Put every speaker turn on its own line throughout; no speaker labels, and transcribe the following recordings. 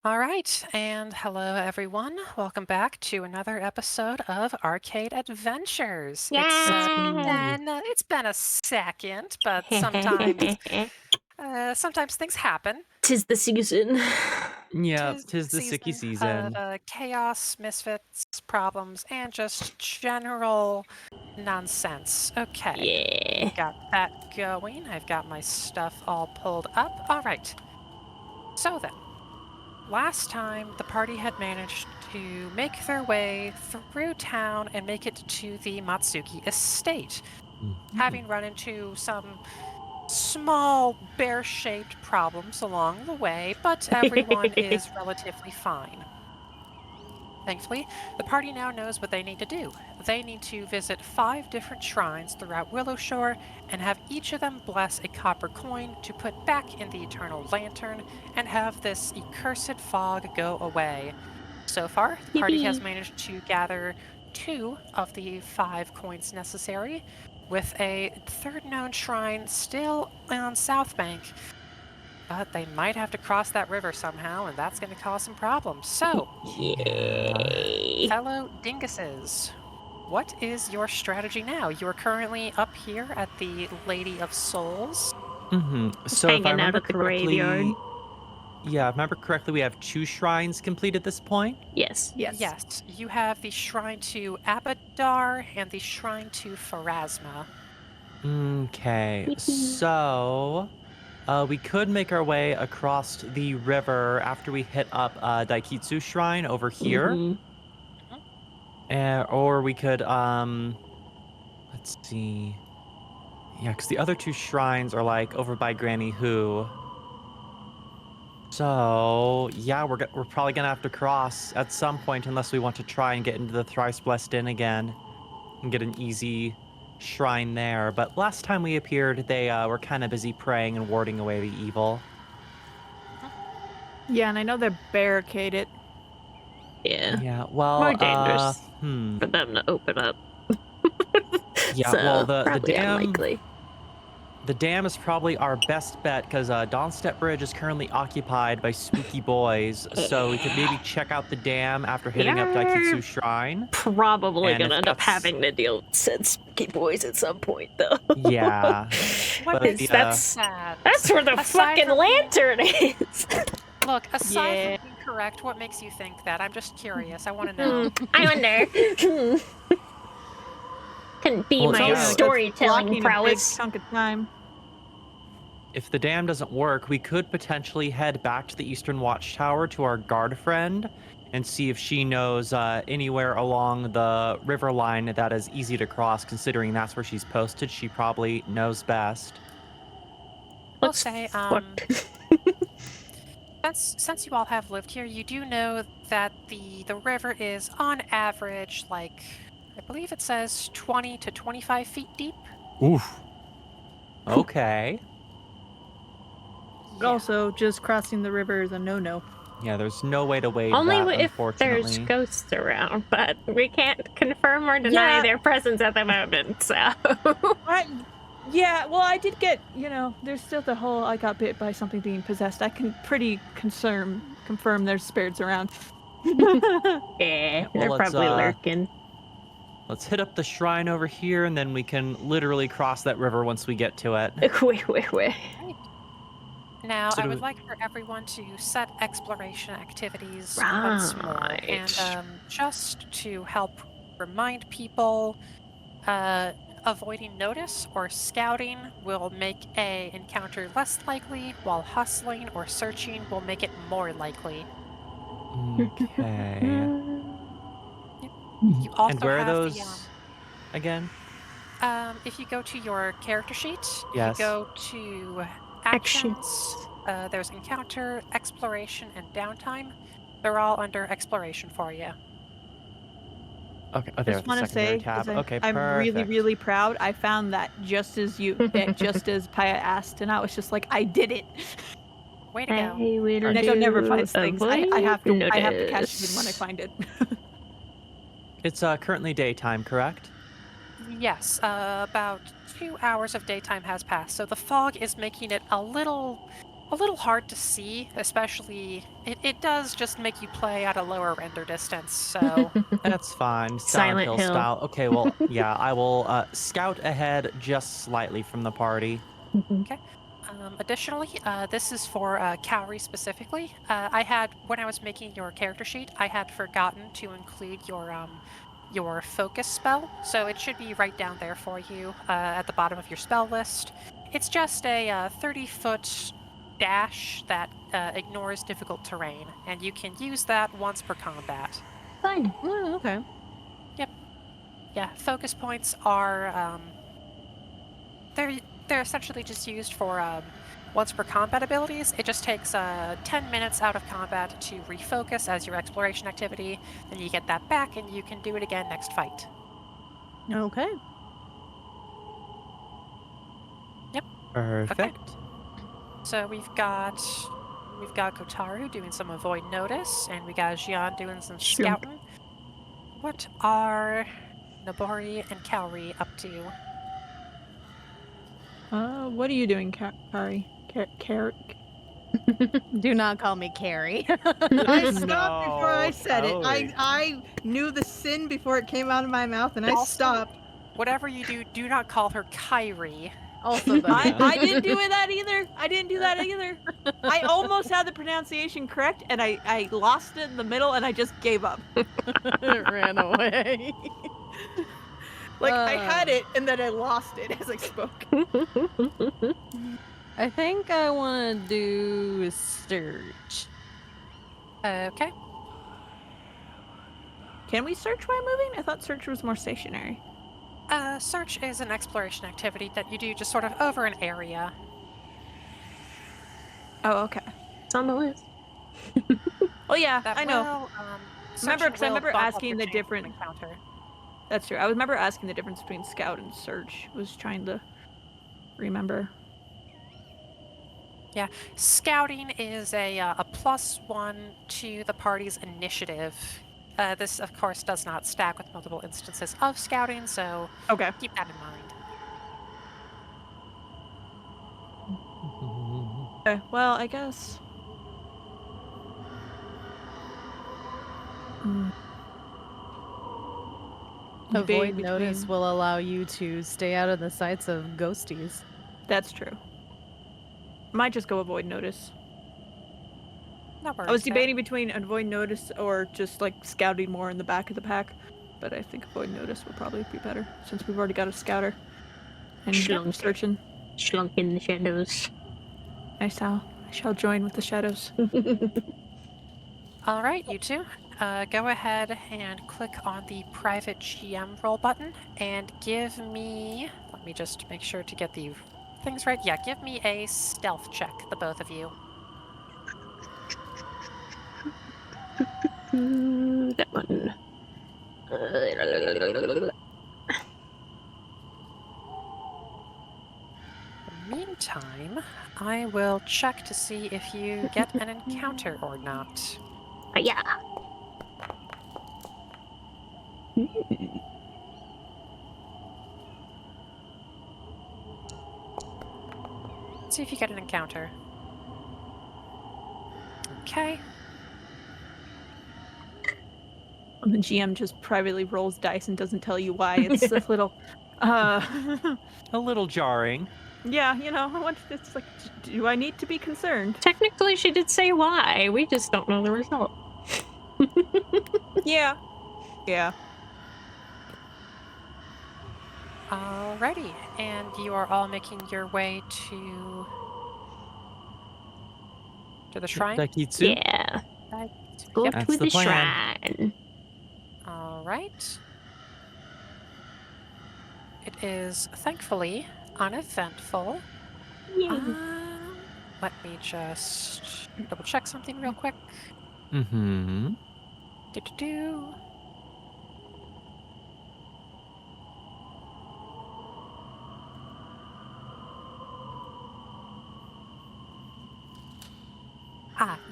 All right, and hello everyone. Welcome back to another episode of Arcade Adventures.
Yay!
It's been a second, but sometimes things happen.
'Tis the season.
Yeah,
Tis
tis
the
the sicky
season of
season.
chaos, misfits, problems, and just general nonsense. Okay,
Yeah.
got that going. I've got my stuff all pulled up. All right. So then. Last time, the party had managed to make their way through town and make it to the Matsuki estate, having run into some small bear-shaped problems along the way, but everyone is relatively fine. Thankfully, the party now knows what they need to do. They need to visit 5 different shrines throughout Willowshore and have each of them bless a copper coin to put back in the Eternal Lantern and have this accursed fog go away. So far, the party has
Yippee.
managed to gather 2 of the 5 coins necessary, with a third known shrine still on South Bank. But they might have to cross that river somehow, and that's going to cause some problems. So,
Yay.
fellow dinguses, what is your strategy now? You are currently up here at the Lady of Souls.
Just
So if I
hanging out
remember
at the graveyard.
correctly, we have 2 shrines complete at this point.
Yes.
Yes, you have the shrine to Abadar and the shrine to Pharasma.
Okay,
Yippee.
so we could make our way across the river after we hit up Daikitsu Shrine over here,
Mm-hmm.
or we could let's see, yeah, because the other 2 shrines are like over by Granny Who. So, yeah, we're probably gonna have to cross at some point unless we want to try and get into the Thrice Blessed Inn again and get an easy shrine there. But last time we appeared, they were kind of busy praying and warding away the evil.
Yeah, and I know they're barricaded.
Yeah.
Yeah,
More
well,
dangerous for them to open up.
yeah, well,
So,
the
probably
dam
unlikely.
the dam is probably our best bet because Dawnstep Bridge is currently occupied by spooky boys. So we could maybe check out the dam after hitting up Daikitsu Shrine.
Probably
And
gonna
if
end up
that's
having to deal with said spooky boys at some point, though.
yeah,
What
but
makes
the
that
that's
sad?
where the
Aside
fucking
from being-
lantern is.
Look, aside
Yeah.
from being correct, what makes you think that? I'm just curious. I want to know.
I wonder. Couldn't be
Well,
my
yeah,
storytelling
blocking
prowess.
a big chunk of time.
if the dam doesn't work, we could potentially head back to the Eastern Watchtower to our guard friend and see if she knows anywhere along the river line that is easy to cross, considering that's where she's posted. She probably knows best.
I'll
Looks
say,
fucked.
since you all have lived here, you do know that the river is on average like I believe it says 20 to 25 feet deep.
Oof. Okay.
But also, just crossing the river is a no-no.
Yeah, there's no way to wade
Only
that,
if there's
unfortunately.
ghosts around, but we can't confirm or deny
Yeah.
their presence at the moment, so.
Yeah, well, I did get, there's still the whole I got bit by something being possessed. I can pretty confirm there's spirits around.
Yeah,
well,
they're
let's,
probably lurking.
Let's hit up the shrine over here, and then we can literally cross that river once we get to it.
Wait.
Now,
So
I
do
would
we-
like for everyone to set exploration activities once more,
Right.
and just to help remind people, avoiding notice or scouting will make a encounter less likely, while hustling or searching will make it more likely.
Okay.
You also
And where are
have
those again?
if you go to your character sheet,
Yes.
you go to actions. There's encounter, exploration, and downtime. They're all under exploration for you.
Okay. Oh,
I
there's
just
the
want to
secondary
say,
tab.
'cause
Okay,
I'm really,
perfect.
really proud. I found that just as Pyah asked, and I was just like, I did it.
Way to go.
Hey, we
Neko never finds things. I have to catch it when I find it.
It's currently daytime, correct?
Yes, about 2 hours of daytime has passed, so the fog is making it a little a little hard to see, especially it does just make you play at a lower render distance, so
That's fine.
Silent Hill.
Style. Okay, well, yeah, I will scout ahead just slightly from the party.
okay. Additionally, this is for Cowrie specifically. When I was making your character sheet, I had forgotten to include your focus spell, so it should be right down there for you at the bottom of your spell list. It's just a 30-foot dash that ignores difficult terrain, and you can use that once per combat.
Fun.
Oh, okay.
Yeah, focus points are they're essentially just used for once per combat abilities. It just takes 10 minutes out of combat to refocus as your exploration activity. Then you get that back, and you can do it again next fight.
Okay.
Perfect.
So we've got Kotaru doing some avoid notice, and we got Jian doing some
Sure.
scouting. What are Nobori and Kaori up to?
What are you doing, Kari?
Do not call me Carrie.
I stopped before I
No,
said it.
Chloe.
I knew the sin before it came out of my mouth, and I
Also-
stopped.
Whatever you do, do not call her Kyrie.
Also, though.
I didn't do that either. I didn't do that either. I almost had the pronunciation correct, and I lost it in the middle, and I just gave up.
ran away.
Like I had it, and then I lost it as I spoke.
I think I want to do search.
Okay.
Can we search while moving? I thought search was more stationary.
Search is an exploration activity that you do just sort of over an area.
Oh, okay.
It's on the list.
Oh yeah,
That
I know.
will,
Remember,
searching
'cause I
will
remember
bump up
asking
your
the
chances of
different-
encounter.
That's true. I remember asking the difference between scout and search. Was trying to remember.
Scouting is a +1 to the party's initiative. This, of course, does not stack with multiple instances of scouting, so
Okay.
keep that in mind.
Okay. Well, I guess.
Avoid
Between-
notice will allow you to stay out of the sights of ghosties.
That's true. Might just go avoid notice.
No
I was
worries there.
debating between avoid notice or just like scouting more in the back of the pack, but I think avoid notice would probably be better since we've already got a scouter and
Schlunk.
searching.
Slunk in the shadows.
I shall join with the shadows.
All right, you two. Go ahead and click on the private GM role button and give me. Let me just make sure to get the things right. Yeah, give me a stealth check, the both of you.
That one.
In the meantime, I will check to see if you get an encounter or not.
Yeah.
Let's see if you get an encounter. Okay.
And the GM just privately rolls dice and doesn't tell you why. It's this little,
A little jarring.
yeah, you know, it's like, do I need to be concerned?
Technically, she did say why. We just don't know the result.
Yeah. Yeah.
Alrighty, and you are all making your way to the shrine.
Daikitsu.
Yeah.
Right.
Go
Yep.
to
That's
the,
the plan.
shrine.
All right. It is thankfully uneventful.
Yay.
Let me just double check something real quick.
Mm-hmm.
Do-do-do.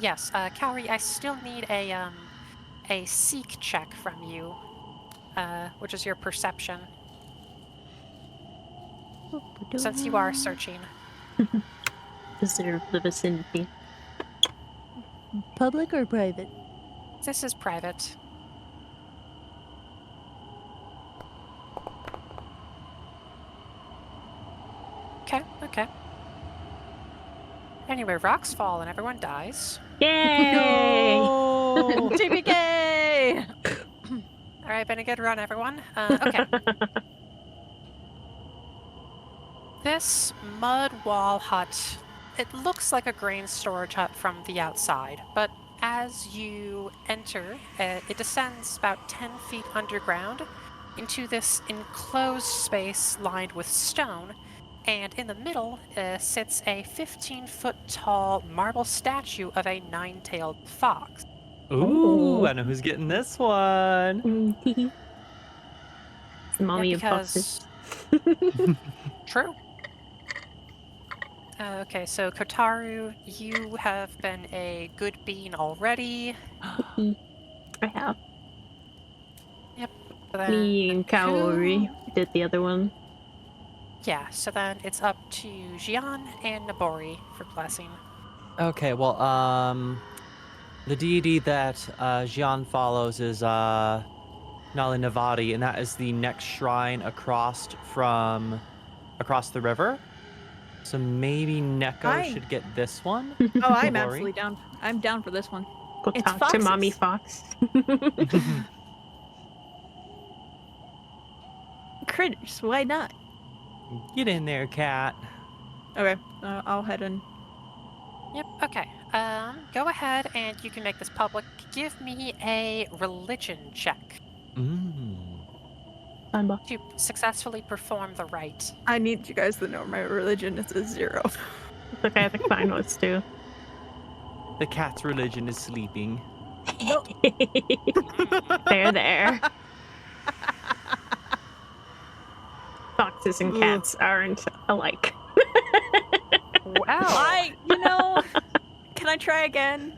Yes, Kaori, I still need a seek check from you, which is your perception, since you are searching.
Preserve the vicinity.
Public or private?
This is private. Okay, okay. Anyway, rocks fall and everyone dies.
Yay!
No! TPK!
All right, been a good run, everyone. Okay. This mud wall hut, it looks like a grain storage hut from the outside, but as you enter, it descends about 10 feet underground into this enclosed space lined with stone, and in the middle sits a 15-foot tall marble statue of a nine-tailed fox.
Ooh, I know who's getting this one.
It's the mommy
Yeah,
of foxes.
True. Okay, so Kotaru, you have been a good bean already.
I have.
So then
Me and Kaori did the other one.
Yeah, so then it's up to Jian and Nabori for blessing.
Okay, well, the deity that Jian follows is Nali Navati, and that is the next shrine across the river. So maybe Neko
Hi.
should get this one.
Oh, I'm
Nabori?
absolutely down. I'm down for this one.
Go
It's
talk to Mommy
foxes.
Fox.
Critters, why not?
Get in there, cat.
Okay, I'll head in.
Yep, okay. Go ahead and you can make this public. Give me a religion check
Fun
to successfully perform the rite.
I need you guys to know my religion is a 0.
It's okay, I think mine was too.
The cat's religion is sleeping.
There. Foxes and cats aren't alike.
Wow.
Can I try again?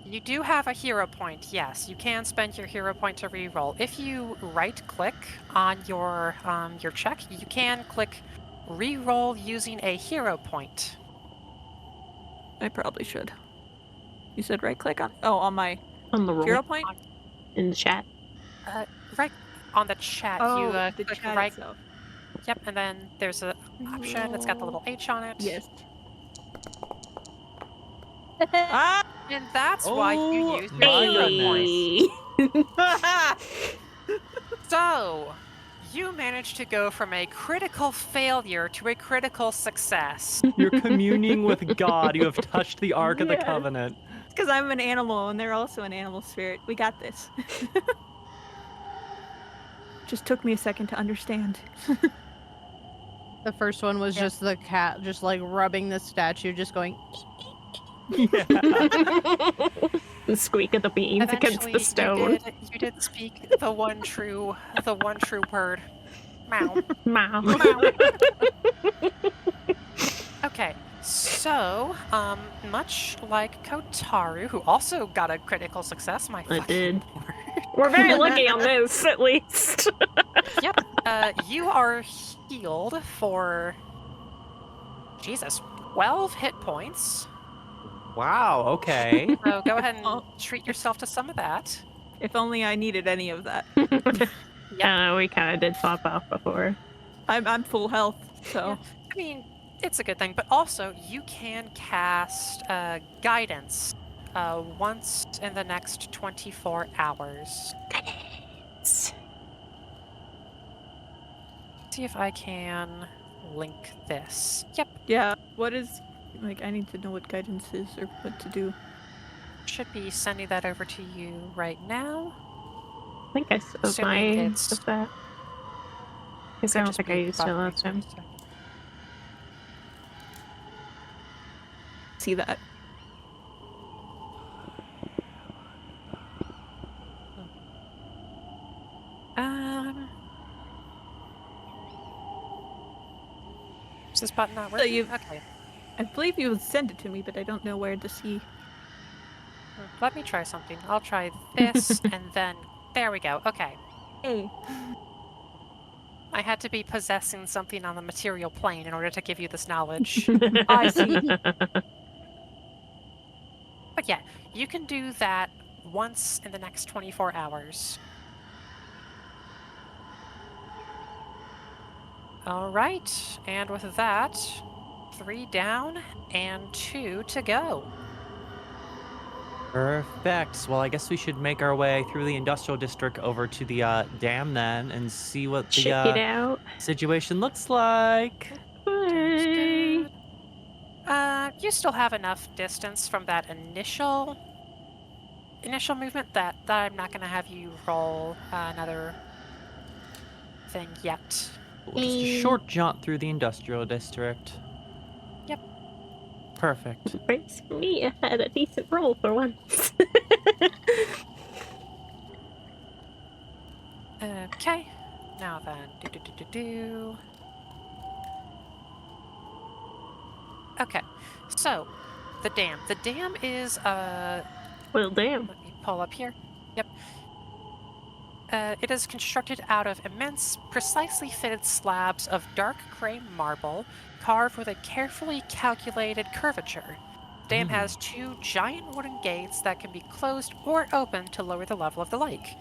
You do have a hero point, yes. You can spend your hero point to reroll. If you right-click on your check, you can click reroll using a hero point.
I probably should. You said right click on? Oh, on my
On the roll.
hero point?
In the chat.
Right on the chat,
Oh,
you
the
click
chat
right.
itself.
Yep, and then there's an option that's got the little H on it.
Yes. Ah!
And that's why you use your
my
hero point.
goodness.
So, you managed to go from a critical failure to a critical success.
You're communing with God. You have touched the Ark of the
Yes.
Covenant.
It's because I'm an animal and they're also an animal spirit. We got this. Just took me a second to understand.
The first one was just the cat, just like rubbing the statue, just going.
Yeah.
The squeak of the beans against the stone.
You did speak the one true word. Meow.
Meow.
Okay, so, much like Kotaru, who also got a critical success, my
I
fucking
did.
lord.
We're very lucky on this, at least.
Yep, you are healed for, Jesus, 12 hit points.
Wow, okay.
So go ahead and
Oh.
treat yourself to some of that.
If only I needed any of that.
We kind of did pop off before.
I'm full health, so.
I mean, it's a good thing, but also you can cast guidance once in the next 24 hours. See if I can link this. Yep,
Yeah, what is. Like, I need to know what guidance is or what to do.
should be sending that over to you right now.
I think I saw
Assuming
mine
it's-
with that. Because I
Could
don't
just
think I
be
used it
button
last time.
masters.
See that.
Is this button not
So
working?
you've-
Okay.
I believe you would send it to me, but I don't know where to see.
Let me try something. I'll try this, and then... There we go. Okay.
Hey.
I had to be possessing something on the material plane in order to give you this knowledge.
I see.
But yeah, you can do that once in the next 24 hours. All right, and with that, 3 down and 2 to go.
Perfect. Well, I guess we should make our way through the industrial district over to the dam then and see what the
Check it out.
situation looks like.
Sounds
Bye.
good. You still have enough distance from that initial movement that I'm not going to have you roll another thing yet.
Just a short jaunt through the industrial district.
Yep.
Perfect.
Breaks for me. I had a decent roll for once.
Okay. Now then, Okay, so the dam. The dam is
Well, damn.
let me pull up here. Yep. It is constructed out of immense, precisely fitted slabs of dark gray marble, carved with a carefully calculated curvature. The dam has 2 giant wooden gates that can be closed or opened to lower the level of the lake.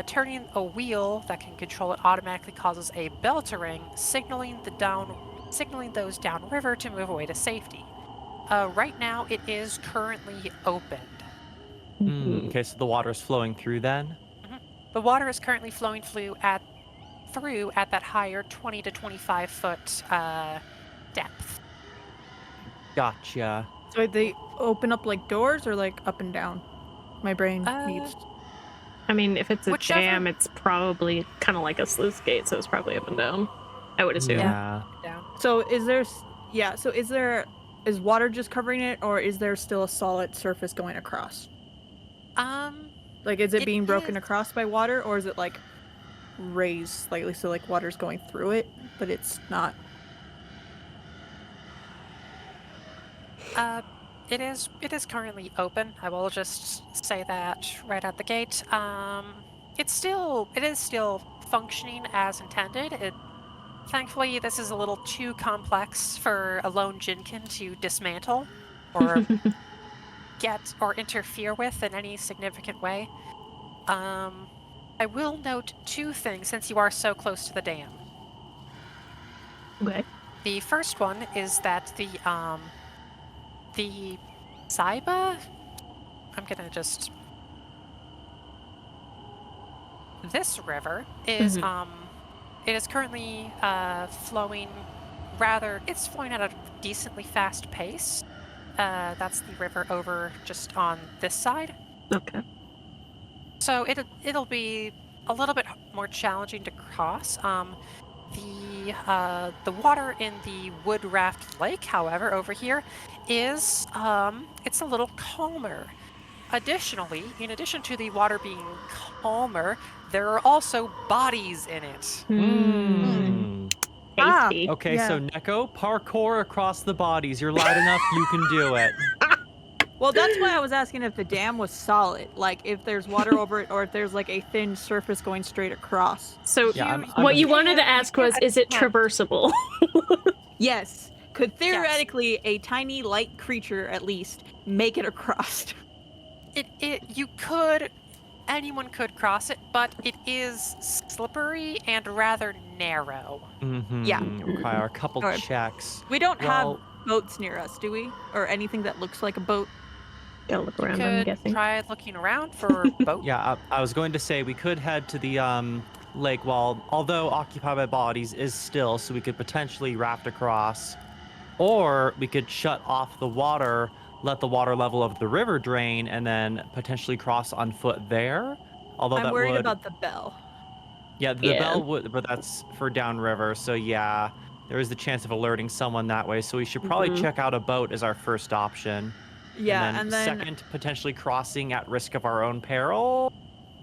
Turning a wheel that can control it automatically causes a bell to ring, signaling those downriver to move away to safety. Right now, it is currently opened.
Okay, so the water is flowing through then?
The water is currently flowing through at that higher 20 to 25 foot depth.
Gotcha.
So they open up like doors or like up and down? My brain needs.
I mean, if it's a
Whichever-
dam, it's probably kind of like a sluice gate, so it's probably up and down. I would assume.
Yeah.
Down.
So is water just covering it, or is there still a solid surface going across?
Like,
is it
it
being broken
is-
across by water, or is it like raised slightly so like water's going through it, but it's not?
It is currently open. I will just say that right at the gate. It is still functioning as intended. Thankfully, this is a little too complex for a lone Jinkin to dismantle or get or interfere with in any significant way. I will note 2 things since you are so close to the dam.
Okay.
The first one is that the Saiba, I'm gonna just... This river is, it is currently flowing it's flowing at a decently fast pace. That's the river over just on this side.
Okay.
So it'll be a little bit more challenging to cross. The water in the Wood Raft Lake, however, over here is it's a little calmer. Additionally, in addition to the water being calmer, there are also bodies in it.
Tasty.
Okay,
Yeah.
so Neko, parkour across the bodies. You're loud enough, you can do it.
Well, that's why I was asking if the dam was solid, like if there's water over it, or if there's like a thin surface going straight across.
So
Yeah, I'm
what you
Yeah,
wanted to ask was, is it traversable?
Yes. Could theoretically a tiny light creature at least make it across?
Anyone could cross it, but it is slippery and rather narrow.
Yeah.
Require a couple
Alright.
checks.
We don't
Well-
have boats near us, do we? Or anything that looks like a boat?
Gotta look around, I'm
Could
guessing.
try looking around for boat.
Yeah, I was going to say we could head to the lake although occupied by bodies is still, so we could potentially raft across. Or we could shut off the water, let the water level of the river drain, and then potentially cross on foot there. Although
I'm
that
worried
would...
about the bell.
Yeah, the
Yeah.
bell would, but that's for downriver. So yeah, there is the chance of alerting someone that way. So we should probably check out a boat as our first option.
Yeah,
and then second, potentially crossing at risk of our own peril.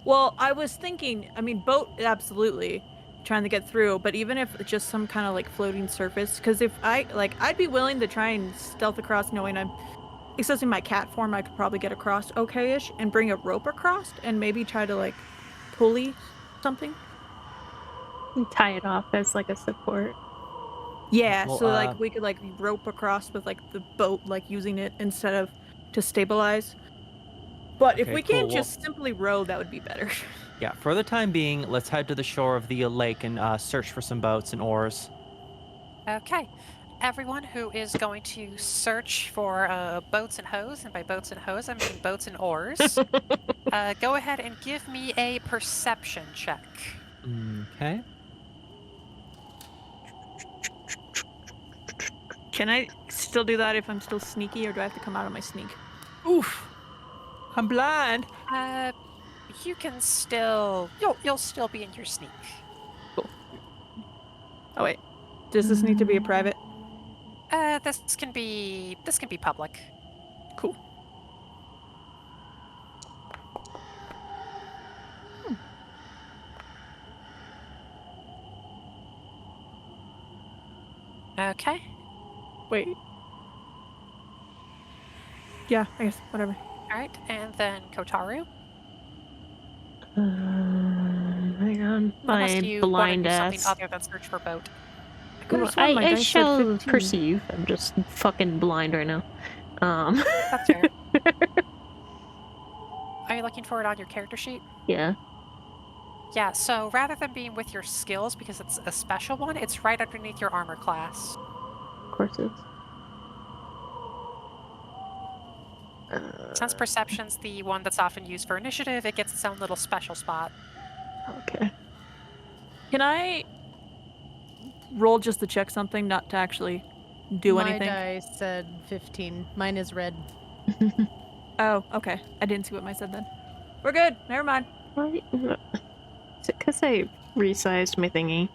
Well, I was thinking, I mean, boat, absolutely, trying to get through, but even if just some kind of like floating surface, because if I'd be willing to try and stealth across knowing I'm accessing my cat form, I could probably get across okay-ish and bring a rope across and maybe try to like pulley something.
Tie it off as like a support.
Yeah,
Well,
so like we could like rope across with like the boat, like using it instead of to stabilize. But if
Okay,
we
cool.
can't
Well,
just simply row, that would be better.
yeah, for the time being, let's head to the shore of the lake and search for some boats and oars.
Okay. Everyone who is going to search for boats and hoes, and by boats and hoes, I mean boats and oars, go ahead and give me a perception check.
Okay.
Can I still do that if I'm still sneaky, or do I have to come out of my sneak?
Oof. I'm blind.
You can still you'll still be in your sneak.
Oh wait, does this need to be a private?
This can be public.
Cool.
Okay.
Wait. Yeah, I guess whatever.
All right, and then Kotaru.
Hang on.
Unless
My
you want to
blind
do something
ass.
other than search for boat.
I could have sworn my
I
dice said
shall
15.
perceive. I'm just fucking blind right now.
That's fair. Are you looking for it on your character sheet?
Yeah.
Yeah, so rather than being with your skills, because it's a special one, it's right underneath your armor class.
Of course it is.
Since perception's the one that's often used for initiative, it gets its own little special spot.
Okay.
Can I roll just to check something, not to actually do anything?
My dice said 15. Mine is red.
Oh, okay. I didn't see what mine said then. We're good. Never mind.
Why? Is it because I resized my thingy?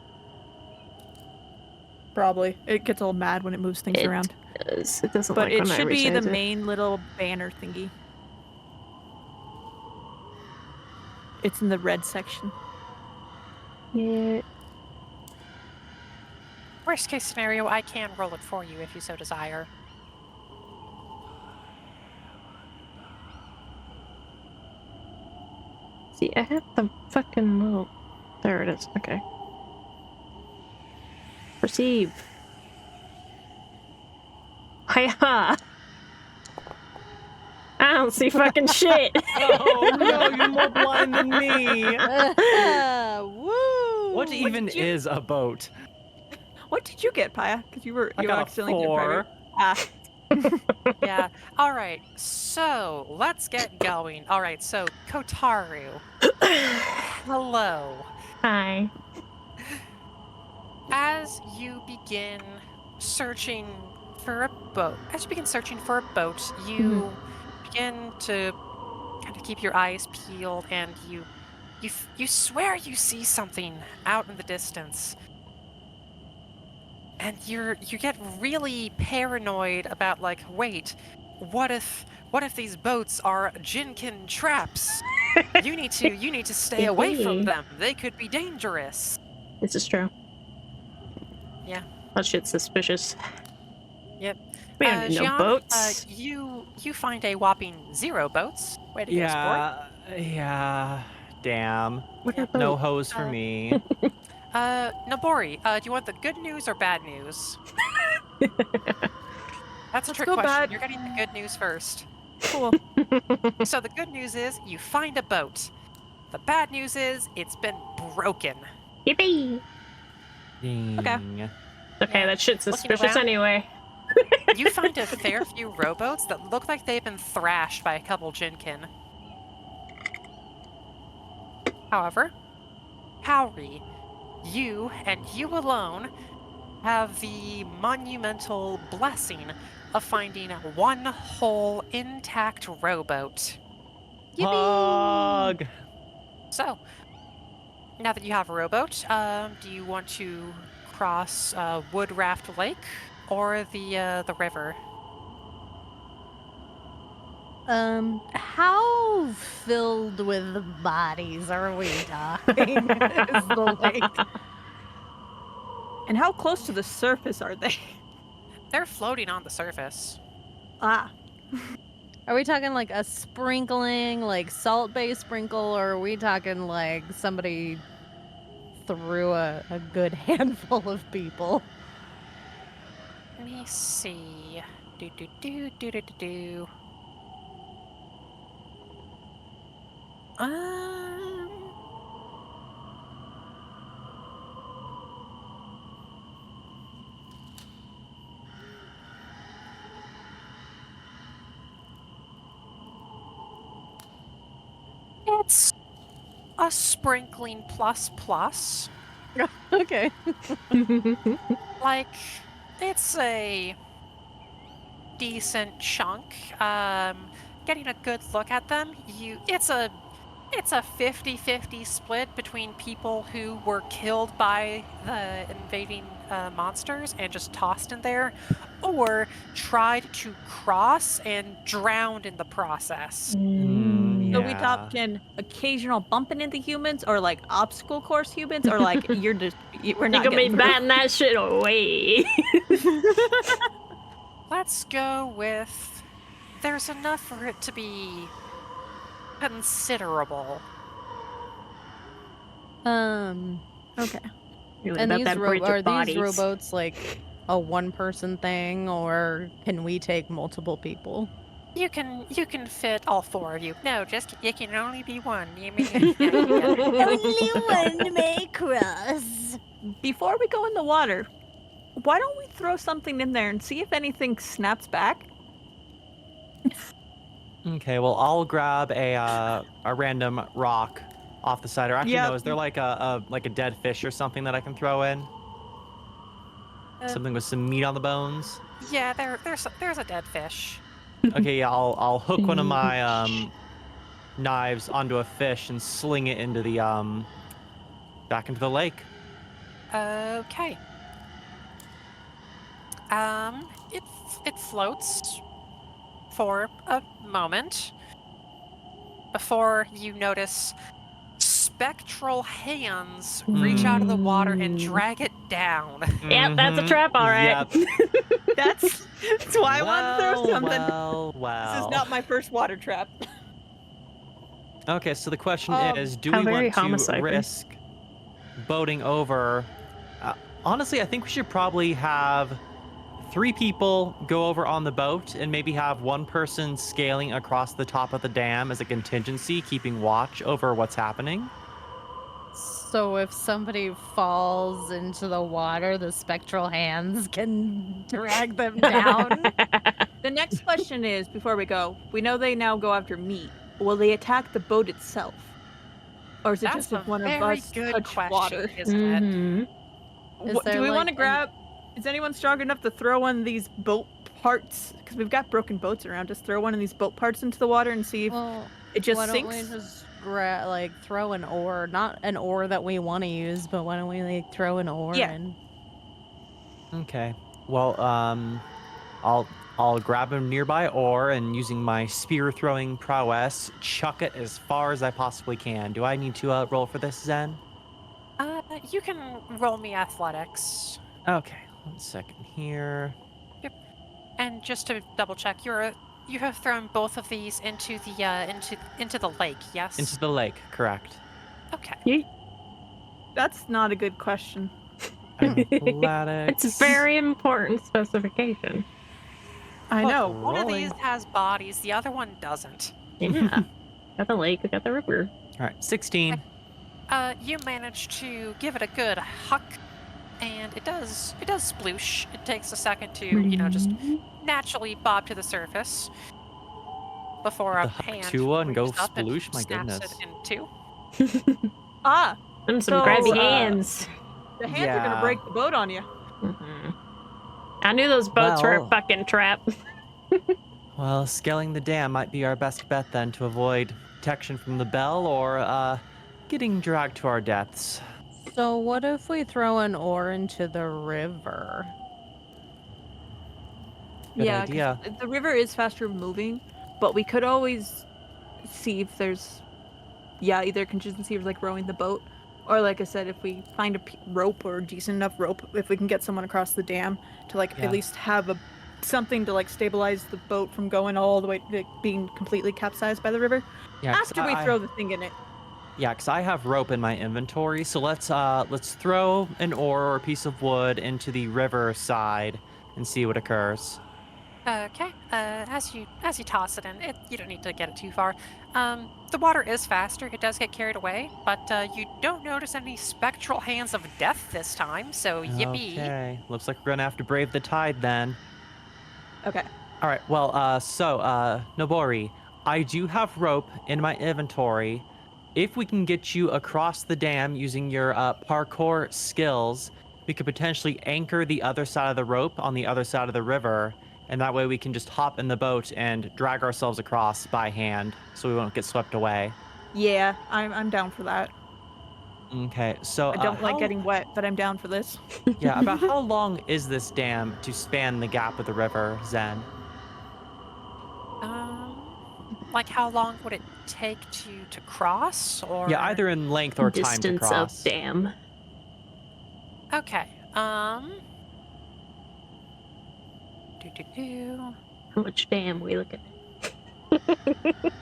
Probably. It gets all mad when it moves things
It
around.
It doesn't
But
like
it
when I
should be the
resize it.
main little banner thingy. It's in the red section.
Yeah.
Worst case scenario, I can roll it for you if you so desire.
See, I have the fucking little... There it is. Okay. Perceive. Hi-ha! I don't see fucking shit!
Oh no, you're more blind than me.
Woo!
What even is a boat?
What did you get, Pyah? Because you
I got a
accidentally did
4.
private. Ah,
Yeah. All right. So let's get going. All right. So Kotaru. Hello.
Hi.
As you begin searching for a boat, you begin to kind of keep your eyes peeled, and you swear you see something out in the distance. And you get really paranoid about, like, wait, what if these boats are Jinkin traps? You need to stay away from them. They could be dangerous.
This is true.
Yeah.
That shit's suspicious.
Yep.
We don't need no
Xian,
boats.
You find a whopping 0 boats. Way to go, sport.
Yeah. Damn.
What are
No
boats?
hose for me.
Nobori, do you want the good news or bad news? That's a trick
go
question.
bad.
You're getting the good news first.
cool.
So the good news is you find a boat. The bad news is it's been broken.
Yippee!
Dang.
Okay,
Yeah.
that shit's
Looking
suspicious
around.
anyway.
You find a fair few rowboats that look like they've been thrashed by a couple Jinkin. However, Howry, you and you alone have the monumental blessing of finding one whole intact rowboat.
Hug.
So, now that you have a rowboat, do you want to cross Wood Raft Lake or the river?
How filled with bodies are we talking? Is the lake?
And how close to the surface are they?
They're floating on the surface.
Ah,
Are we talking like a sprinkling, like salt-based sprinkle, or are we talking like somebody through a good handful of people.
Let me see. Do. Um. It's a sprinkling plus.
Okay.
Like, it's a decent chunk. Getting a good look at them, it's a 50-50 split between people who were killed by the invading monsters and just tossed in there, or tried to cross and drowned in the process.
So we
Yeah.
talking occasional bumping into humans, or like obstacle course humans, or like we're
You
not
gonna be
getting through.
batting that shit away.
Let's go with there's enough for it to be considerable.
Okay.
Really
And
about
these
that bridge of
are
bodies.
these rowboats like a one-person thing, or can we take multiple people?
You can fit all four of you. No, just it can only be one. Only
one may cross.
Before we go in the water, why don't we throw something in there and see if anything snaps back?
Okay, well, I'll grab a random rock off the side. Or actually,
Yep.
no, is there like a dead fish or something that I can throw in? Something with some meat on the bones?
Yeah, there's a dead fish.
Okay, yeah, I'll hook one of my knives onto a fish and sling it into the back into the lake.
Okay. It floats for a moment before you notice spectral hands reach out of the water and drag it down.
Yep, that's a trap, all right.
Yep.
That's why I wanted to throw something.
Well.
This is not my first water trap.
Okay, so the question is, do
How
we
very
want to
homicide-y.
risk boating over? Honestly, I think we should probably have 3 people go over on the boat and maybe have one person scaling across the top of the dam as a contingency, keeping watch over what's happening.
So if somebody falls into the water, the spectral hands can drag them down.
The next question is, before we go, we know they now go after meat. Will they attack the boat itself? Or is it
That's
just
a
if one of
very
us
good
touch
question,
water?
isn't it?
Mhm.
Is there,
Do we want to
like,
grab? Is anyone strong enough to throw one of these boat parts? Because we've got broken boats around. Just throw one of these boat parts into the water and see if
Well,
it just
why don't
sinks.
we just throw an oar? Not an oar that we want to use, but why don't we like throw an oar
Yeah.
in?
Okay. Well, I'll grab a nearby oar and using my spear throwing prowess, chuck it as far as I possibly can. Do I need to roll for this, Zen?
You can roll me athletics.
Okay, 1 second here.
And just to double check, you have thrown both of these into the into the lake, yes?
Into the lake, correct.
Okay.
That's not a good question.
Athletics.
It's a very important specification.
I
Look,
know.
one of
rolling.
these has bodies, the other one doesn't.
Yeah. Got the lake, we got the river.
All right, 16.
You manage to give it a good huck, and it does sploosh. It takes a second to, just naturally bob to the surface before a
The huck
hand
to and go
reaches up and
sploosh? My
snaps
goodness.
it in 2.
Ah,
And some
So,
grabby hands.
the hands are
Yeah.
gonna break the boat on you.
Mhm. I knew those boats were a
Well.
fucking trap.
Well, scaling the dam might be our best bet then to avoid detection from the bell or getting dragged to our deaths.
So what if we throw an oar into the river?
Good
Yeah, 'cause
idea.
the river is faster moving, but we could always see if there's, either a contingency of like rowing the boat, or like I said, if we find a rope or decent enough rope, if we can get someone across the dam to like
Yeah.
at least have something to like stabilize the boat from going all the way to being completely capsized by the river.
Yeah, 'cause
After we throw the thing in it.
Yeah, because I have rope in my inventory, so let's throw an ore or a piece of wood into the river side and see what occurs.
Okay. As you toss it in, you don't need to get it too far. The water is faster. It does get carried away, but you don't notice any spectral hands of death this time. So yippee!
Okay, looks like we're gonna have to brave the tide then.
Okay.
All right. Well, Nobori, I do have rope in my inventory. If we can get you across the dam using your parkour skills, we could potentially anchor the other side of the rope on the other side of the river, and that way we can just hop in the boat and drag ourselves across by hand, so we won't get swept away.
Yeah, I'm down for that.
Okay. So
I don't like getting wet, but I'm down for this.
Yeah. About how long is this dam to span the gap of the river, Zen?
Like how long would it take to cross? Or
Yeah, either in length or time to
Distance of
cross.
dam.
Okay. Do.
How much dam we looking at?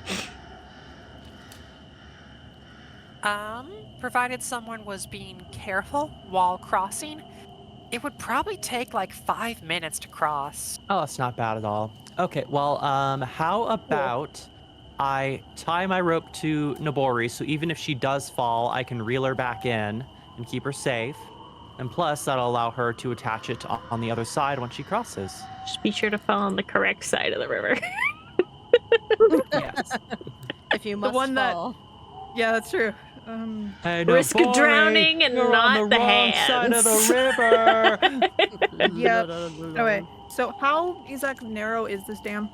Provided someone was being careful while crossing, it would probably take like 5 minutes to cross.
Oh, that's not bad at all. Okay, well, how about I tie my rope to Nobori, so even if she does fall, I can reel her back in and keep her safe. And plus, that'll allow her to attach it on the other side when she crosses.
Just be sure to fall on the correct side of the river.
Yes.
If you must
one that-
fall.
Yeah, that's true.
Hey,
Risk
Nobori,
drowning and
you're
not
on the wrong side of
hands.
the river.
Yep. Okay, so how exactly narrow is this dam?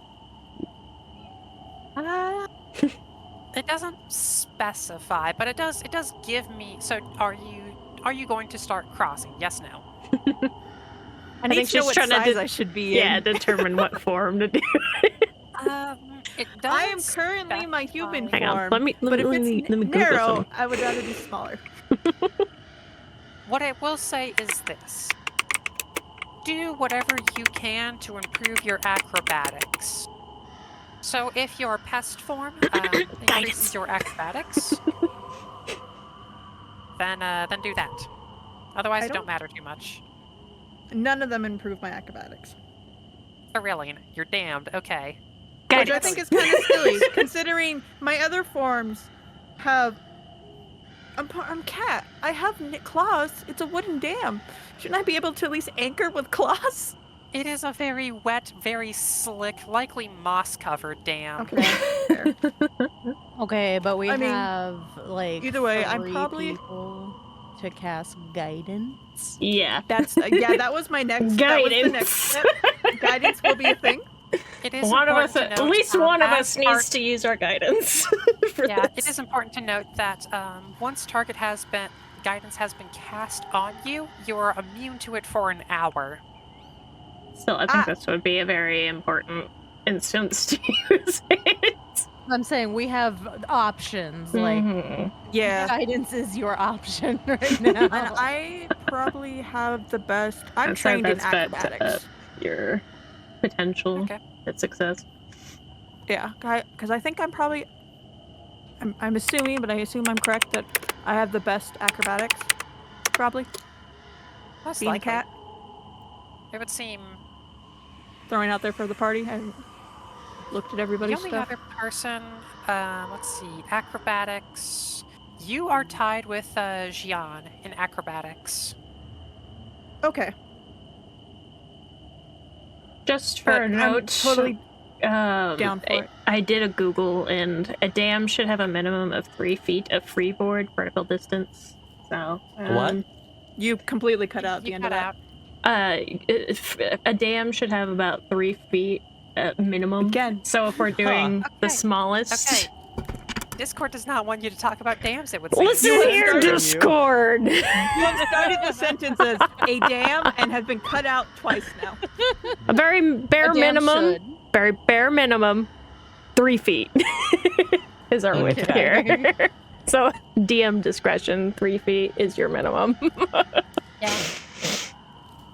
It doesn't specify, but it does give me. So are you going to start crossing? Yes, no.
I
think
need to know
she's
what
trying to
size I should be
Yeah,
in.
determine what form to do.
It does.
I am currently my human
Hang on,
form,
let me
but if
let
it's
me Google
narrow,
some.
I would rather be smaller.
What I will say is this. Do whatever you can to improve your acrobatics. So if your pest form increases your acrobatics, then do that. Otherwise, it don't matter too much.
None of them improve my acrobatics.
Aurelian, you're damned. Okay.
Which I think is kind of silly, considering my other forms have... I'm cat. I have claws. It's a wooden dam. Shouldn't I be able to at least anchor with claws?
It is a very wet, very slick, likely moss-covered dam.
Okay. Fair.
Okay, but we
I mean,
have like
either way, I'm
3
probably-
people to cast guidance.
Yeah.
That's yeah. That was my next. That was the next step. Guidance will be a thing.
It is
One of
important
us,
to
at
note,
least one of
as
us needs to use our guidance. For
Yeah,
this.
it is important to note that once guidance has been cast on you, you are immune to it for an hour.
Still, I think this would be a very important instance to use it.
I'm saying we have options. Like
Yeah.
guidance is your option right now.
And I probably have the best. I'm
That's our
trained in
best bet to
acrobatics.
up your potential
Okay.
at success.
Yeah, because I think I'm probably. I'm assuming, but I assume I'm correct that I have the best acrobatics. Probably.
Most
Being a
likely.
cat.
It would seem
Throwing out there for the party. I haven't looked at
the
everybody's
only
stuff.
other person. Let's see, acrobatics. You are tied with Jian in acrobatics.
Okay.
Just for
But
a
I'm
note,
totally down for it.
I did a Google, and a dam should have a minimum of 3 feet of freeboard vertical distance. So
What?
You completely cut out the
You
end
cut
of that.
out.
A dam should have about 3 feet minimum.
Again.
So if we're doing the
Okay.
smallest,
Okay. Discord does not want you to talk about dams, it would seem.
listen
You
here,
started-
Discord.
You have started the sentence as a dam and has been cut out twice now.
A very bare
A dam
minimum.
should.
Very bare minimum. 3 feet is our width
Okay.
here. So DM discretion, 3 feet is your minimum.
Yeah.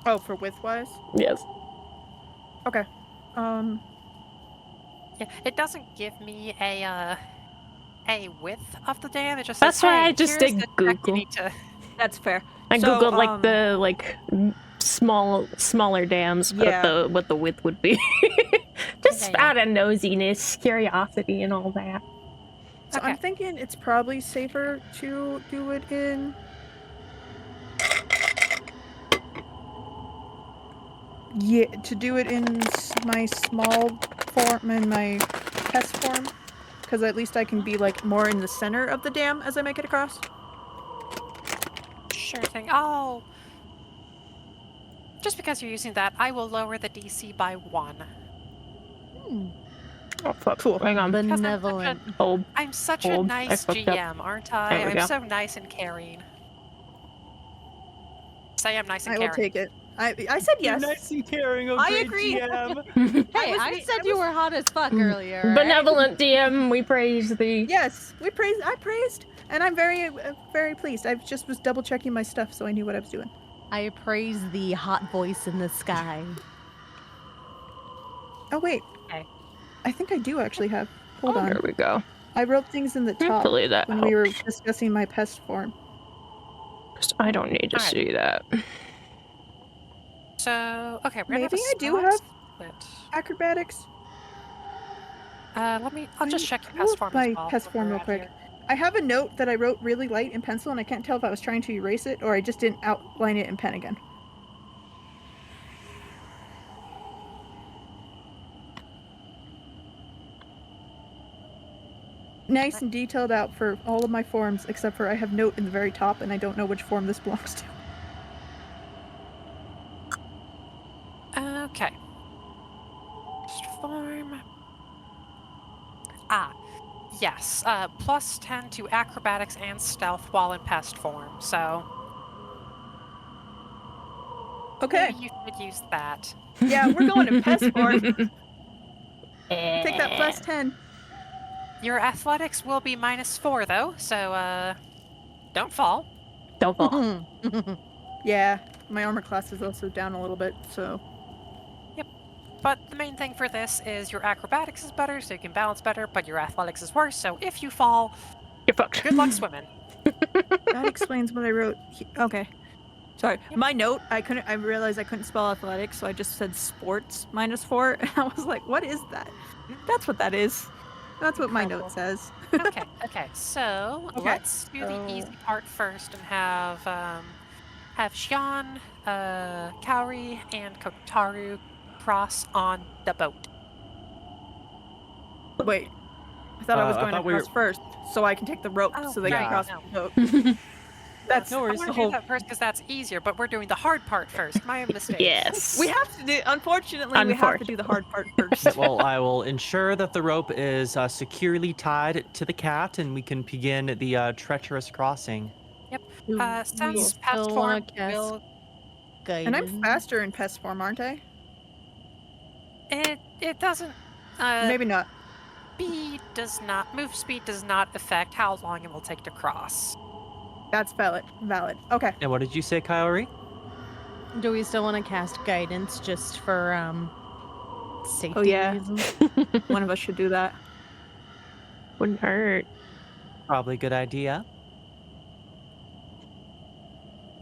Oh, for width-wise?
Yes.
Okay.
Yeah, it doesn't give me a a width of the dam. It just
That's
says,
why
hey,
I just
here's
did
the check you
Google.
need to.
That's fair.
I
So,
googled like the smaller dams,
Yeah.
what the width would be. Just
Yeah.
out of nosiness, curiosity, and all that.
So
Okay.
I'm thinking it's probably safer to do it in. Yeah, to do it in my small form, in my test form, because at least I can be like more in the center of the dam as I make it across.
Sure thing. Just because you're using that, I will lower the DC by 1.
Oh fuck!
Cool.
Hang on.
Benevolent.
I'm such a
Hold.
nice
I fucked up.
GM, aren't I?
There we
I'm
go.
so nice and caring. Say I'm nice and
I
caring.
will take it. I said yes.
You're nice and caring. Oh,
I
great
agree.
GM.
Hey, I said you were hot as fuck earlier. right?
Benevolent DM, we praise thee.
Yes, I praised, and I'm very, very pleased. I just was double checking my stuff, so I knew what I was doing.
I praise the hot voice in the sky.
Oh wait,
Okay.
I think I do actually have. Hold on.
There we go.
I wrote things in the top
Hopefully that
when we were
helps.
discussing my pest form.
'Cause I don't need to
Alright.
see that.
So, okay, we're gonna
Maybe
have
I
a
do
small
have
split.
acrobatics.
I'll just check your pest form
my
as well.
pest
while
form
we're
real
out
quick.
here.
I have a note that I wrote really light in pencil, and I can't tell if I was trying to erase it or I just didn't outline it in pen again. Nice and detailed out for all of my forms, except for I have note in the very top, and I don't know which form this belongs to.
Okay. Pest form. Yes. Plus 10 to acrobatics and stealth while in pest form. So
Okay.
maybe you could use that.
Yeah, we're going in pest form. Take that plus 10.
Your athletics will be -4 though, so don't fall.
Don't fall.
Yeah, my armor class is also down a little bit, so.
But the main thing for this is your acrobatics is better, so you can balance better, but your athletics is worse, so if you fall,
You're fucked.
good luck swimming.
That explains what I wrote. Okay. Sorry.
Yep.
My note, I realized I couldn't spell athletics, so I just said sports -4. And I was like, what is that? That's what that is. That's what my
Incredible.
note says.
Okay, so
Okay.
let's do the easy part first and have Xian, Kaori, and Kotaru cross on the boat.
Wait. I thought I was
I
going
thought we
across
were-
first, so I can take the rope
Oh,
so they can
yeah.
cross
no.
the boat. That's
No worries.
I
the
want to do
whole.
that first because that's easier, but we're doing the hard part first. My mistake.
Yes.
We have to do. Unfortunately, we have to do the hard part first.
Well, I will ensure that the rope is securely tied to the cat, and we can begin the treacherous crossing.
Since
still
pest
wanna
form
cast
will
And I'm
guidance.
faster in pest form, aren't I?
it doesn't
Maybe not.
move speed does not affect how long it will take to cross.
That's valid. Okay.
And what did you say, Kaori?
Do we still want to cast guidance just for safety
Oh, yeah.
reasons?
One of us should do that.
Wouldn't hurt.
Probably a good idea.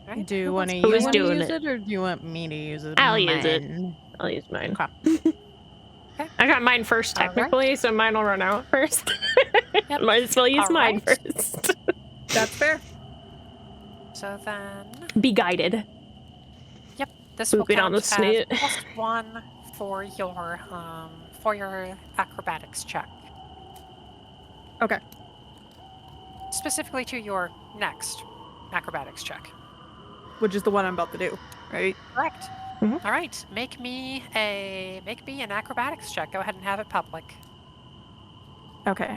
Right?
Do you want to
Who's
use
doing
it, or do you want me to use it?
I'll use it.
Mine?
I'll use mine.
Okay.
I got mine first,
All right.
technically, so mine will run out first.
Yep.
Might as well use
All
mine
right.
first.
That's fair.
So then,
Be guided.
this
Boop
will
it on
count
the snoot.
as +1 for your acrobatics check,
Okay.
specifically to your next acrobatics check.
Which is the one I'm about to do, right?
Correct.
Mhm.
All right, make me an acrobatics check. Go ahead and have it public.
Okay.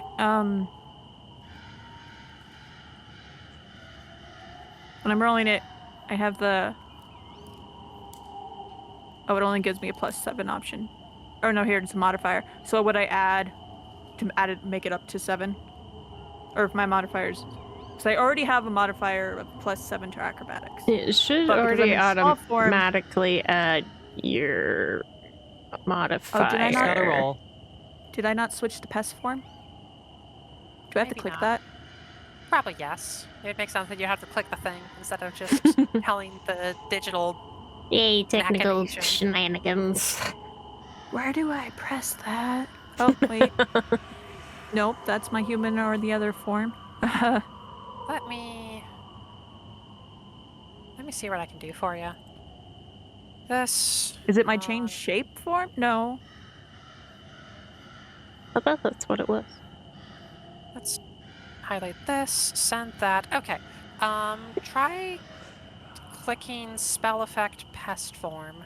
When I'm rolling it, I have the. Oh, it only gives me a +7 option. Or no, here it's a modifier. So would I add to add it, make it up to 7? Or if my modifiers. Because I already have a modifier of +7 to acrobatics.
It should
But because
already
I'm in small form-
automatically add your modifier.
Oh, did I not?
Gotta roll.
Did I not switch to pest form? Do I have to
maybe
click
not.
that?
Probably yes. It would make sense that you have to click the thing instead of just telling the digital.
Yay, technical
Machination.
shenanigans.
Where do I press that? Oh, wait. Nope, that's my human or the other form.
Let me see what I can do for you. This.
Is it my change shape form? No.
I thought that's what it was.
Let's highlight this, send that. Okay. Try clicking spell effect pest form.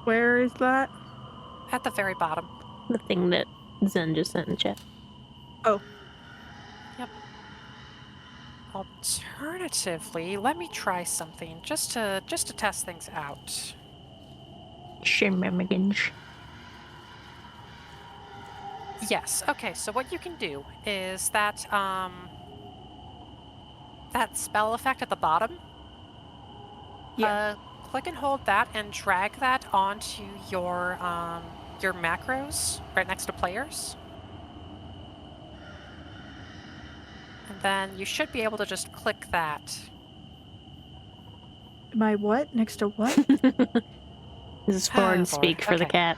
Where is that?
At the very bottom.
The thing that Zen just sent in chat.
Oh.
Yep. Alternatively, let me try something just to test things out.
Shenanigans.
Yes. Okay. So what you can do is that that spell effect at the bottom.
Yeah.
Click and hold that and drag that onto your macros right next to players. And then you should be able to just click that.
My what? Next to what?
This is foreign
Oh,
speak
Lord.
for the
Okay.
cat.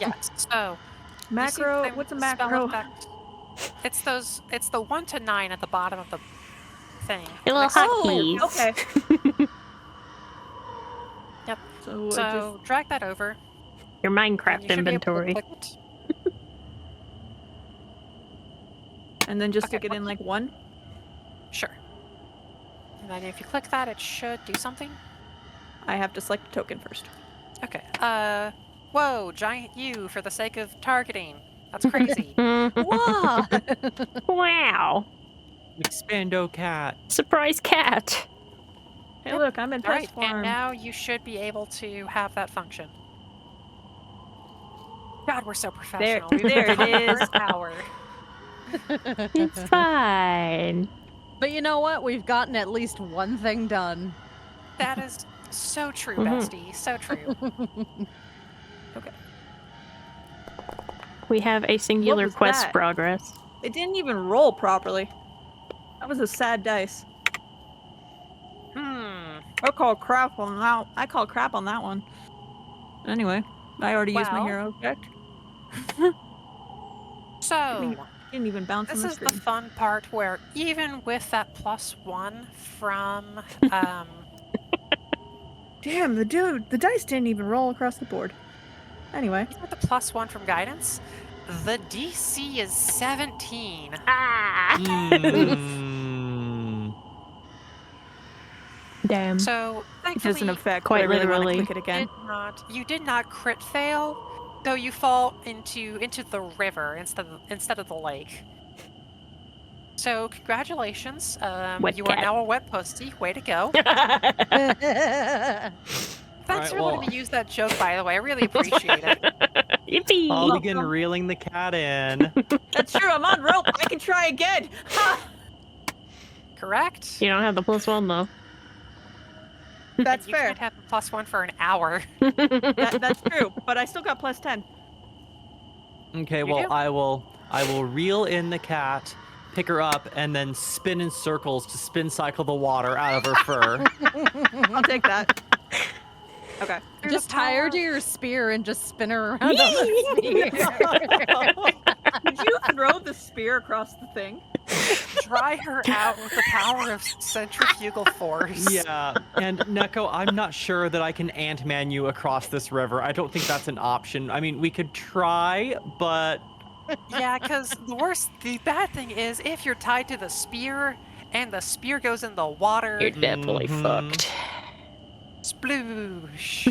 Yes. So you see the
Macro.
thing
What's a
with the spell
macro?
effect? It's the 1 to 9 at the bottom of the thing.
Your little
next to the
hotkeys.
players.
Okay.
Yep.
So,
So drag that over.
Your
And
Minecraft
you should be able to
inventory.
click it.
and then just
Okay,
stick it in like one.
Sure. And then if you click that, it should do something.
I have to select a token first.
Okay. Whoa, giant U for the sake of targeting. That's crazy.
Wow.
Wow.
Expando cat.
Surprise cat.
Hey,
Yep.
look, I'm in
All right,
pest form.
and now you should be able to have that function. God, we're so professional. We've
there
been
it
talking for
is.
an hour.
It's fine.
But you know what? We've gotten at least one thing done.
That is so true,
Mhm.
bestie. So true.
Okay.
We have a singular
was
quest
that?
progress.
It didn't even roll properly. That was a sad dice. I call crap on that. I call crap on that one. Anyway, I already used my
Well.
hero effect.
So,
Didn't even bounce on
this
the
is the
screen.
fun part where even with that +1 from
Damn, the dice didn't even roll across the board. Anyway.
even with the +1 from guidance, the DC is 17.
Ah!
Mm.
Damn.
So
It
thankfully,
doesn't affect.
Quite
but I really want to
literally.
click it again.
you did not crit fail, though you fall into the river instead of the lake. So congratulations,
Wet
you
cat.
are now a wet pussy. Way to go! Thanks
Alright,
for letting
well-
me use that joke, by the way. I really appreciate it.
Yippee!
I'll
Welcome.
begin reeling the cat in.
That's true. I'm on rope. I can try again. Ha!
Correct?
You don't have the +1 though.
That's
And you
fair.
can't have the +1 for an hour.
That's true. But I still got +10.
Okay,
You
well,
do?
I will reel in the cat, pick her up, and then spin in circles to spin cycle the water out of her fur.
I'll take that. Okay.
Through
Just
the
tie her
power-
to your spear and just spin her around on the spear.
Did you throw the spear across the thing?
Dry her out with the power of centrifugal force.
Yeah, and Neko, I'm not sure that I can Ant-Man you across this river. I don't think that's an option. I mean, we could try, but
Yeah, because the bad thing is if you're tied to the spear and the spear goes in the water,
You're definitely
Mhm.
fucked.
sploosh.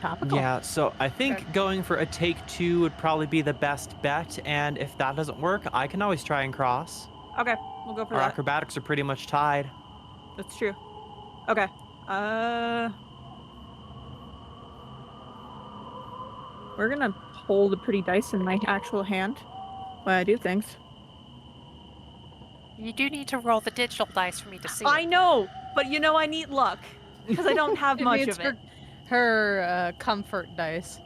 Topical.
yeah, so I think going for a take 2 would probably be the best bet, and if that doesn't work, I can always try and cross.
Okay, we'll go for
Our
that.
acrobatics are pretty much tied.
That's true. Okay. We're gonna hold a pretty dice in my actual hand while I do things.
You do need to roll the digital dice for me to see
I
it.
know, but you know I need luck because I don't have
It
much
means
of it.
Her comfort dice.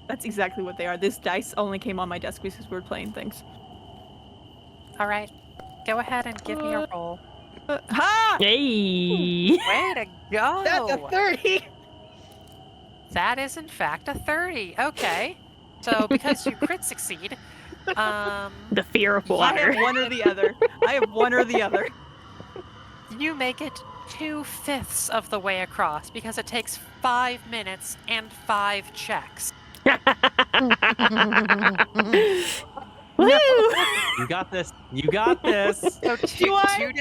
That's exactly what they are. This dice only came on my desk because we were playing things.
All right. Go ahead and give me a roll.
Ha!
Hey!
Way to go!
That's a 30!
That is in fact a 30. Okay. So because you crit succeed,
The fear of
I
I
water.
have one or the other. I have one or the other.
you make it 2/5 of the way across because it takes 5 minutes and 5 checks.
Woo!
You got this. You got this.
So two,
what?
two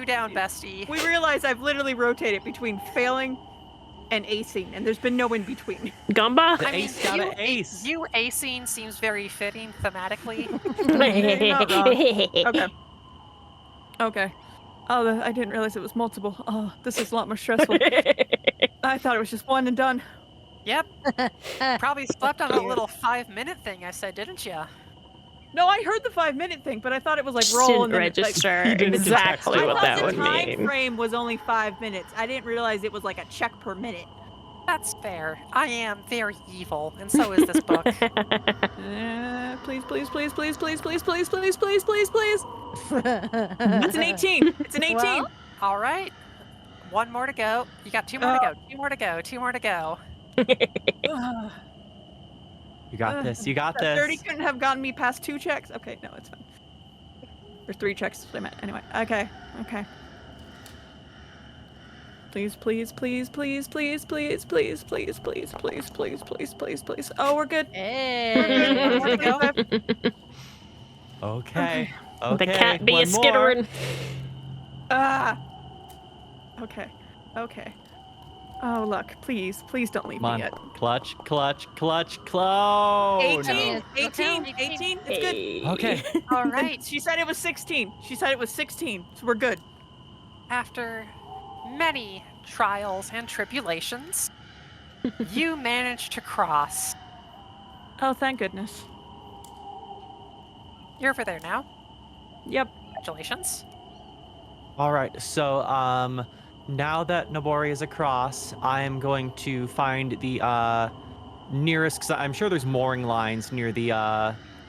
down, bestie.
We realize I've literally rotated between failing and acing, and there's been no in between.
Gumba?
The
I mean,
ace got an ace.
You acing seems very fitting thematically.
Not wrong. Okay. Oh, I didn't realize it was multiple. Oh, this is a lot more stressful. I thought it was just one and done.
Yep. Probably slept on a little 5-minute thing I said, didn't you?
No, I heard the 5-minute thing, but I thought it was like roll
Didn't
and then
register
He didn't
exactly
contextualize.
what
I
that
thought
would
the time
mean.
frame was only 5 minutes. I didn't realize it was like a check per minute.
That's fair. I am very evil, and so is this book.
Please, please, please, please, please, please, please, please, please, please, please. That's an 18. It's an 18.
Well,
All right. One more to go. You got 2 more to go. 2 more to go. 2 more to go.
You got this. You got
That 30
this.
couldn't have gotten me past 2 checks. Okay, no, it's fine. Or 3 checks, is what I meant. Anyway, okay, okay. Please, please, please, please, please, please, please, please, please, please, please, please, please, please. Oh, we're good.
hey.
One more to go.
Okay.
The
Okay.
cat be a
one more.
skittering.
Ah. Okay. Okay. Oh, look, please, please don't leave
Come
me
on.
yet.
Clutch, clutch, clutch, close.
18,
no.
18, 18. It's good.
Hey.
Okay.
All right.
She said it was 16. She said it was 16, so we're good.
After many trials and tribulations, you managed to cross.
Oh, thank goodness.
You're over there now.
Yep.
Congratulations.
All right. So, now that Nobori is across, I am going to find the nearest. Cause I'm sure there's mooring lines near the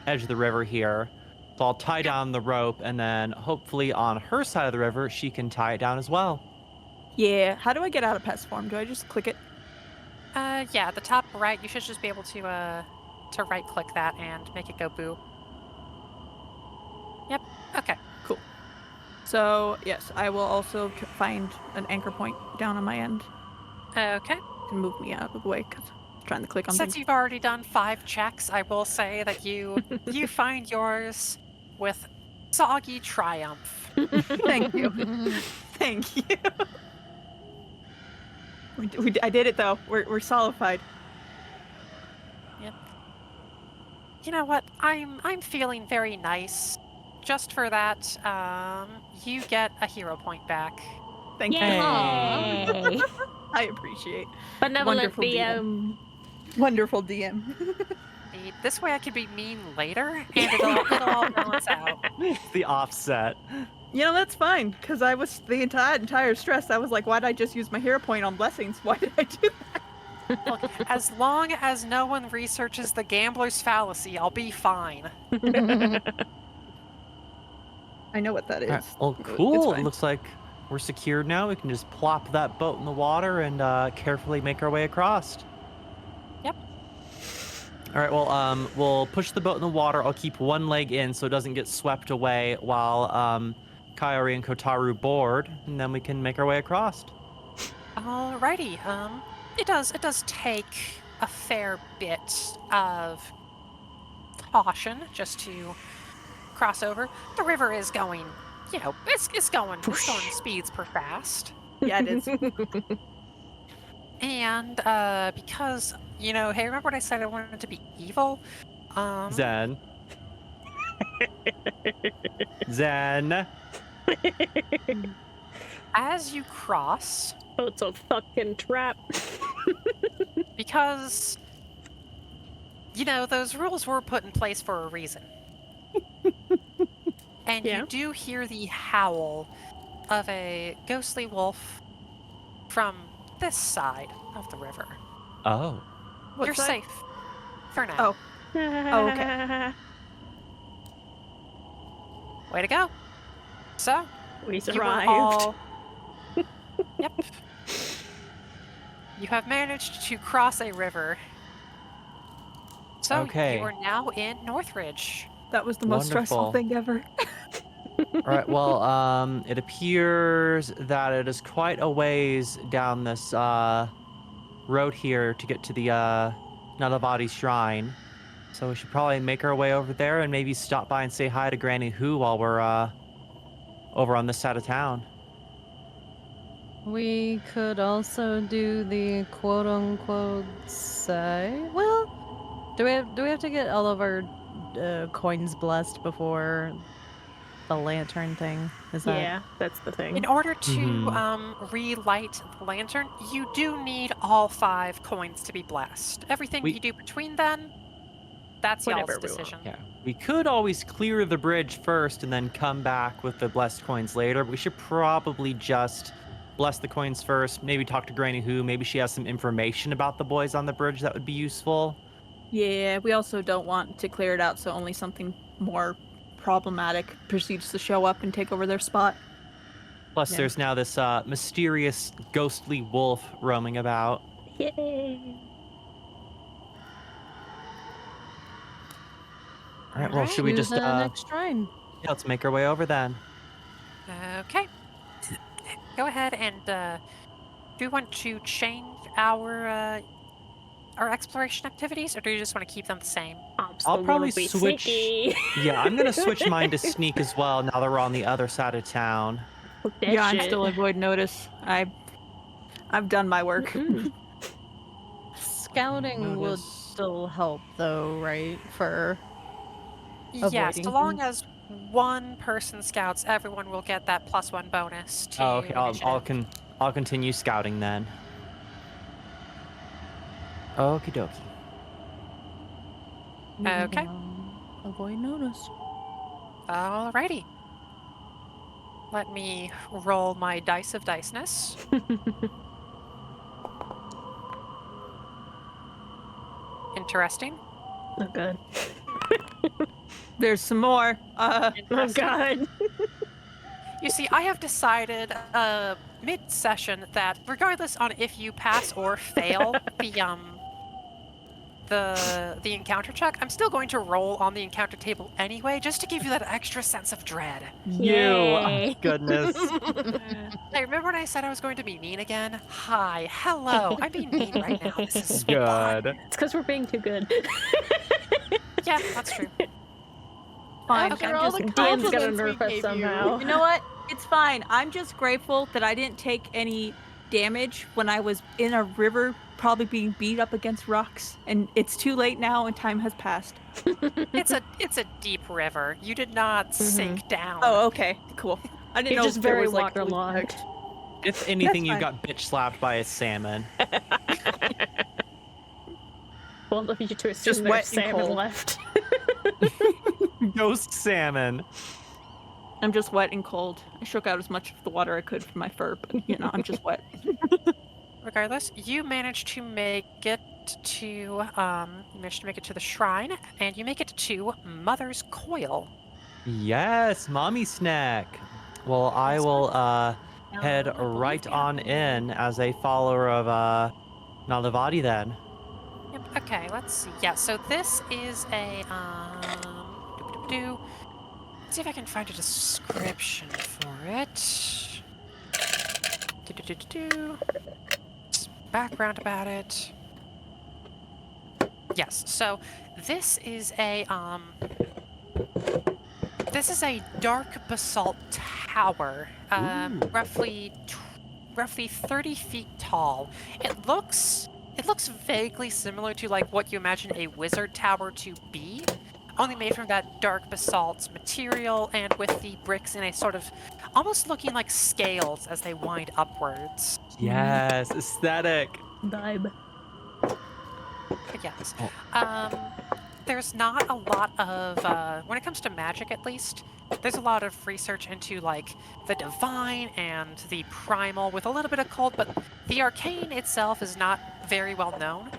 edge of the river here. So I'll tie down the rope, and then hopefully on her side of the river, she can tie it down as well.
Yeah. How do I get out of pest form? Do I just click it?
Yeah, at the top right, you should just be able to right-click that and make it go boo. Yep. Okay.
Cool. So, yes, I will also find an anchor point down on my end
Okay.
to move me out of the way because I'm trying to click on
Since
things.
you've already done 5 checks, I will say that you find yours with soggy triumph.
Thank you. Thank you. I did it though. We're solidified.
Yep. You know what? I'm feeling very nice. Just for that, you get a hero point back.
Thank you.
Yay!
I appreciate.
Benevolent
Wonderful
DM.
Wonderful DM.
This way I can be mean later, and it'll all balance out.
It's the offset.
You know, that's fine, because I was the entire stress. I was like, why did I just use my hero point on blessings? Why did I do that?
Look, as long as no one researches the gambler's fallacy, I'll be fine.
I know what that is.
All right, well,
It's
cool. It
fine.
looks like we're secured now. We can just plop that boat in the water and carefully make our way across.
Yep.
All right. Well, we'll push the boat in the water. I'll keep one leg in so it doesn't get swept away while Kaori and Kotaru board, and then we can make our way across.
Alrighty. It does take a fair bit of caution just to cross over. The river is going, it's going speeds per fast.
Yeah, it is.
And because, hey, remember what I said I wanted to be evil?
Zen. Zen.
As you cross,
Boat's a fucking trap.
because, those rules were put in place for a reason. And
Yeah.
you do hear the howl of a ghostly wolf from this side of the river.
Oh.
What
You're
side?
safe for now.
Oh. Okay.
Way to go. So,
We
you were
survived.
all... Yep. You have managed to cross a river. So,
Okay.
you are now in Northridge.
That was the most stressful
Wonderful.
thing ever.
All right. Well, it appears that it is quite a ways down this road here to get to the Nalavati Shrine. So we should probably make our way over there and maybe stop by and say hi to Granny Who while we're over on this side of town.
We could also do the quote unquote say. Well, do we have to get all of our coins blessed before the lantern thing? Is that
Yeah, that's the thing.
In order to
Mhm.
relight the lantern, you do need all 5 coins to be blessed. Everything
We-
you do between then, that's
Whatever
y'all's
we want.
decision.
Yeah. We could always clear the bridge first and then come back with the blessed coins later. But we should probably just bless the coins first. Maybe talk to Granny Who. Maybe she has some information about the boys on the bridge that would be useful.
Yeah, we also don't want to clear it out so only something more problematic proceeds to show up and take over their spot.
Plus,
Yeah.
there's now this mysterious ghostly wolf roaming about.
Yay!
All right. Well, should we
to
just
the next shrine?
yeah, let's make our way over then?
Okay. Go ahead and do you want to change our exploration activities, or do you just want to keep them the same?
I'll probably
be
switch-
sneaky.
Yeah, I'm gonna switch mine to sneak as well. Now that we're on the other side of town.
Fuck that
Yeah, I'm
shit.
still avoid notice. I've done my work.
Mm.
Scouting would
Notice.
still help, though, right? For
Yes,
Avoiding
so long
things.
as one person scouts, everyone will get that +1 bonus to
Oh, okay.
initiative.
I'll continue scouting then. Okie dokie.
Okay.
Avoid notice.
Alrighty. Let me roll my dice of diceness. Interesting.
Oh god.
There's some more.
Oh
Interesting.
god.
You see, I have decided mid-session that regardless on if you pass or fail the encounter check, I'm still going to roll on the encounter table anyway, just to give you that extra sense of dread.
Yay.
Goodness.
Hey, remember when I said I was going to be mean again? Hi, hello, I'm being mean right now. This is
Good.
fun.
It's because we're being too good.
Yeah, that's true.
Fine.
Okay.
I'm
all
just,
the
Dan's gonna
compliments we
nerf us
gave
somehow.
you know what? It's fine. I'm just grateful that I didn't take any damage when I was in a river, probably being beat up against rocks. And it's too late now, and time has passed.
It's a deep river. You did not sink down.
Oh, okay, cool. I didn't
You're
know
just
if there
very
was like
waterlogged.
If anything, you
fine.
got bitch slapped by a salmon.
Well, if you to assume
Just
there's
wet and
salmon
cold.
left.
Ghost salmon.
I'm just wet and cold. I shook out as much of the water I could from my fur, but I'm just wet.
Regardless, you managed to make it to the shrine, and you make it to Mother's Coil.
Yes, mommy snack. Well, I will head right on in as a follower of Nalavati then.
Yep. Okay. Let's see. Yeah. So this is a Let's see if I can find a description for it. Background about it. Yes. So this is a dark basalt tower, roughly 30 feet tall. It looks vaguely similar to like what you imagine a wizard tower to be, only made from that dark basalt material and with the bricks in a sort of almost looking like scales as they wind upwards.
Yes, aesthetic.
Vibe.
But yes. There's not a lot of, when it comes to magic at least, there's a lot of research into like the divine and the primal with a little bit of cult, but the arcane itself is not very well known.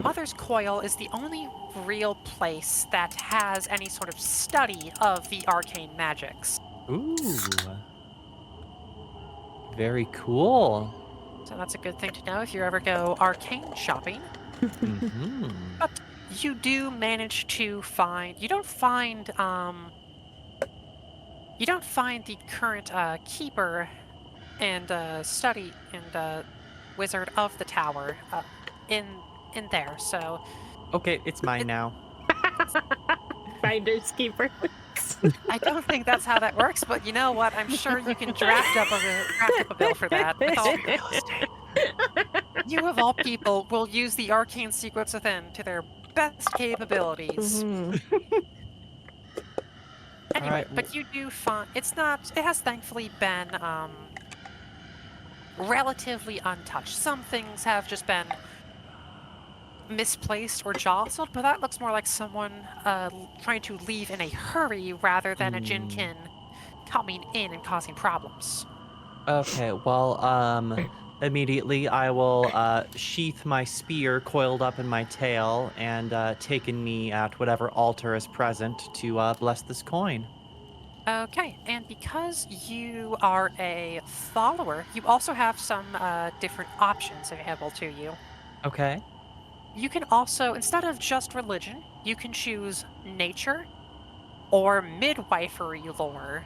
Mother's Coil is the only real place that has any sort of study of the arcane magics.
Ooh. Very cool.
So that's a good thing to know if you ever go arcane shopping.
Mm-hmm.
But you do manage to find. You don't find the current keeper and study and wizard of the tower in there. So
Okay, it's mine now.
Finders keepers.
I don't think that's how that works. But you know what? I'm sure you can draft up a bill for that. With all your real estate. You of all people will use the arcane secrets within to their best capabilities. Anyway,
Alright,
but you do find it has thankfully been relatively untouched. Some things have just been misplaced or jostled, but that looks more like someone trying to leave in a hurry rather than a Jinkin coming in and causing problems.
Okay, well, immediately I will sheath my spear coiled up in my tail and take a knee at whatever altar is present to bless this coin.
Okay, and because you are a follower, you also have some different options available to you.
Okay.
You can also, instead of just religion, you can choose nature or midwifery lore.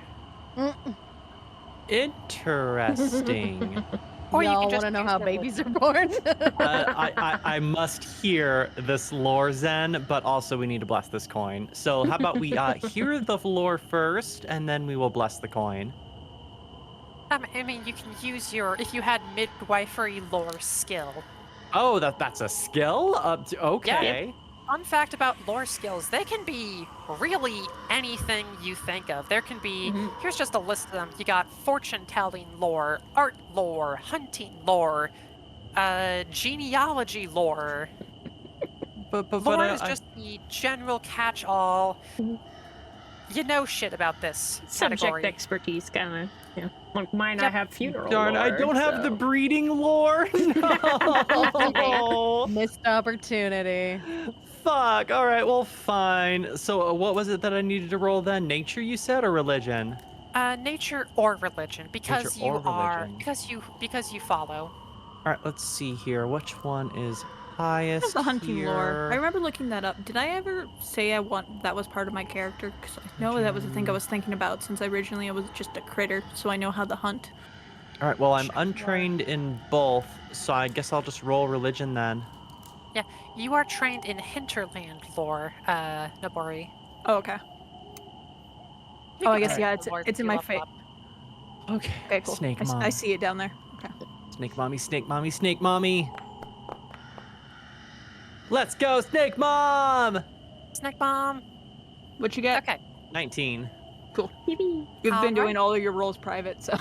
Interesting.
Or you
Y'all
can just
want to know
use
how
the
babies are
religion.
born?
I must hear this lore, Zen, but also we need to bless this coin. So how about we hear the lore first, and then we will bless the coin.
I mean, you can use if you had midwifery lore skill.
Oh, that's a skill? Okay.
Fun fact about lore skills, they can be really anything you think of. There can be, here's just a list of them. You got fortune-telling lore, art lore, hunting lore, genealogy lore.
But
Lore is just the general catch-all. You know shit about this
Subject
category.
expertise, kind of. Yeah. Like mine, I
Yep.
have funeral
darn, I
lore,
don't have the
so-
breeding lore. No.
Missed opportunity.
Fuck. All right. Well, fine. So, what was it that I needed to roll then? Nature, you said, or religion?
Nature or religion, because
Nature or religion.
because you follow.
All right. Let's see here. Which one is highest
How's the hunting
here?
lore? I remember looking that up. Did I ever say that was part of my character? Because I know that was the thing I was thinking about since originally I was just a critter, so I know how to hunt.
All right. Well, I'm
Sure.
untrained in both, so I guess I'll just roll religion then.
Yeah, you are trained in hinterland lore, Nobori.
Oh, okay.
You
Oh,
can
I guess
take
yeah.
the lore
It's
to
in my
level
face.
up.
Okay.
Okay, cool.
Snake mom.
I see it down there. Okay.
Snake mommy. Snake mommy. Snake mommy. Let's go, Snake Mom!
Snake bomb.
What you get?
Okay.
19.
Cool.
Yippee.
You've been doing
Alright.
all of your roles private, so.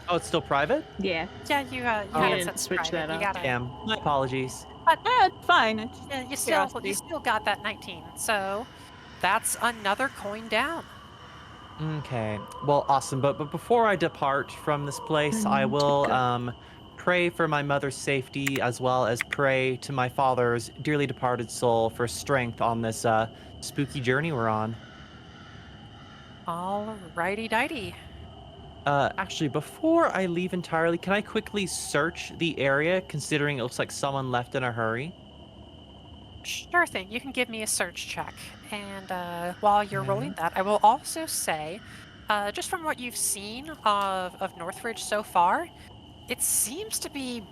Oh, it's still private?
Yeah.
Yeah, you
You
had it
didn't
set to
switch
private.
that
You
up.
got it.
Damn. My apologies.
Yeah, it's fine. It's
Yeah, you
curiosity.
still got that 19. So that's another coin down.
Okay. Well, awesome. But before I depart from this place, I will pray for my mother's safety as well as pray to my father's dearly departed soul for strength on this spooky journey we're on.
Alrighty dighty.
Actually, before I leave entirely, can I quickly search the area, considering it looks like someone left in a hurry?
Sure thing. You can give me a search check. And while you're rolling that, I will also say, just from what you've seen of Northridge so far, it seems to be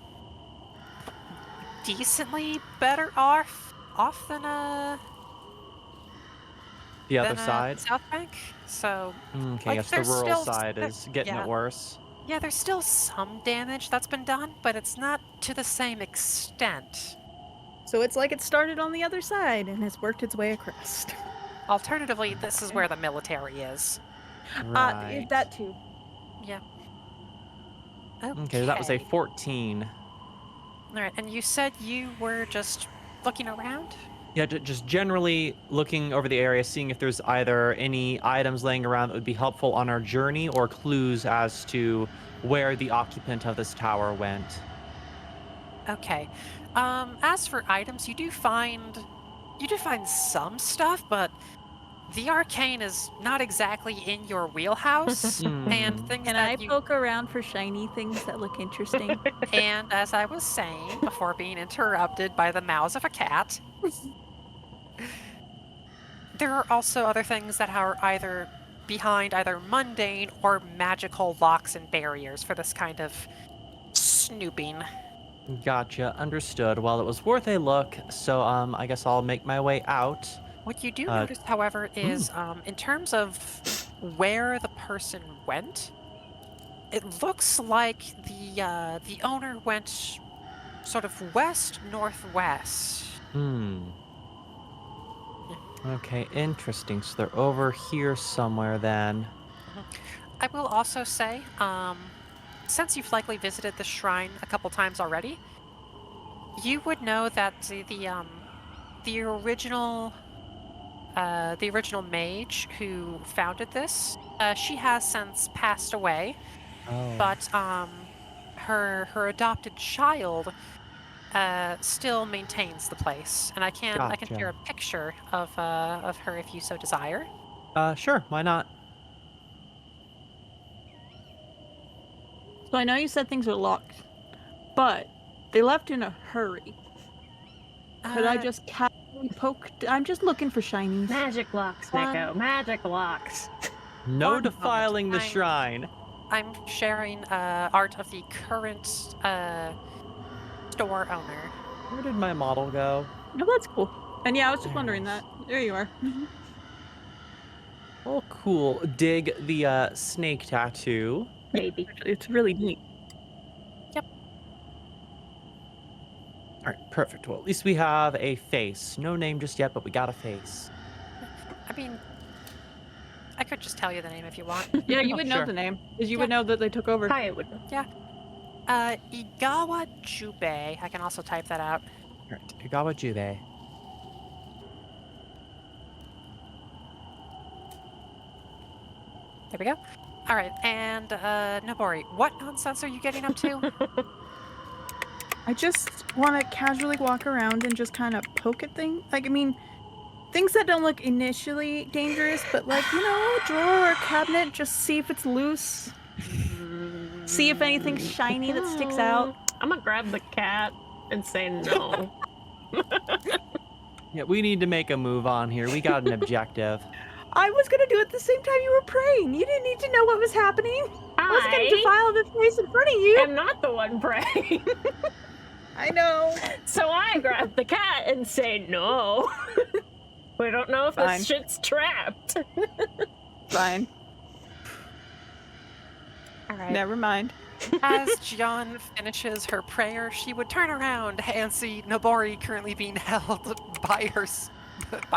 decently better off than
The other side?
South Bank. So
Okay,
like,
yes, the
there's
rural
still
side is getting
yeah.
it worse.
Yeah, there's still some damage that's been done, but it's not to the same extent.
So it's like it started on the other side and has worked its way across.
Alternatively, this is where the military is.
Right.
That too.
Yeah.
Okay, that was a 14.
All right, and you said you were just looking around?
Yeah, just generally looking over the area, seeing if there's either any items laying around that would be helpful on our journey or clues as to where the occupant of this tower went.
Okay. As for items, you do find some stuff, but the arcane is not exactly in your wheelhouse, and
Hmm.
things
Can I
that you
poke around for shiny things that look interesting?
and as I was saying before being interrupted by the mouths of a cat, there are also other things that are either behind either mundane or magical locks and barriers for this kind of snooping.
Gotcha. Understood. Well, it was worth a look, so I guess I'll make my way out.
What you do
Uh,
notice, however,
hmm.
is in terms of where the person went, it looks like the owner went sort of west northwest.
Hmm. Okay, interesting. So they're over here somewhere then.
Mhm. I will also say, since you've likely visited the shrine a couple times already, you would know that the original mage who founded this, she has since passed away,
Oh,
but her adopted child still maintains the place, and I can share
gotcha.
a picture of her if you so desire.
Sure, why not?
So I know you said things are locked, but they left in a hurry. Could I
Uh,
just casually poke? I'm just looking for shinies.
Magic locks,
One-
Neko. Magic locks.
No
One
defiling the
moment.
shrine.
I'm sharing art of the current store owner.
Where did my model go?
No, that's cool. And yeah, I was just
There it
wondering
is.
that. There you are.
Oh, cool. Dig the snake tattoo.
Baby.
Actually, it's really neat.
All right, perfect. Well, at least we have a face. No name just yet, but we got a face.
I mean, I could just tell you the name if you want.
Yeah, you
Oh,
would know
sure.
the name because you
Yeah.
would know that they took over.
Pyah would know.
Igawa Jube. I can also type that out.
All right, Igawa Jube.
There we go. All right, and Nobori, what nonsense are you getting up to?
I just want to casually walk around and just kind of poke at things. Like, I mean, things that don't look initially dangerous, but like, you know, a drawer or a cabinet, just see if it's loose.
See if anything's shiny that sticks out.
I'm gonna grab the cat and say no.
Yeah, we need to make a move on here. We got an objective.
I was gonna do it the same time you were praying. You didn't need to know what was happening. I was gonna
I
defile the place in front of you.
am not the one praying.
I know.
So I grab the cat and say no. We don't know if
Fine.
this shit's trapped.
Fine.
All right.
Never mind.
As Jian finishes her prayer, she would turn around and see Nobori currently being held by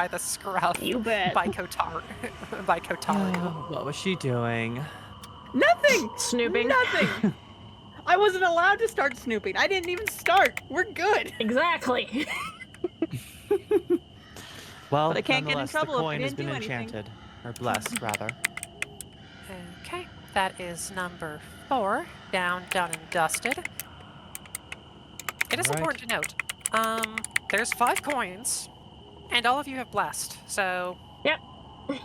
the scruff
You bet.
by Kotar by Kotaru.
Oh, what was she doing?
Nothing.
Snooping.
Nothing. I wasn't allowed to start snooping. I didn't even start. We're good.
Exactly.
Well,
But I can't get in
nonetheless,
trouble
the
if I
coin has
didn't
been
do anything.
enchanted. Or blessed, rather.
Okay, that is number 4, down, done, and dusted. It is
Alright.
important to note, there's 5 coins, and all of you have blessed, so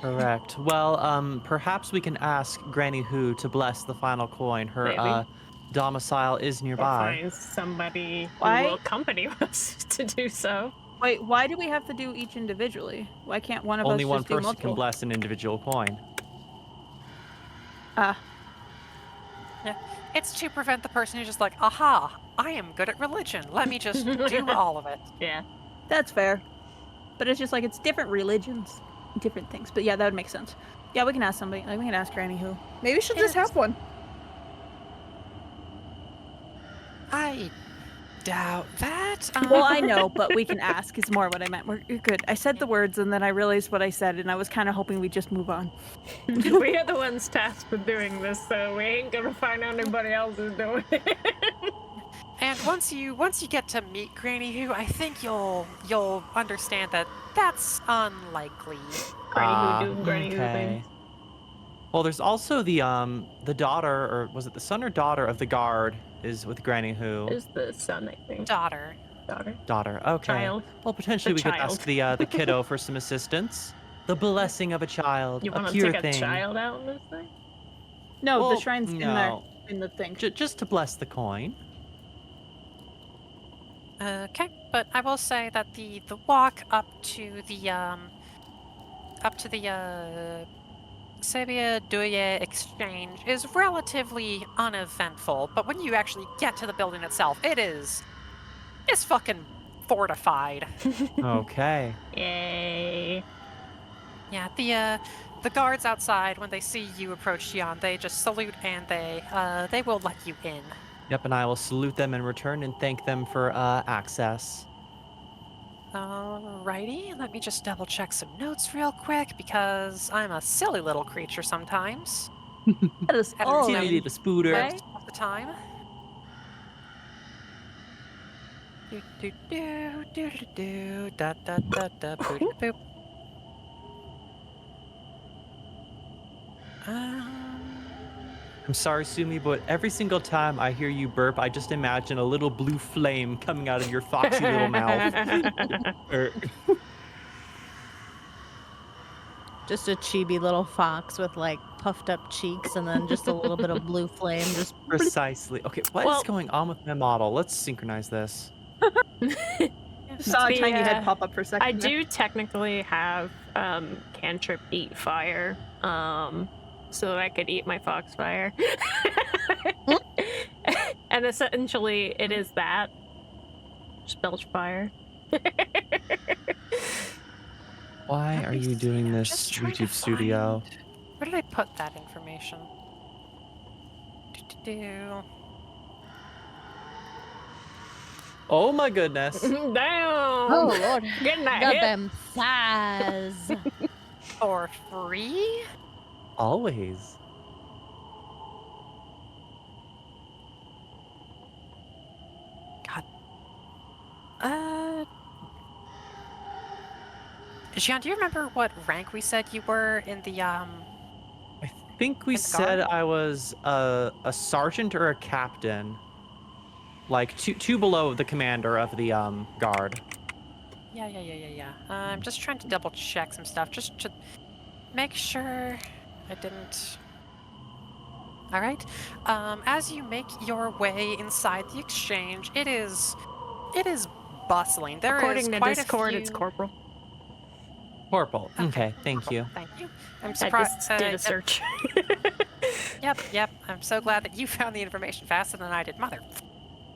Correct. Well, perhaps we can ask Granny Who to bless the final coin. Her
Maybe.
domicile is
Or
nearby.
find somebody who
Why?
will accompany us to do so.
Wait, why do we have to do each individually? Why can't one of
Only
us
one
just do
person
multiple?
can bless an individual coin.
Ah,
it's to prevent the person who's just like, aha, I am good at religion, let me just do all of it.
Yeah.
that's fair. But it's just like it's different religions, different things. But yeah, that would make sense. Yeah, we can ask somebody. Like we can ask Granny Who.
Maybe she'll just have one.
I doubt that.
Well, I know, but we can ask. Is more what I meant. You're good. I said the words and then I realized what I said, and I was kind of hoping we just move on.
We are the ones tasked with doing this, so we ain't gonna find out anybody else is doing it.
And once you get to meet Granny Who, I think you'll understand that that's unlikely.
Granny Who doing Granny Who
okay.
things.
Well, there's also the daughter, or was it the son or daughter of the guard is with Granny Who?
Is the son, I think.
Daughter.
Daughter. Okay.
Child.
Well, potentially we could ask the kiddo for some assistance. The blessing of a child,
You
a
want to
pure
take
thing.
a child out in this thing?
No,
Well,
the shrine's in there
no.
in the thing.
Just to bless the coin.
Okay, but I will say that the walk up to the Sebia Duye exchange is relatively uneventful, but when you actually get to the building itself, it's fucking fortified.
Okay.
Yay.
Yeah, the guards outside, when they see you approach Xian, they just salute and they will let you in.
Yep, and I will salute them in return and thank them for access.
Alrighty, let me just double check some notes real quick because I'm a silly little creature sometimes.
That is all
Silly little spooter.
Most of the time. Do do do do do do da da da da boop boop.
I'm sorry, Sumi, but every single time I hear you burp, I just imagine a little blue flame coming out of your foxy little mouth.
Just a chibi little fox with like puffed up cheeks and then just a little bit of blue flame. Just
Precisely. Okay, what is going on with my model? Let's synchronize this.
Saw a
The,
tiny head pop up for a second.
I do technically have cantrip eat fire, so that I could eat my foxfire. And essentially, it is that. Just belch fire.
Why are you doing this,
Just trying to
YouTube studio?
Where did I put that information? Do.
Oh my goodness.
Damn!
oh lord,
Getting that
got
hit.
them thighs.
For free?
Always.
God. Xian, do you remember what rank we said you were in the
I think we
In the
said
guard?
I was a sergeant or a captain. Like two below the commander of the guard.
Yeah. I'm just trying to double check some stuff, just to make sure I didn't. All right. As you make your way inside the exchange, it is bustling. There is
According to
quite
Discord,
a few...
it's Corporal.
Corporal. Okay, thank you.
Thank you. I'm
I
surprised.
just did a search.
Yep. I'm so glad that you found the information faster than I did. Mother.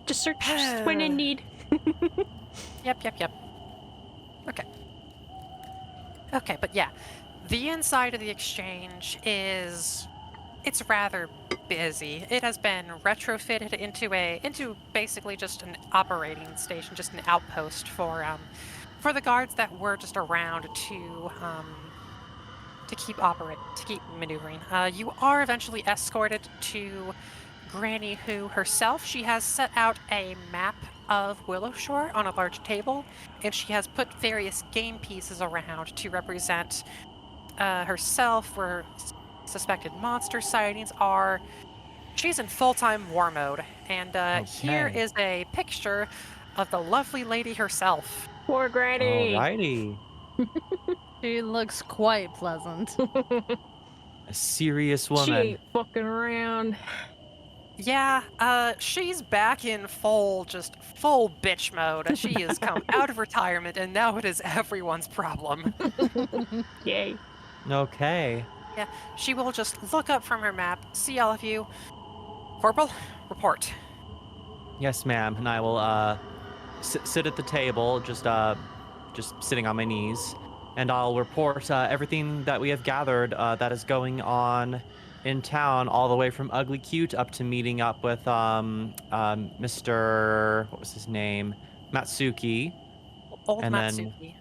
Just search when in need.
Yep. Okay, but yeah. The inside of the exchange it's rather busy. It has been retrofitted into basically just an operating station, just an outpost for the guards that were just around to keep maneuvering. You are eventually escorted to Granny Who herself. She has set out a map of Willowshore on a large table, and she has put various game pieces around to represent herself, where suspected monster sightings are. She's in full-time war mode, and here
Okay.
is a picture of the lovely lady herself.
Poor Granny.
Alrighty.
She looks quite pleasant.
A serious
She
woman.
ain't fucking around.
Yeah, she's back in full bitch mode. She has come out of retirement, and now it is everyone's problem.
Yay.
Okay.
Yeah, she will just look up from her map, see all of you. Corporal, report.
Yes, ma'am. And I will sit at the table, just sitting on my knees, and I'll report everything that we have gathered that is going on in town, all the way from Ugly Cute up to meeting up with Mr. What was his name? Matsuki.
Old
And then-
Matsuki.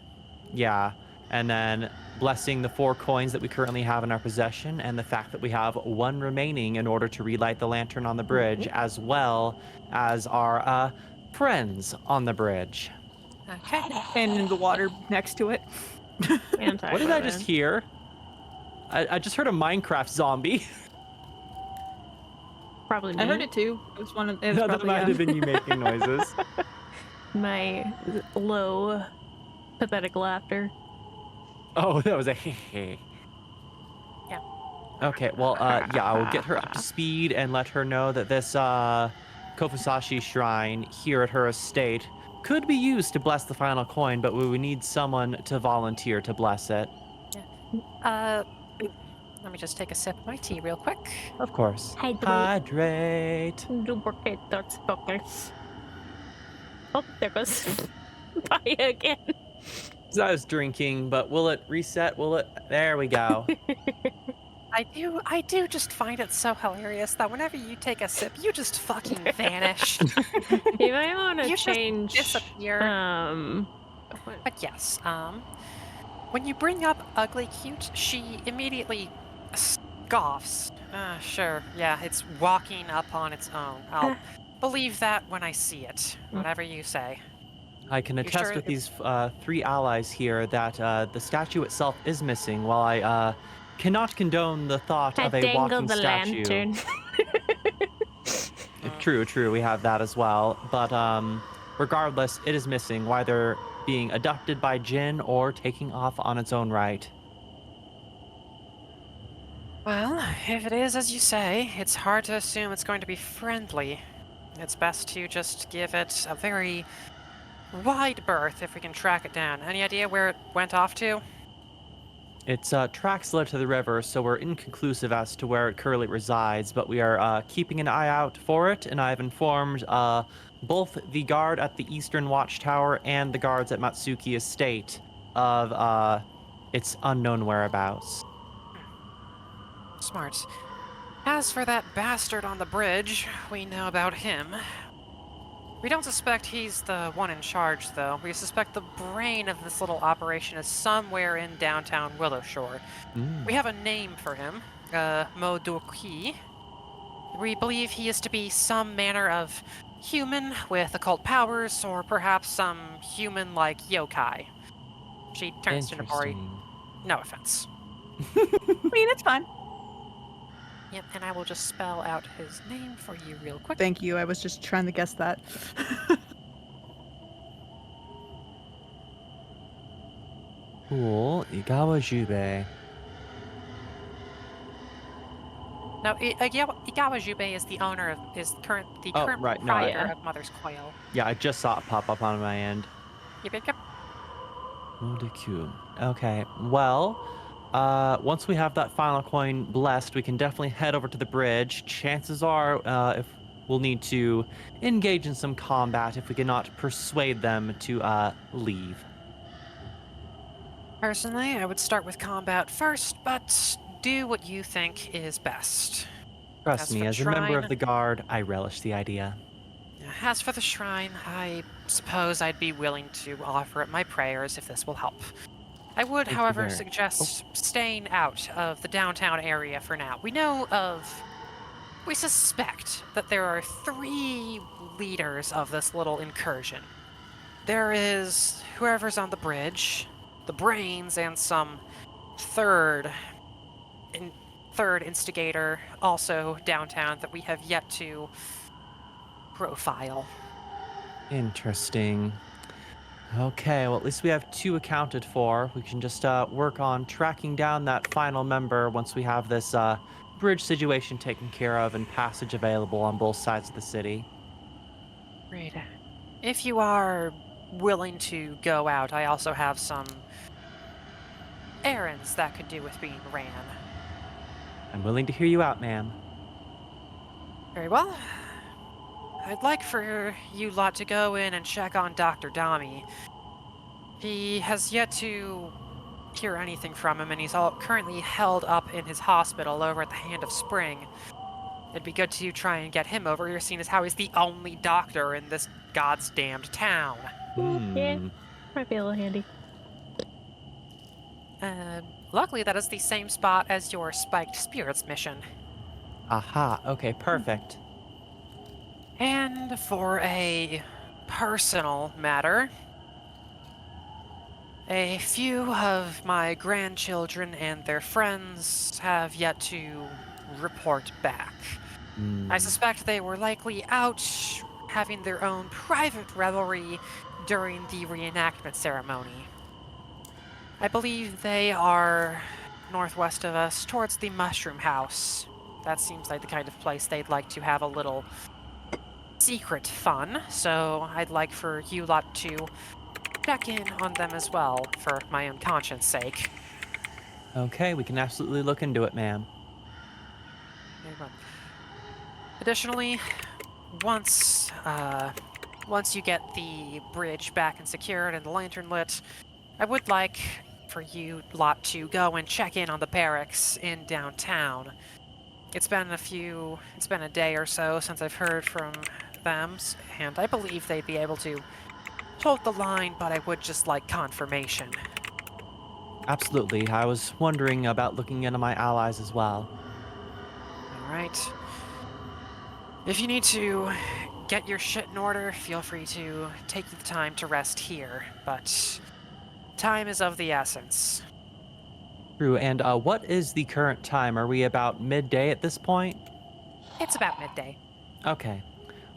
Yeah. and then blessing the 4 coins that we currently have in our possession and the fact that we have 1 remaining in order to relight the lantern on the bridge, as well as our friends on the bridge.
Okay.
And in the water next to it.
What did I just hear? I just heard a Minecraft zombie.
Probably me.
I heard it too. It was one of. It was
No, that
probably
might have been you making noises.
My low, pathetic laughter.
Oh, that was a hey.
Yeah.
Okay, well, yeah, I will get her up to speed and let her know that this Kofusashi shrine here at her estate could be used to bless the final coin, but we would need someone to volunteer to bless it.
Let me just take a sip of my tea real quick.
Of course.
Hydrate.
Hydrate.
Lubricate those fuckers. Oh, there goes Pyah again.
So I was drinking, but will it reset? Will it? There we go.
I do just find it so hilarious that whenever you take a sip, you just fucking vanish.
You might want to
You just
change.
disappear. But yes, when you bring up ugly cute, she immediately scoffs. Sure, yeah, it's walking up on its own. I'll believe that when I see it, whatever you say.
I can attest
sure
with these 3 allies here that the statue itself is missing, while I cannot condone the thought of a walking
the
statue.
lantern.
True, we have that as well. But regardless, it is missing, whether being abducted by Jinn or taking off on its own right.
Well, if it is as you say, it's hard to assume it's going to be friendly. It's best to just give it a very wide berth if we can track it down. Any idea where it went off to?
Its tracks led to the river, so we're inconclusive as to where it currently resides, but we are keeping an eye out for it, and I've informed both the guard at the Eastern Watchtower and the guards at Matsuki Estate of its unknown whereabouts.
Smart. As for that bastard on the bridge, we know about him. We don't suspect he's the one in charge, though. We suspect the brain of this little operation is somewhere in downtown Willowshore. We have a name for him, Modoki. We believe he is to be some manner of human with occult powers, or perhaps some human-like yokai. She turns to Nabori. No offense.
I mean, it's fine.
Yep, and I will just spell out his name for you real quick.
Thank you. I was just trying to guess that.
Cool. Igawa Jubei.
No, Igawa Jubei is the owner of the current
right, no,
proprietor of Mother's Quail.
Yeah, I just saw it pop up on my end.
Yep.
Modoku. Okay, well, once we have that final coin blessed, we can definitely head over to the bridge. Chances are, if we'll need to engage in some combat if we cannot persuade them to leave.
Personally, I would start with combat first, but do what you think is best.
Trust me,
for
as a member of the guard, I relish the idea.
As for the shrine, I suppose I'd be willing to offer it my prayers if this will help. I would, however, suggest staying out of the downtown area for now. We suspect that there are 3 leaders of this little incursion. There is whoever's on the bridge, the brains, and some third instigator also downtown that we have yet to profile.
Interesting. Okay, well, at least we have 2 accounted for. We can just work on tracking down that final member once we have this bridge situation taken care of and passage available on both sides of the city.
Great. If you are willing to go out, I also have some errands that could do with being ran.
I'm willing to hear you out, ma'am.
Very well. I'd like for you lot to go in and check on Dr. Dami. He has yet to hear anything from him, and he's currently held up in his hospital over at the Hand of Spring. It'd be good to try and get him over here, seeing as how he's the only doctor in this god's damned town.
Yeah, might be a little handy.
Luckily, that is the same spot as your Spiked Spirits mission.
Aha, okay, perfect.
And for a personal matter, a few of my grandchildren and their friends have yet to report back. I suspect they were likely out having their own private revelry during the reenactment ceremony. I believe they are northwest of us, towards the Mushroom House. That seems like the kind of place they'd like to have a little secret fun, so I'd like for you lot to check in on them as well, for my own conscience sake.
Okay, we can absolutely look into it, ma'am.
Okay, well. Additionally, once you get the bridge back and secured and the lantern lit, I would like for you lot to go and check in on the barracks in downtown. It's been a day or so since I've heard from them, and I believe they'd be able to hold the line, but I would just like confirmation.
Absolutely. I was wondering about looking into my allies as well.
All right. If you need to get your shit in order, feel free to take the time to rest here, but time is of the essence.
True. And what is the current time? Are we about midday at this point?
It's about midday.
Okay.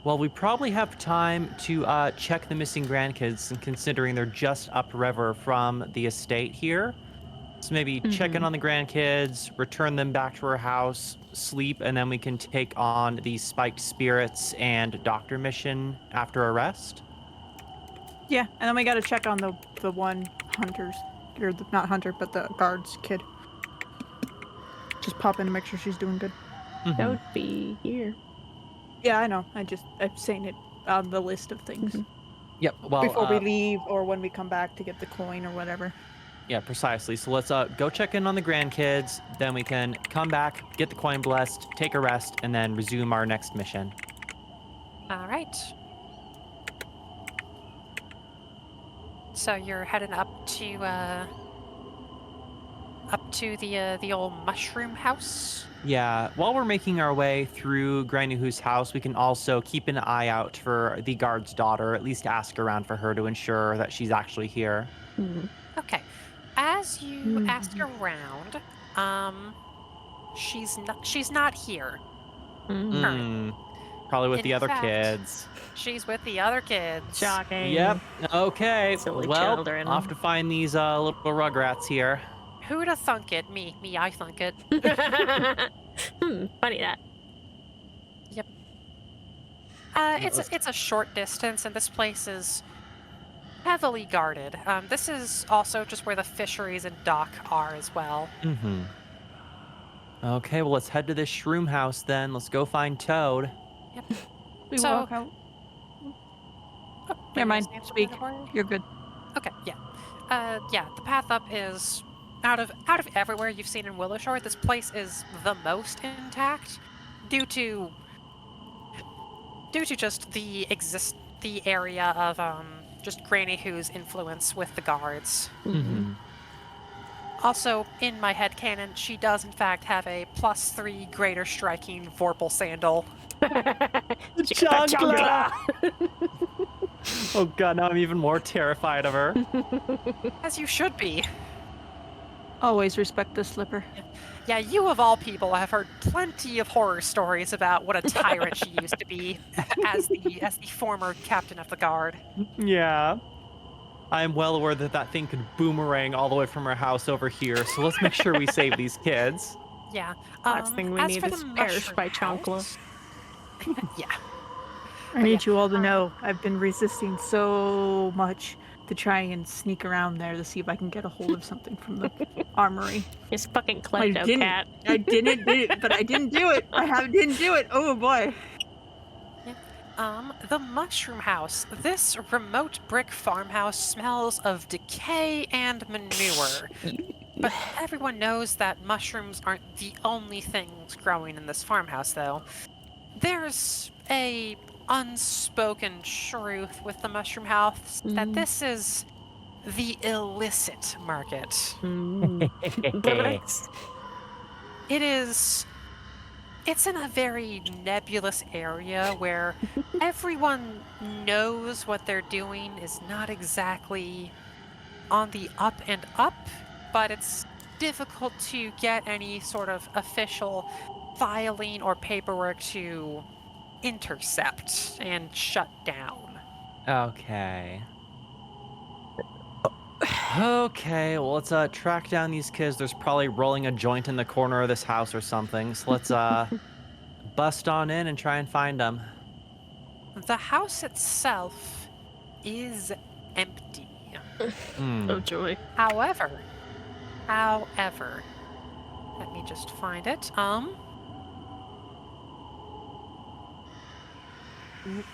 Well, we probably have time to check the missing grandkids, and considering they're just upriver from the estate here. So maybe check in on the grandkids, return them back to our house, sleep, and then we can take on the Spiked Spirits and Doctor mission after a rest.
Yeah, and then we gotta check on the one hunter's, or the, not hunter, but the guard's kid. Just pop in to make sure she's doing good.
That would be here.
Yeah, I know. I'm saying it on the list of things
Yep. Well,
before we leave or when we come back to get the coin or whatever.
yeah, precisely. So let's go check in on the grandkids. Then we can come back, get the coin blessed, take a rest, and then resume our next mission.
All right. So you're heading up to the old mushroom house.
Yeah. While we're making our way through Granny Who's house, we can also keep an eye out for the guard's daughter. At least ask around for her to ensure that she's actually here.
Okay. As you ask around, she's not here.
Probably with
In
the other
fact-
kids.
She's with the other kids.
Shocking.
Yep. Okay.
Silly
well,
children.
off to find these little rugrats here.
Who'd have thunk it? Me, I thunk it.
Funny that.
It's a short distance, and this place is heavily guarded. This is also just where the fisheries and dock are as well.
Okay, well, let's head to this shroom house then. Let's go find Toad.
Yep.
We
So-
walk out.
Oh,
Never mind.
name's
Speak.
Recolors?
You're good.
Okay, yeah. Yeah, the path up is out of everywhere you've seen in Willowshore, this place is the most intact due to just the area of just Granny Who's influence with the guards. Also, in my headcanon, she does in fact have a +3 greater striking Vorpal sandal.
Chancla! Oh god, now I'm even more terrified of her.
As you should be.
Always respect the slipper.
Yeah, you of all people have heard plenty of horror stories about what a tyrant she used to be as the former captain of the guard.
Yeah. I am well aware that thing could boomerang all the way from her house over here, so let's make sure we save these kids.
Yeah.
Last thing we
as
need
for
is
the
perish
mushroom
by Chancla.
house- Yeah.
I need you all to know I've been resisting so much to try and sneak around there to see if I can get a hold of something from the armory.
It's fucking
I
Klepto
didn't.
Cat.
I didn't do it, but I didn't do it. Didn't do it. Oh boy.
The mushroom house. This remote brick farmhouse smells of decay and manure. But everyone knows that mushrooms aren't the only things growing in this farmhouse, though. There's a unspoken truth with the mushroom house that this is the illicit market.
Drugs.
It's in a very nebulous area where everyone knows what they're doing is not exactly on the up and up, but it's difficult to get any sort of official filing or paperwork to intercept and shut down.
Okay. Okay, well, let's track down these kids. There's probably rolling a joint in the corner of this house or something. So let's bust on in and try and find them.
The house itself is empty.
Oh joy.
However, let me just find it.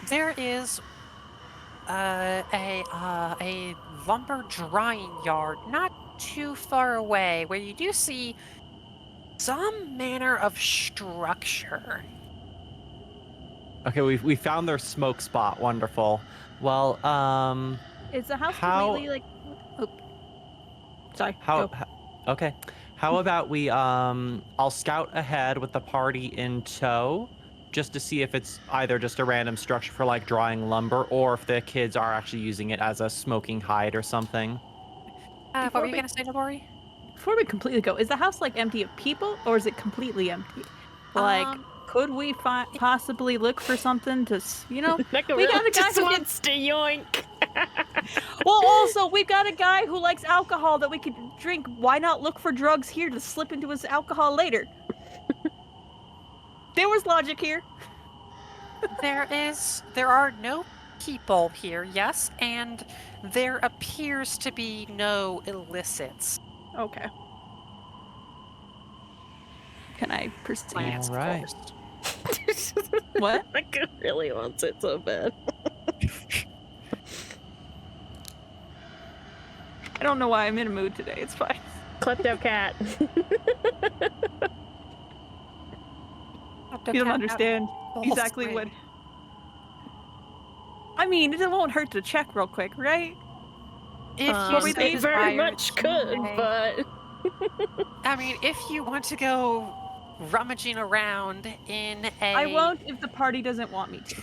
There is a lumber drying yard not too far away where you do see some manner of structure.
Okay, we found their smoke spot. Wonderful. Well,
Is the house
How-
completely like? Oh, sorry.
how?
go.
Okay, how about we I'll scout ahead with the party in tow, just to see if it's either just a random structure for like drying lumber, or if the kids are actually using it as a smoking hide or something.
What
Before
were you
we-
gonna say, Nabori?
Before we completely go, is the house like empty of people, or is it completely empty? Like, could we possibly look for something to,
Neko
we got
really
a guy
just
who
wants to yoink.
Well, also, we've got a guy who likes alcohol that we could drink. Why not look for drugs here to slip into his alcohol later? There was logic here.
There are no people here, yes, and there appears to be no illicits.
Okay. Can I proceed?
Plants,
All
of
right.
course.
What?
Neko really wants it so bad.
I don't know why I'm in a mood today. It's fine.
Klepto cat.
You don't understand exactly what. I mean, it won't hurt to check real quick, right?
If
Before we
you
leave,
it very
desire,
much could,
you may.
but
I mean, if you want to go rummaging around in a...
I won't if the party doesn't want me to.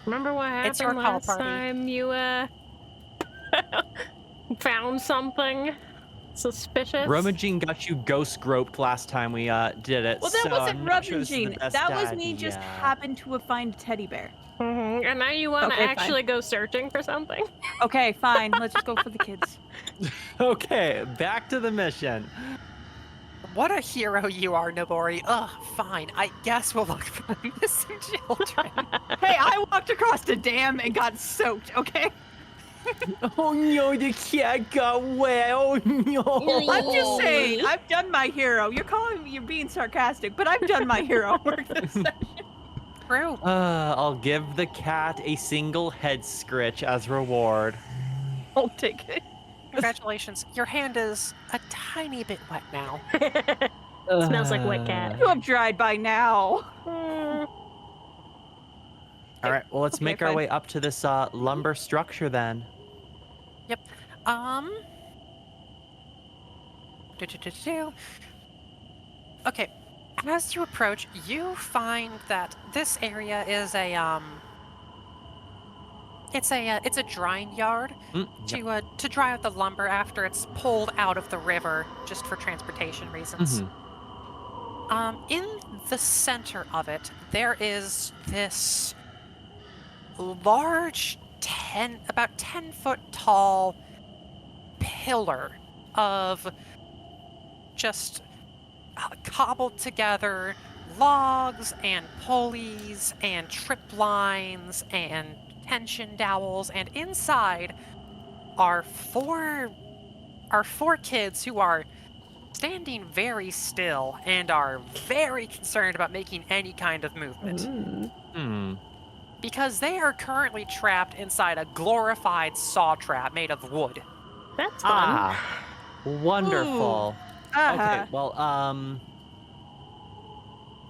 remember what
It's your
happened
call,
last
party.
time you found something suspicious?
Rummaging got you ghost groped last time we did it.
Well, that
so
wasn't
I'm not sure this is the
rummaging.
best
That was me just
idea.
happened to have found a teddy bear.
Mhm. And now you want to
Okay, fine.
actually go searching for something?
Okay, fine. Let's just go for the kids.
Okay, back to the mission.
What a hero you are, Nobori. Ugh, fine. I guess we'll look for the missing children.
Hey, I walked across the dam and got soaked, okay?
Oh no, the cat got wet. Oh no.
I'm just saying, I've done my hero. You're being sarcastic, but I've done my hero work this session.
True.
I'll give the cat a single head scritch as reward.
I'll take it.
Congratulations. Your hand is a tiny bit wet now.
Smells like wet cat.
You have dried by now.
All right, well, let's
Okay,
make our
fine.
way up to this lumber structure then.
Yep. Do-do-do-do. Okay. As you approach, you find that this area is it's a drying yard
Yep.
to dry out the lumber after it's pulled out of the river, just for transportation reasons. In the center of it, there is this large about 10-foot tall pillar of just cobbled together logs and pulleys and trip lines and tension dowels, and inside are four kids who are standing very still and are very concerned about making any kind of movement. Because they are currently trapped inside a glorified saw trap made of wood.
That's fun.
Ah, wonderful.
Uh-huh.
Okay, well,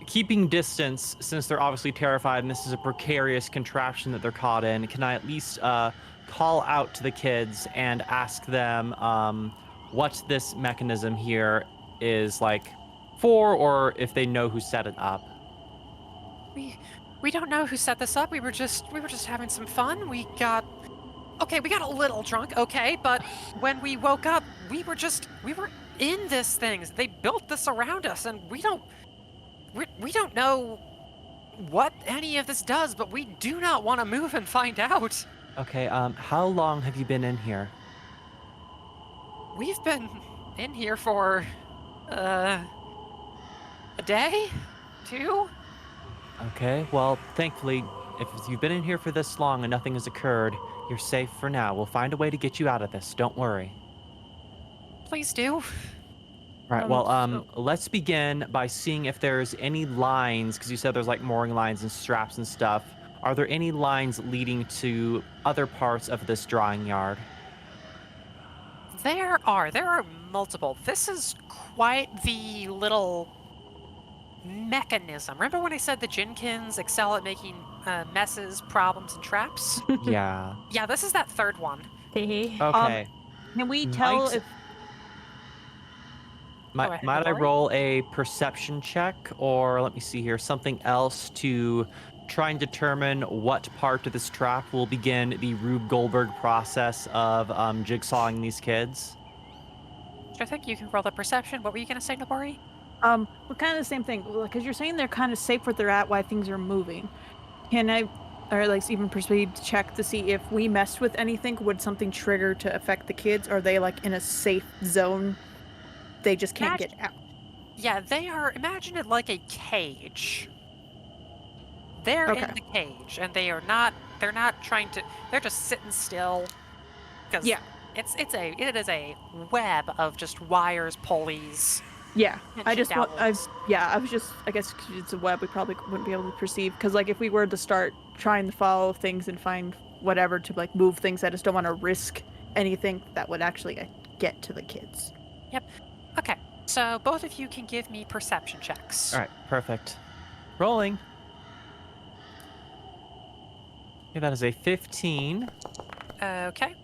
keeping distance, since they're obviously terrified and this is a precarious contraption that they're caught in, can I at least call out to the kids and ask them what this mechanism here is like for, or if they know who set it up?
We don't know who set this up. We were just having some fun. We got a little drunk, okay, but when we woke up, we were in this thing. They built this around us, and we don't know what any of this does, but we do not want to move and find out.
Okay, how long have you been in here?
We've been in here for a day? 2?
Okay, well, thankfully, if you've been in here for this long and nothing has occurred, you're safe for now. We'll find a way to get you out of this. Don't worry.
Please do.
Right, well, let's begin by seeing if there's any lines, because you said there's like mooring lines and straps and stuff. Are there any lines leading to other parts of this drawing yard?
There are multiple. This is quite the little mechanism. Remember when I said the Jinkins excel at making messes, problems, and traps?
Yeah.
Yeah, this is that third one.
Okay.
Can we tell if
Might I roll a perception check, or let me see here, something else to try and determine what part of this trap will begin the Rube Goldberg process of jigsawing these kids?
I think you can roll the perception. What were you going to say, Nobori?
well, kind of the same thing, because you're saying they're kind of safe where they're at while things are moving. Can I, or like even persuade check to see if we messed with anything, would something trigger to affect the kids? Or are they like in a safe zone? They just can't get out.
Yeah, they are. Imagine it like a cage. They're in the cage, and they are not. They're not trying to. They're just sitting still.
Yeah.
It is a web of just wires, pulleys.
Yeah, I
was
just, I guess 'cause it's a web, we probably wouldn't be able to perceive, because like if we were to start trying to follow things and find whatever to like move things, I just don't want to risk anything that would actually get to the kids.
Yep. Okay, so both of you can give me perception checks.
All right, perfect. Rolling. Okay, that is a 15.
Okay.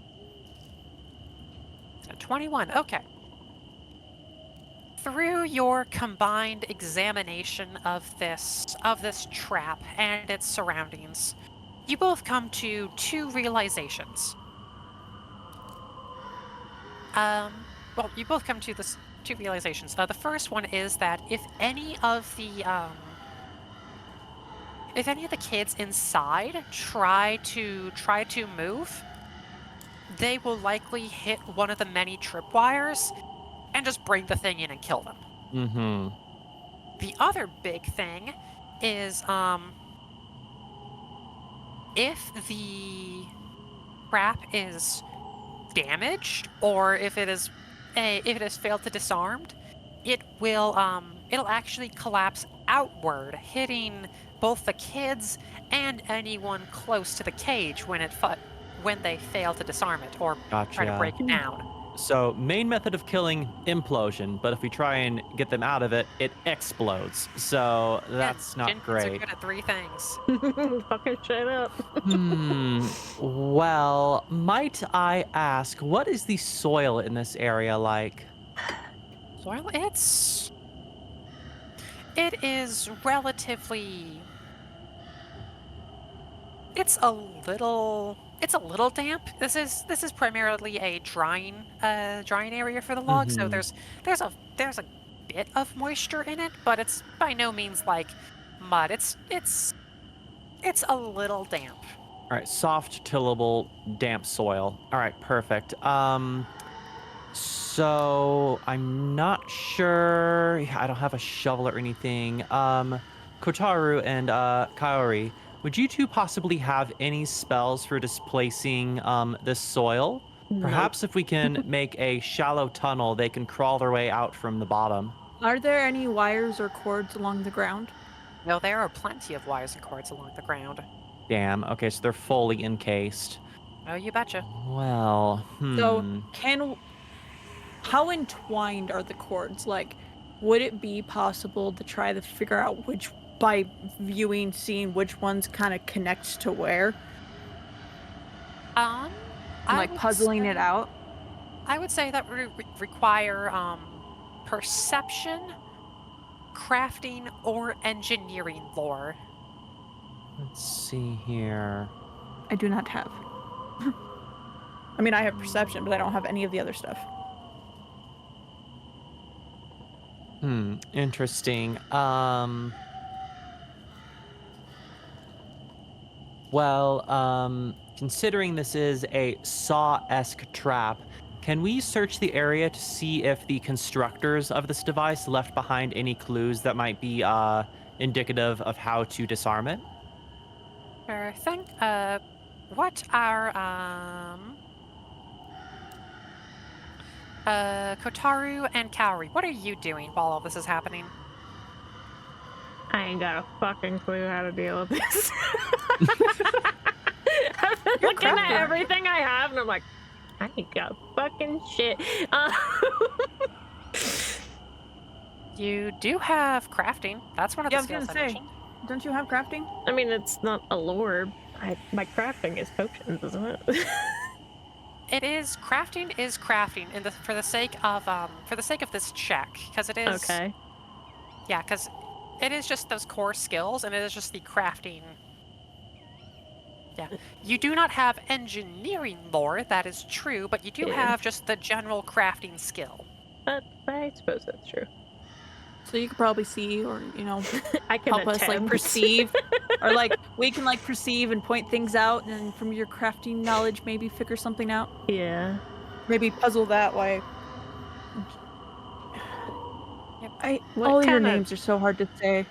A 21. Okay. Through your combined examination of this trap and its surroundings, you both come to 2 realizations. Well, you both come to this 2 realizations. The first one is that if any of the kids inside try to move, they will likely hit one of the many tripwires and just bring the thing in and kill them.
Mm-hmm.
The other big thing is if the trap is damaged, or if it has failed to disarm, it will it'll actually collapse outward, hitting both the kids and anyone close to the cage when they fail to disarm it or try to break it down.
So, main method of killing, implosion. But if we try and get them out of it, it explodes. So, that's not
Jinkins
great.
are good at 3 things.
Fucking shut up.
Well, might I ask, what is the soil in this area like?
Soil? It is relatively... It's a little damp. This is primarily a drying area for the log, so there's a bit of moisture in it, but it's by no means like mud. It's a little damp.
All right, soft, tillable, damp soil. All right, perfect. So I'm not sure. I don't have a shovel or anything. Kotaru and Kaori, would you two possibly have any spells for displacing this soil? Perhaps if we can make a shallow tunnel, they can crawl their way out from the bottom.
Are there any wires or cords along the ground?
No, there are plenty of wires and cords along the ground.
Damn. Okay, so they're fully encased.
Oh, you betcha.
Well,
So how entwined are the cords? Like, would it be possible to try to figure out by seeing which ones kind of connect to where,
I
and like
would
puzzling it
say-
out?
I would say that would require perception, crafting, or engineering lore.
Let's see here.
I do not have.
I mean, I have perception, but I don't have any of the other stuff.
Interesting. Well, considering this is a Saw-esque trap, can we search the area to see if the constructors of this device left behind any clues that might be indicative of how to disarm it?
Sure thing. What are Kotaru and Kaori, what are you doing while all this is happening?
I ain't got a fucking clue how to deal with this. I've been looking at everything I have, and I'm like, I ain't got fucking shit.
You do have crafting. That's one of
Yeah,
the
I was
skills
gonna
I
say.
mentioned.
Don't you have crafting?
I mean, it's not a lore. My crafting is potions, isn't it?
It is crafting for the sake of this check, because it is
Okay.
Yeah, because it is just those core skills, and it is just the crafting. Yeah, you do not have engineering lore. That is true, but you do
Yeah.
have just the general crafting skill.
But I suppose that's true.
So you could probably see, or
I can
help us like
attempt.
perceive, or like we can like perceive and point things out, and from your crafting knowledge, maybe figure something out.
Yeah.
Maybe puzzle that way.
What
All your
kinda-
names are so hard to say.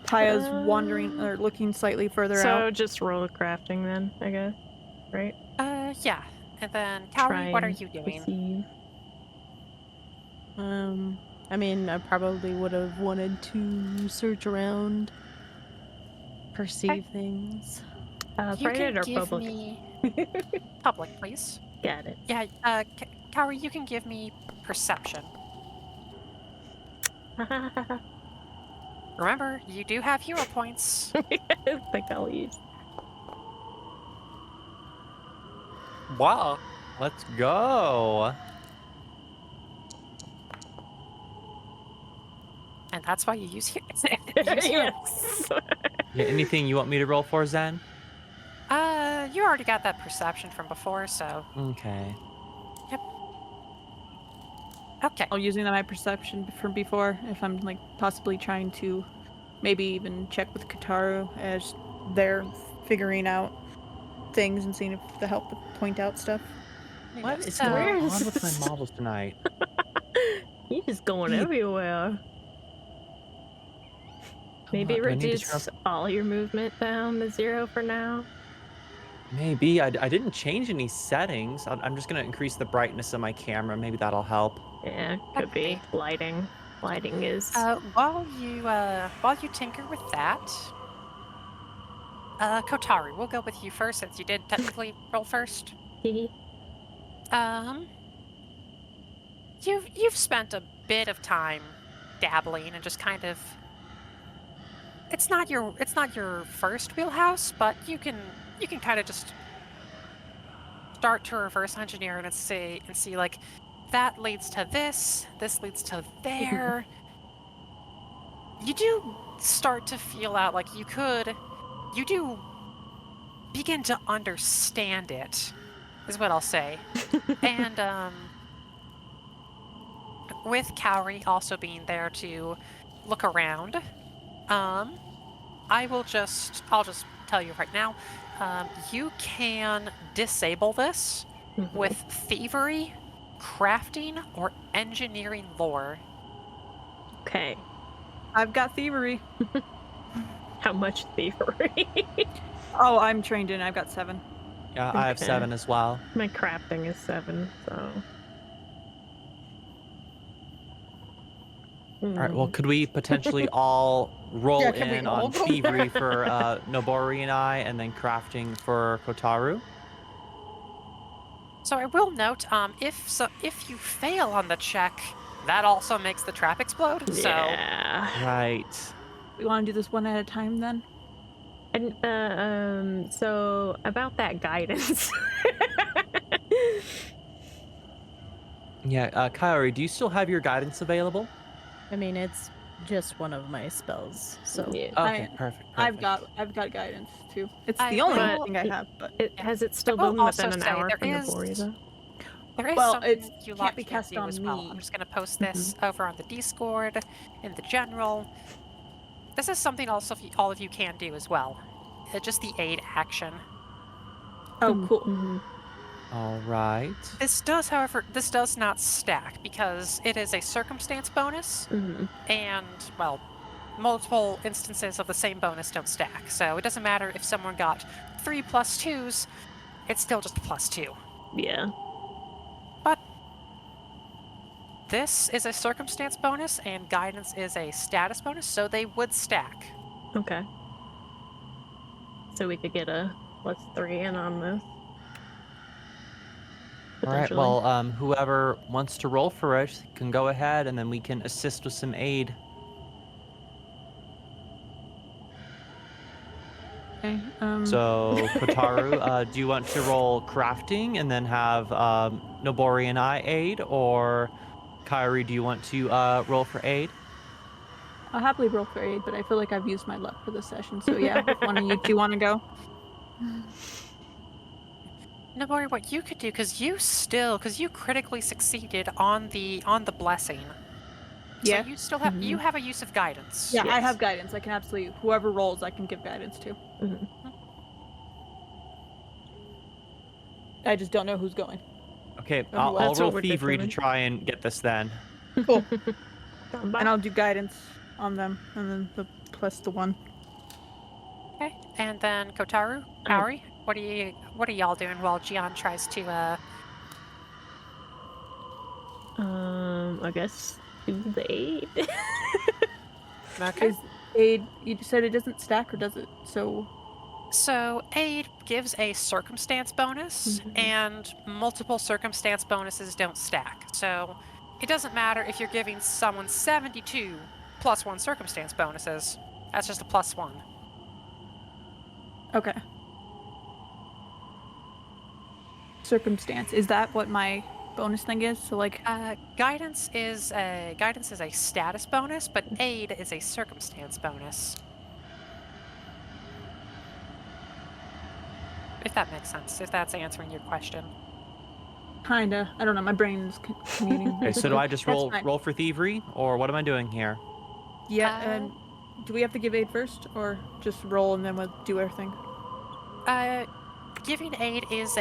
Pyah's wandering or looking slightly further
So
out.
just roll a crafting then, I guess. Right?
Yeah, and then
Try
Kaori, what are
and
you doing?
perceive.
I mean, I probably would have wanted to search around, perceive things.
You
Private
can
or
give
public?
me public, please.
Got it.
Yeah, Kaori, you can give me perception. Remember, you do have hero points.
I think I'll use.
Wow. Let's go.
And that's why you use hero.
Yes.
Yeah, anything you want me to roll for, Zen?
You already got that perception from before, so
Okay.
okay.
I'm using my perception from before, if I'm like possibly trying to maybe even check with Kotaru as
They're figuring out things and seeing if they help point out stuff.
What is
So-
going
Where
on
is
with
this?
my models tonight?
He's just going everywhere. Maybe
Do I need to
reduce
turn
all your movement down to 0 for now.
Maybe. I didn't change any settings. I'm just going to increase the brightness of my camera. Maybe that'll help.
Yeah, could be.
Okay.
Lighting. Lighting is.
While you tinker with that, Kotaru, we'll go with you first since you did technically roll first. You've spent a bit of time dabbling and just kind of. It's not your first wheelhouse, but you can kind of just start to reverse engineer and see like that leads to this leads to there. You do start to feel out like you do begin to understand it, is what I'll say. And with Kaori also being there to look around, I'll just tell you right now, you can disable this with thievery, crafting, or engineering lore.
Okay.
I've got thievery.
How much thievery?
Oh, I'm trained in. I've got 7.
Yeah, I have
Okay.
7 as well.
My crafting is 7, so.
All right. Well, could we potentially all roll
Yeah, can we
in
all
on
go
thievery for Nobori and I, and then crafting for Kotaru?
So I will note, if you fail on the check, that also makes the trap explode. So
Yeah.
Right.
We want to do this one at a time then?
And so about that guidance.
Yeah, Kaori, do you still have your guidance available?
I mean, it's just one of my spells, so
Yeah.
Okay, perfect.
I've got guidance too. It's
I
the only
will-
thing I have, but
Has it still
I will
been within
also
an
say
hour
there
from the
is-
Bori, though?
there is
Well,
something
it's
you
can't
lot
be
can
cast
do
on
as well.
me.
I'm just going to post this over on the Discord, in the general. This is something also all of you can do as well. Just the aid action.
oh cool.
Mhm.
All right.
This does, however, this does not stack because it is a circumstance bonus,
Mhm.
and, well, multiple instances of the same bonus don't stack. So it doesn't matter if someone got 3 plus 2s, it's still just a plus 2.
Yeah.
But this is a circumstance bonus, and guidance is a status bonus, so they would stack.
Okay. So we could get a +3 in on this.
All right.
Potentially.
Well, whoever wants to roll for it can go ahead, and then we can assist with some aid.
Okay.
So, Kotaru, do you want to roll crafting and then have Nobori and I aid, or Kairi, do you want to roll for aid?
I'll happily roll for aid, but I feel like I've used my luck for this session. So yeah, if one of you two want to go.
Nobori, what you could do, because you critically succeeded on the blessing.
Yeah.
So you still have you have a use of guidance.
Yeah, I
Yes.
have guidance. I can absolutely whoever rolls, I can give guidance to.
Mhm.
I just don't know who's going.
Okay,
Oh,
I'll
that's
roll
what we're
thievery to
determining.
try and get this then.
Cool.
Come by.
And I'll do guidance on them, and then the plus the 1.
Okay. And then Kotaru, Kaori, what are y'all doing while Gian tries to
I guess do the aid.
Okay.
Is aid? You said it doesn't stack, or does it?
So aid gives a circumstance bonus, and multiple circumstance bonuses don't stack. So it doesn't matter if you're giving someone 72 plus 1 circumstance bonuses. That's just a plus 1.
Okay. Circumstance. Is that what my bonus thing is? So like,
Guidance is a status bonus, but aid is a circumstance bonus. If that makes sense, if that's answering your question.
kinda. I don't know. My brain's commuting.
Okay, so do I just
That's
roll
fine.
roll for thievery, or what am I doing here?
Yeah. And do we have to give aid first, or just roll and then we'll do our thing?
Giving aid is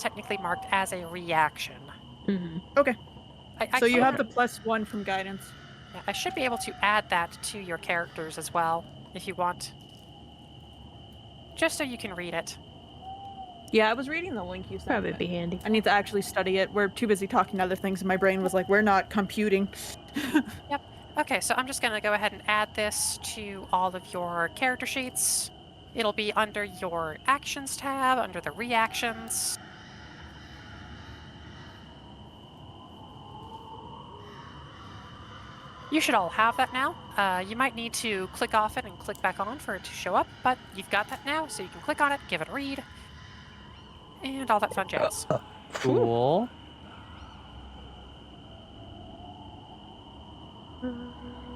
technically marked as a reaction.
Okay.
I
So you
can't-
have the plus 1 from guidance.
Yeah, I should be able to add that to your characters as well, if you want. Just so you can read it.
Yeah, I was reading the link you sent.
Probably
but
be handy.
I need to actually study it. We're too busy talking other things, and my brain was like, "We're not computing."
Yep. Okay, so I'm just going to go ahead and add this to all of your character sheets. It'll be under your Actions tab, under the Reactions. You should all have that now. You might need to click off it and click back on for it to show up, but you've got that now, so you can click on it, give it a read, and all that fun jazz.
Cool.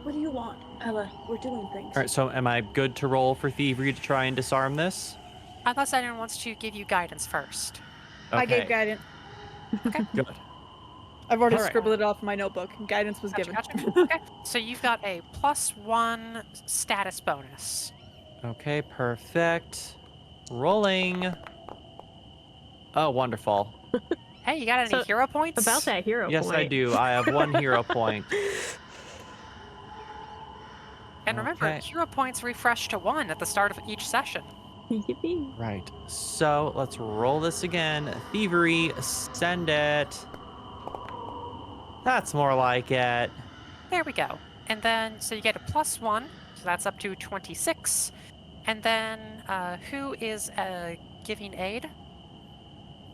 What do you want, Ella? We're doing things.
All right, so am I good to roll for thievery to try and disarm this?
Unless anyone wants to give you guidance first.
Okay,
I gave guidance.
good.
I've already
All right.
scribbled it off in my notebook. Guidance was
Gotcha,
given.
gotcha. Okay, so you've got a +1 status bonus.
Okay, perfect. Rolling. Oh, wonderful.
Hey, you got any
So,
hero points?
About that hero
Yes,
point.
I do. I have 1 hero point.
And remember,
Okay.
hero points refresh to 1 at the start of each session.
Yippee.
Right. So let's roll this again. Thievery, send it. That's more like it.
There we go. And then, so you get a +1, so that's up to 26. And then, who is giving aid?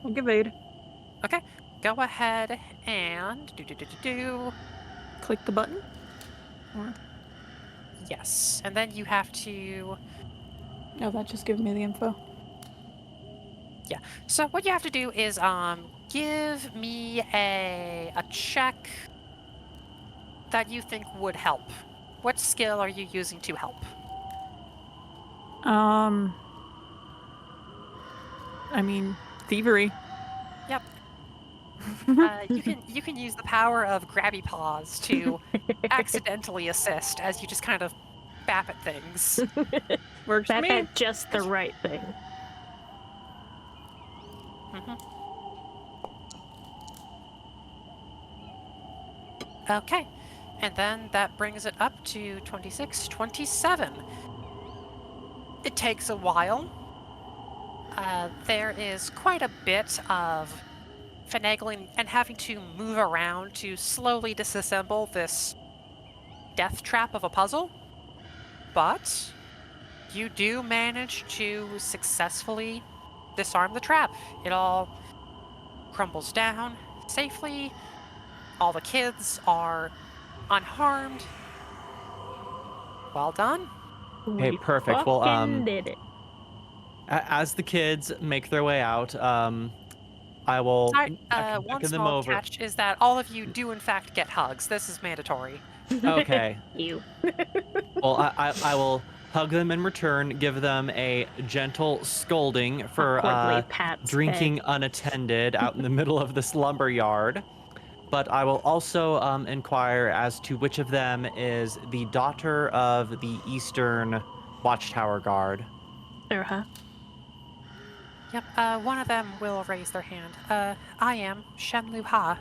I'll give aid.
Okay, go ahead and
click the button? Or
Yes. And then you have to...
no, that just gives me the info.
Yeah. So what you have to do is give me a check that you think would help. What skill are you using to help?
I mean, thievery.
Yep. You can use the power of grabby paws to accidentally assist as you just kind of bap at things.
Works for
That
me.
had just the right thing.
Okay. And then that brings it up to 26, 27. It takes a while. There is quite a bit of finagling and having to move around to slowly disassemble this death trap of a puzzle. But you do manage to successfully disarm the trap. It all crumbles down safely. All the kids are unharmed. Well done.
Okay,
We
perfect. Well,
fucking did it.
as the kids make their way out, I will
Sorry,
beckon
one
them
small
over.
catch is that all of you do in fact get hugs. This is mandatory.
Okay.
You.
Well, I will hug them in return, give them a gentle scolding for
Awkwardly pats
drinking
head.
unattended out in the middle of this lumber yard. But I will also inquire as to which of them is the daughter of the Eastern Watchtower Guard.
Uh-huh.
Yep, one of them will raise their hand. I am Shen Lu Ha.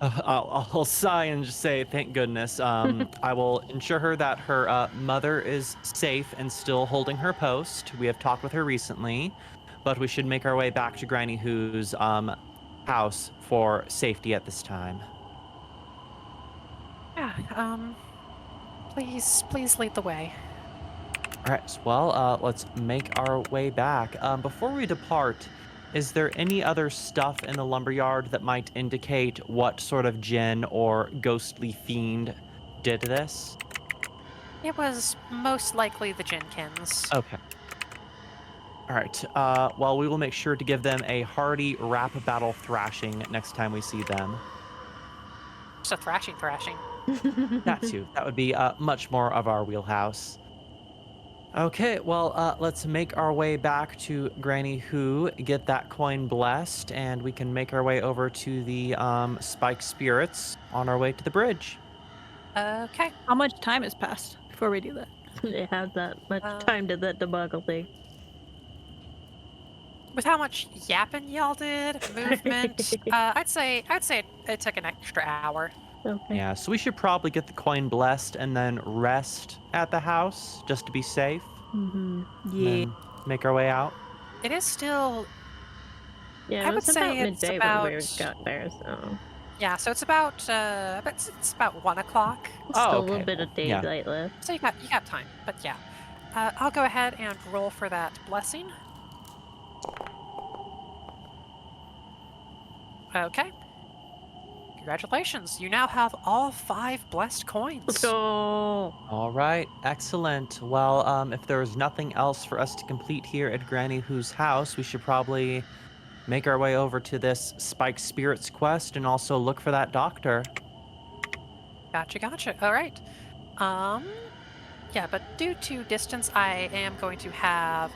I'll sigh and just say, thank goodness. I will ensure her that her mother is safe and still holding her post. We have talked with her recently, but we should make our way back to Granny Who's house for safety at this time.
Yeah, please lead the way.
All right, well, let's make our way back. Before we depart, is there any other stuff in the lumberyard that might indicate what sort of djinn or ghostly fiend did this?
It was most likely the Jinkins.
Okay. All right. Well, we will make sure to give them a hearty rap battle thrashing next time we see them.
So thrashing.
That too. That would be much more of our wheelhouse. Okay, well, let's make our way back to Granny Who, get that coin blessed, and we can make our way over to the Spike Spirits on our way to the bridge.
Okay.
How much time has passed before we do that?
It had that much time to that debacle thing.
With how much yapping y'all did, movement, I'd say it took an extra hour.
Okay.
Yeah, so we should probably get the coin blessed and then rest at the house just to be safe.
Mm-hmm.
And then make our way out.
It is still,
Yeah,
I
it
would
was
say
about
it's
midday
about,
when we got there, so
yeah, so it's about 1 o'clock.
Oh,
still a
okay.
little bit of
Yeah.
daylight left.
So you got time, but yeah. I'll go ahead and roll for that blessing. Okay. Congratulations, you now have all 5 blessed coins.
Let's go.
All right, excellent. Well, if there is nothing else for us to complete here at Granny Who's house, we should probably make our way over to this Spike Spirits quest and also look for that doctor.
Gotcha. All right. Yeah, but due to distance, I am going to have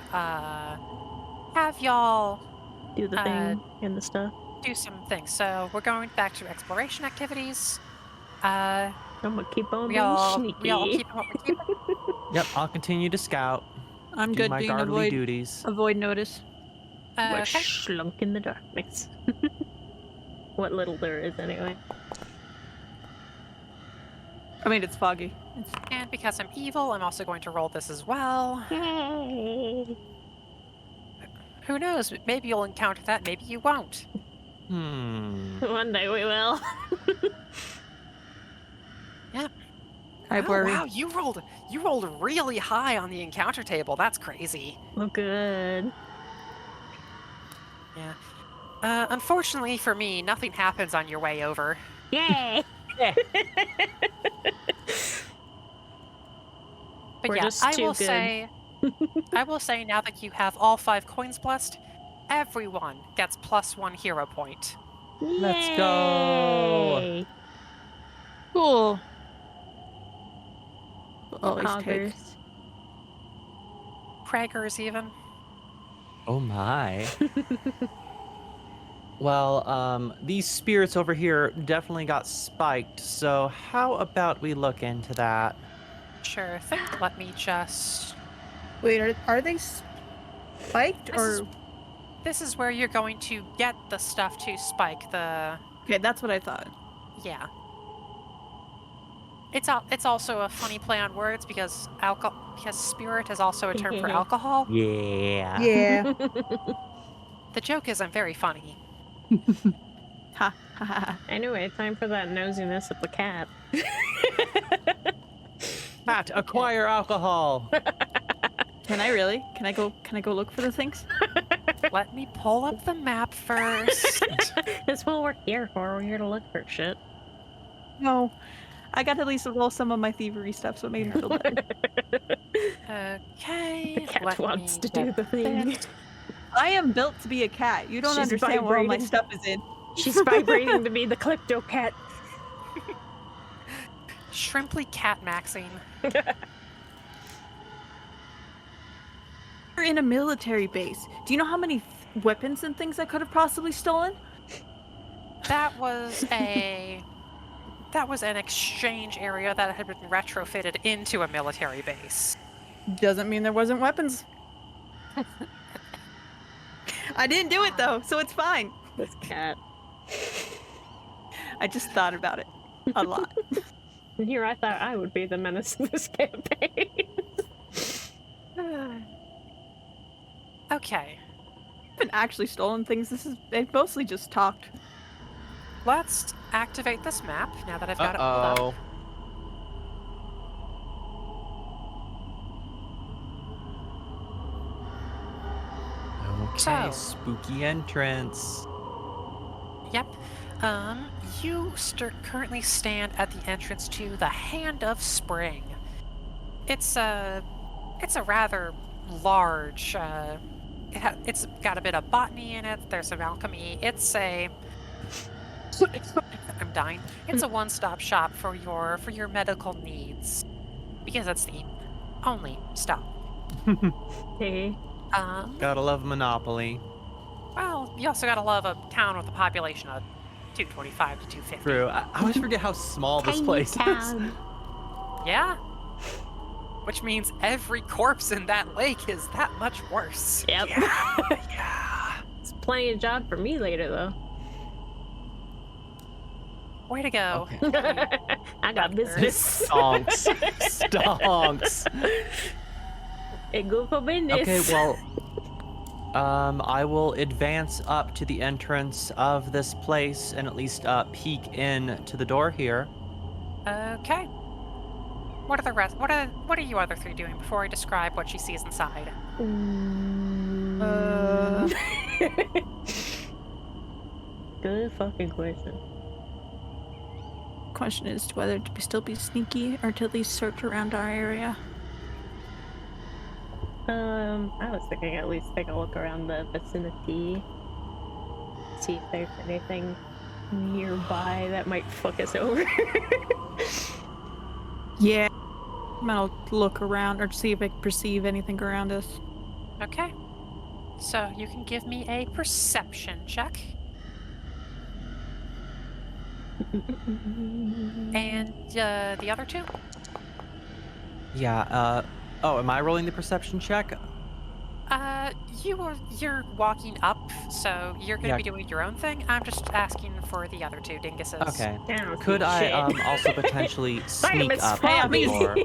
y'all
Do the thing and the stuff.
do some things. So we're going back to exploration activities.
I'm gonna keep on
We
being
all
sneaky.
keep what we're keeping.
Yep, I'll continue to scout.
I'm
do
good
my
being
guardly duties.
avoid notice.
We're
Okay.
slunk in the darkness. What little there is, anyway.
I mean, it's foggy.
And because I'm evil, I'm also going to roll this as well.
Yay!
Who knows? Maybe you'll encounter that. Maybe you won't.
One day we will.
Yeah.
I
Oh,
worry.
wow, you rolled really high on the encounter table. That's crazy.
Oh, good.
Yeah. Unfortunately for me, nothing happens on your way over.
Yay!
But
We're
yeah,
just
I
too
will
good.
say, I will say now that you have all 5 coins blessed, everyone gets +1 hero point.
Let's go.
Yay!
Cool. Always take.
Hoggers.
Craggers even.
Oh my. Well, these spirits over here definitely got spiked, so how about we look into that?
Sure thing. Let me just...
Wait, are they spiked or?
This is where you're going to get the stuff to spike the...
Okay, that's what I thought.
Yeah. It's also a funny play on words because spirit is also a term for alcohol.
Yeah.
Yeah.
The joke isn't very funny.
Ha ha ha.
Anyway, time for that nosiness of the cat.
Cat, acquire alcohol.
Can I really? Can I go look for the things?
Let me pull up the map first.
That's what we're here for. We're here to look for shit.
No. I got to at least roll some of my thievery stuff, so it made me feel better.
Okay.
The cat
let
wants
me
to do
get
the thing.
this.
I am built to be a cat. You don't
She's
understand where all my
vibrating.
stuff is in.
She's vibrating to be the klepto cat.
Shrimply cat maxing.
We're in a military base. Do you know how many weapons and things I could have possibly stolen?
That was an exchange area that had been retrofitted into a military base.
Doesn't mean there wasn't weapons.
I didn't do it though, so it's fine.
This cat.
I just thought about it a lot.
And here I thought I would be the menace of this campaign.
Okay.
I haven't actually stolen things. They've mostly just talked.
Let's activate this map now that I've got it pulled up.
Uh-oh. Okay,
So-
spooky entrance.
Yep. You currently stand at the entrance to the Hand of Spring. It's a rather large. It's got a bit of botany in it. There's some alchemy. I'm dying. It's a one-stop shop for your medical needs, because it's the only stop.
Hey.
Gotta love Monopoly.
Well, you also gotta love a town with a population of 225 to 250.
True. I always forget how small this place is.
Yeah. Which means every corpse in that lake is that much worse.
Yep.
Yeah.
It's plenty of job for me later, though.
Way to go.
Okay.
I got business.
Stonks. Stonks.
Hey, go for business.
Okay, well, I will advance up to the entrance of this place and at least peek in to the door here.
Okay. What are the rest? What are you other three doing before I describe what she sees inside?
Good fucking question.
Question is whether to still be sneaky or to at least search around our area.
I was thinking at least take a look around the vicinity. See if there's anything nearby that might fuck us over.
Yeah. I'm gonna look around or see if I can perceive anything around us.
Okay. So you can give me a perception check. And the other two?
Yeah, oh, am I rolling the perception check?
You're walking up, so you're gonna
Yeah.
be doing your own thing. I'm just asking for the other two dinguses.
Okay.
Down,
Could I
shit.
also potentially sneak
Vitamin
up
Swabby.
before?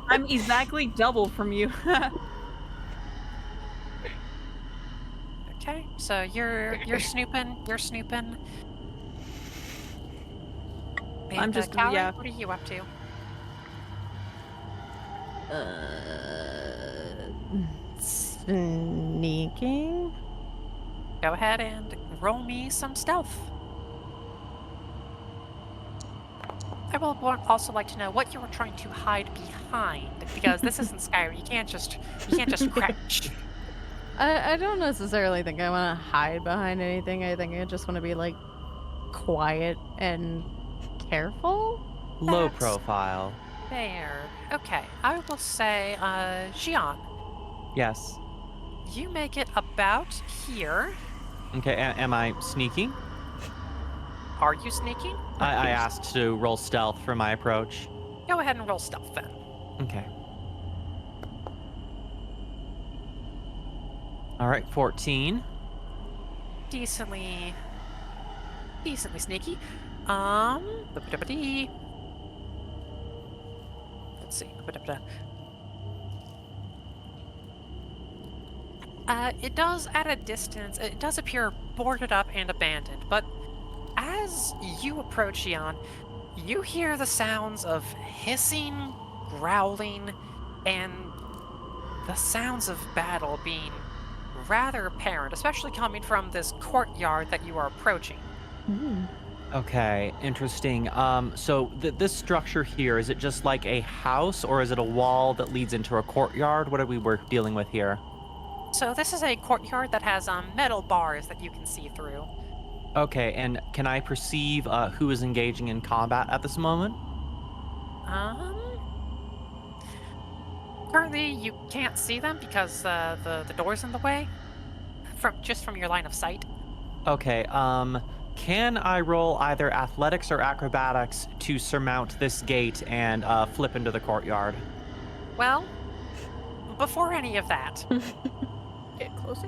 I'm exactly double from you.
Okay, so you're snooping. You're snooping. And,
I'm just-
Callie,
yeah.
What are you up to?
Sneaking?
Go ahead and roll me some stealth. will also like to know what you were trying to hide behind, because this isn't Skyrim. You can't just crouch.
I don't necessarily think I want to hide behind anything. I think I just want to be like quiet and careful.
Low
That's
profile.
fair. Okay, I will say, Xian,
Yes.
you make it about here.
Okay, am I sneaking?
Are you sneaking?
I asked to roll stealth for my approach.
Go ahead and roll stealth then.
Okay. All right, 14.
Decently sneaky. Ba-ba-da-ba-dee. Let's see. Ba-ba-da-ba-da. It does at a distance. It does appear boarded up and abandoned, but as you approach Xian, you hear the sounds of hissing, growling, and the sounds of battle being rather apparent, especially coming from this courtyard that you are approaching.
Okay, interesting. So this structure here, is it just like a house, or is it a wall that leads into a courtyard? What are we dealing with here?
So this is a courtyard that has metal bars that you can see through.
Okay, and can I perceive who is engaging in combat at this moment?
Currently you can't see them because the door's in the way, from your line of sight.
Okay, can I roll either athletics or acrobatics to surmount this gate and flip into the courtyard?
Well, before any of that,
Get closer.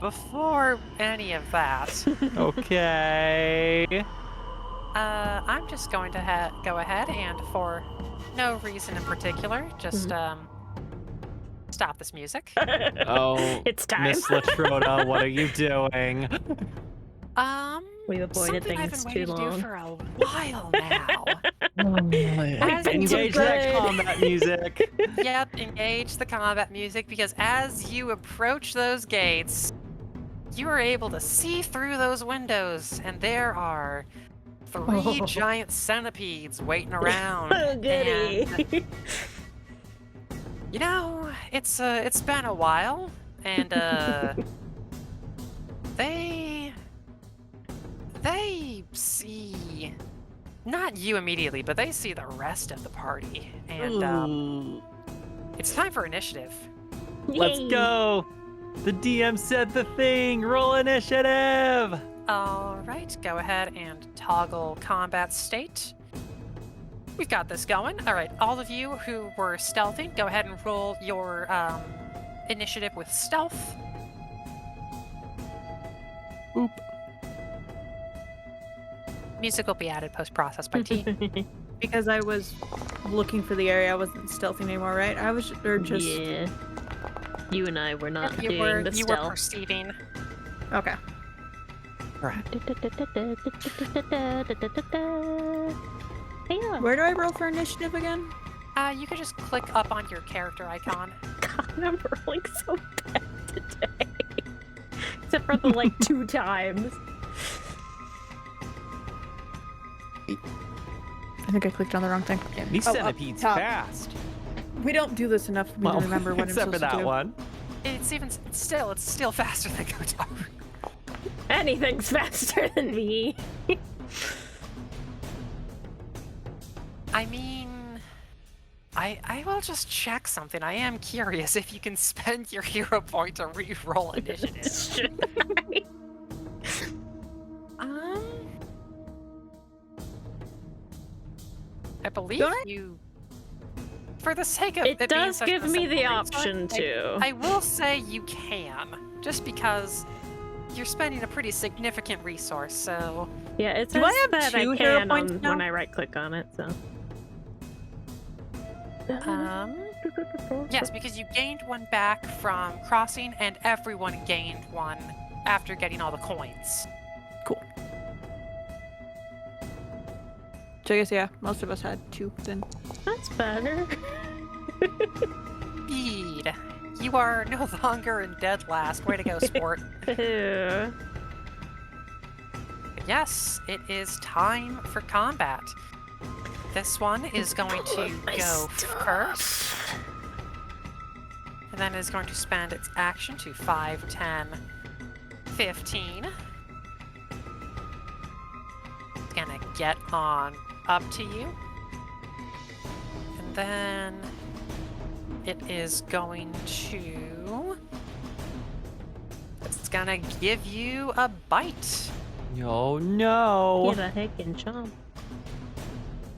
before any of that,
Okay.
I'm just going to go ahead and, for no reason in particular, just stop this music.
Oh,
It's time.
Miss Latroda, what are you doing?
We've avoided
something I've
things
been
too
waiting to do
long.
for a while now. As
Engage that combat music.
Yep, engage the combat music, because as you approach those gates, you are able to see through those windows, and there are 3 giant centipedes waiting around.
Oh, goody.
And, you know, it's been a while, and they see not you immediately, but they see the rest of the party, and it's time for initiative.
Let's go. The DM said the thing. Roll initiative.
All right, go ahead and toggle combat state. We've got this going. All right, all of you who were stealthing, go ahead and roll your initiative with stealth.
Boop.
Music will be added post-process by T.
Because I was looking for the area, I wasn't stealthing anymore, right? I was, or just
Yeah. You and I were not
you
doing
were
the
you were
stealth.
perceiving.
okay.
Yeah.
Where do I roll for initiative again?
You could just click up on your character icon.
God, I'm rolling so bad today. Except for the like 2 times.
I think I clicked on the wrong thing.
These
Oh, up
centipedes
top.
fast.
We don't do this enough for me to remember what I'm
except
supposed
for that
to do.
one.
It's still faster than Kotar.
Anything's faster than me.
I mean, I will just check something. I am curious if you can spend your hero point to re-roll initiative. I believe
Don't I?
you. For the sake of
It
being
does
such a
give me the
simple
option
resource,
to.
I will say you can, just because you're spending a pretty significant resource. So
Yeah, it
Do
says
I have
that
2
I
hero
can
points now?
when I right click on it, so.
yes, because you gained one back from crossing, and everyone gained one after getting all the coins.
So I guess, yeah, most of us had 2 then.
That's better.
Indeed. You are no longer in dead last. Way to go, sport.
Ew.
yes, it is time for combat. This one is going to go first. And then is going to spend its action to 5, 10, 15. It's gonna get on up to you. And then it is going to... It's gonna give you a bite.
Oh no!
Get a heckin' chomp.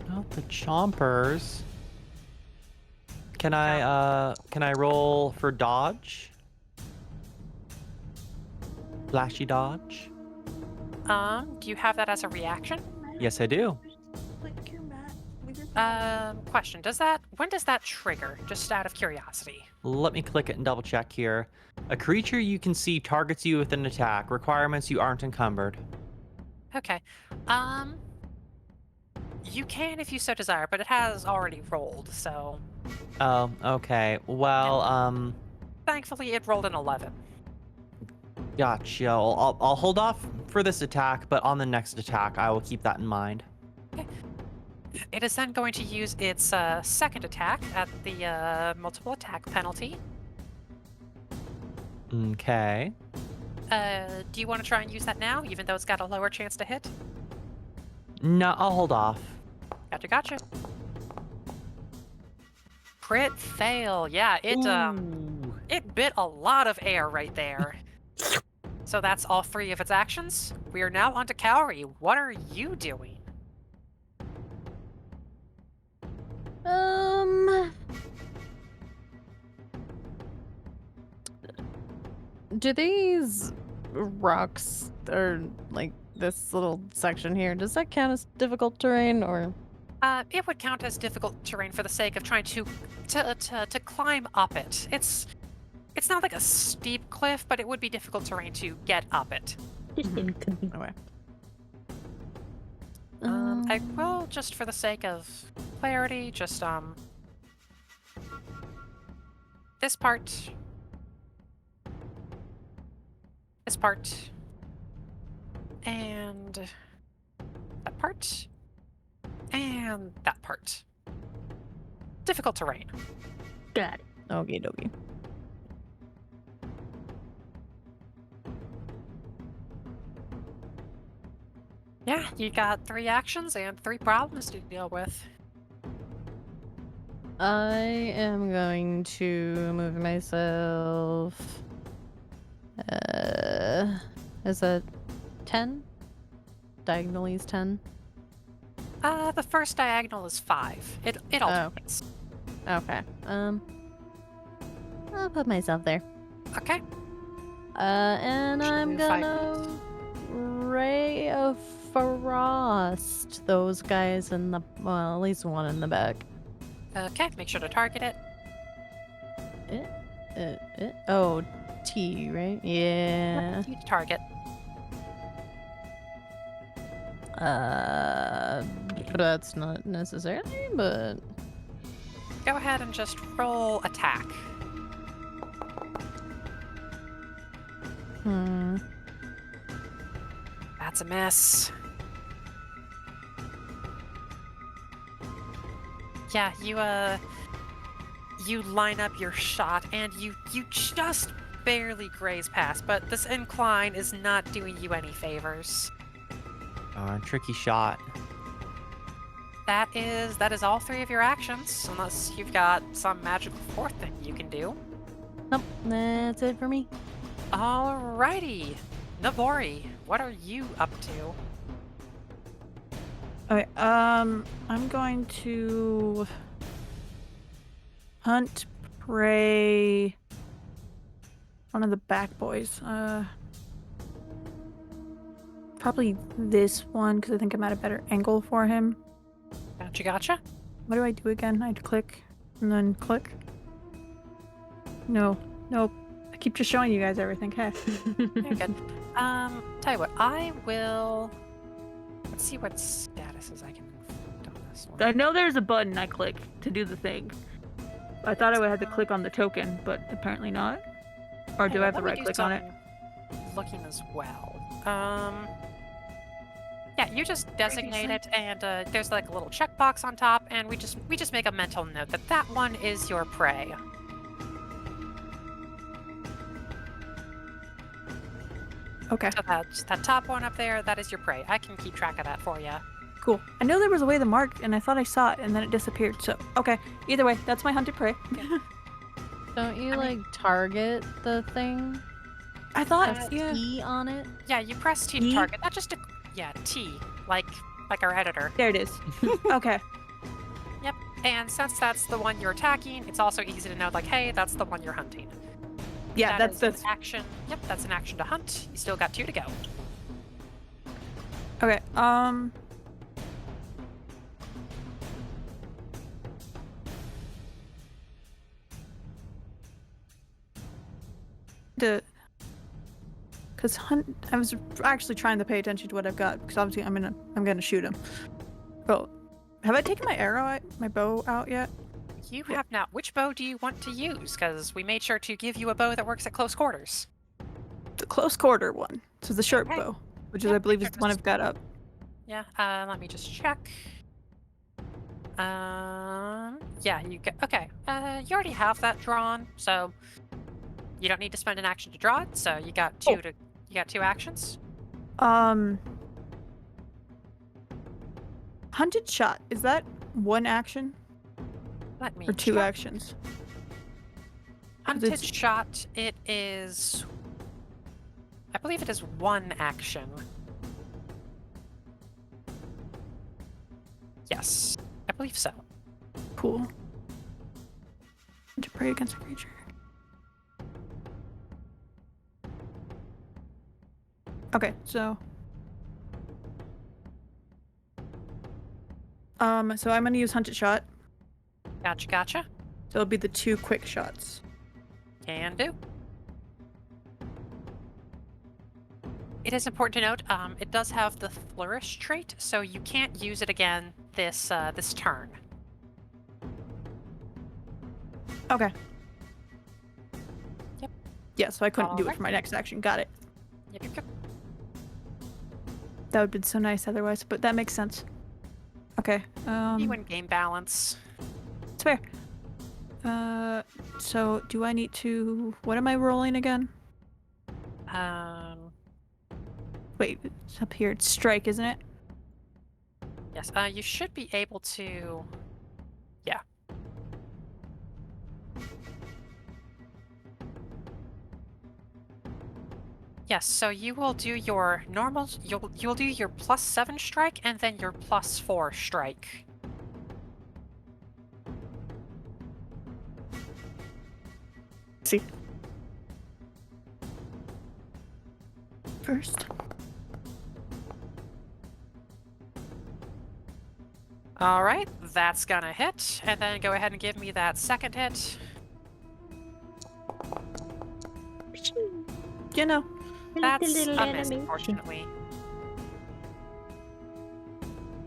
Not the chompers. Can I roll for dodge? Flashy dodge?
Do you have that as a reaction?
Yes, I do.
Question. When does that trigger? Just out of curiosity.
Let me click it and double check here. A creature you can see targets you with an attack. Requirements: you aren't encumbered.
Okay. You can if you so desire, but it has already rolled, so...
Oh, okay. Well,
Thankfully, it rolled an 11.
gotcha. I'll hold off for this attack, but on the next attack, I will keep that in mind.
It is then going to use its second attack at the multiple attack penalty.
Okay.
Do you want to try and use that now, even though it's got a lower chance to hit?
No, I'll hold off.
Gotcha. Crit fail. Yeah,
Ooh.
it bit a lot of air right there. So that's all 3 of its actions. We are now on to Kaori. What are you doing?
Do these rocks, or like this little section here, does that count as difficult terrain, or?
It would count as difficult terrain for the sake of trying to climb up it. It's not like a steep cliff, but it would be difficult terrain to get up it.
Okay.
I will, just for the sake of clarity, just this part, and that part, and that part. Difficult terrain.
Got it.
Okie dokie.
Yeah, you got 3 actions and 3 problems to deal with.
I am going to move myself. Is it 10? Diagonally is 10.
The first diagonal is 5. It alternates.
Okay. I'll put myself there.
Okay.
And I'm
Should we
gonna Ray of Frost those guys in the, well, at least one in the back.
Okay, make sure to target it.
Oh, T, right? Yeah.
You target.
That's not necessarily, but
Go ahead and just roll attack. That's a miss. Yeah, you line up your shot and you just barely graze past, but this incline is not doing you any favors.
Tricky shot.
That is all 3 of your actions, unless you've got some magical 4th thing you can do.
nope, that's it for me.
Alrighty. Nabori, what are you up to?
Okay, I'm going to hunt, prey, one of the back boys. Probably this one, because I think I'm at a better angle for him.
Gotcha.
What do I do again? I'd click, and then click. No, nope. I keep just showing you guys everything. Hey.
You're good. Tell you what, I will... Let's see what statuses I can inflict on this one.
I know there's a button I click to do the thing. I thought I would have to click on the token, but apparently not. Or do I have to right click on it?
Looking as well. Yeah, you just designate it, and there's like a little checkbox on top, and we just make a mental note that that one is your prey.
Okay,
So that top one up there, that is your prey. I can keep track of that for you.
cool. I know there was a way to mark, and I thought I saw it, and then it disappeared. So, okay. Either way, that's my hunted prey.
Don't you
I
like
mean-
target the thing?
I thought,
Press
yeah.
E on it?
Yeah, you press T to
E?
target. Not just T, like our editor.
There it is. Okay.
Yep. And since that's the one you're attacking, it's also easy to know, like, hey, that's the one you're hunting.
Yeah,
That is
that's
an action. Yep, that's an action to hunt. You still got 2 to go.
okay. Because I was actually trying to pay attention to what I've got because obviously I'm gonna shoot him. Oh, have I taken my bow out yet?
You have now. Which bow do you want to use? Because we made sure to give you a bow that works at close quarters.
The close quarter one. So the short
Okay.
bow, which is
Yep,
I believe is
sure,
the one
just-
I've got up.
Yeah. Let me just check. Yeah, you get. Okay. You already have that drawn, so you don't need to spend an action to draw it. So you got two
Oh.
to. You got 2 actions.
Hunted shot. Is that one action
Let me.
or 2
check.
actions?
Hunted
it's-
shot. It is. I believe it is 1 action. Yes, I believe so.
Cool. To prey against a creature. Okay, so so I'm gonna use hunted shot.
Gotcha.
So it'll be the 2 quick shots.
Can do. It is important to note, it does have the flourish trait, so you can't use it again this turn.
Okay.
Yep.
Yeah, so I couldn't do it
Alright.
for my next action. Got it.
Yep.
That would have been so nice otherwise, but that makes sense. Okay.
You win game balance.
It's fair. So do I need to? What am I rolling again? Wait, it's up here. It's strike, isn't it?
Yes. You should be able to. Yeah. Yes. So you will do your normal. You'll do your +7 strike and then your +4 strike.
See. First.
All right, that's gonna hit, and then go ahead and give me that second hit.
You know.
That's a miss, unfortunately.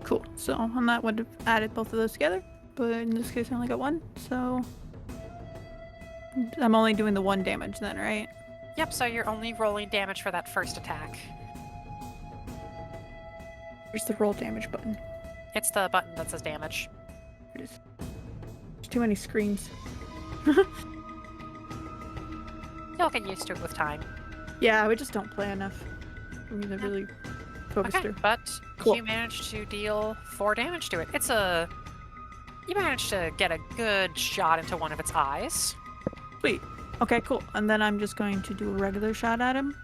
Cool. So on that would have added both of those together, but in this case I only got 1, so I'm only doing the 1 damage then, right?
Yep, so you're only rolling damage for that first attack.
Where's the roll damage button?
It's the button that says damage.
There it is. There's too many screens.
You'll get used to it with time.
Yeah, we just don't play enough for me to really focus
Okay,
through.
but
Cool.
you managed to deal 4 damage to it. You managed to get a good shot into one of its eyes.
Sweet. Okay, cool. And then I'm just going to do a regular shot at him.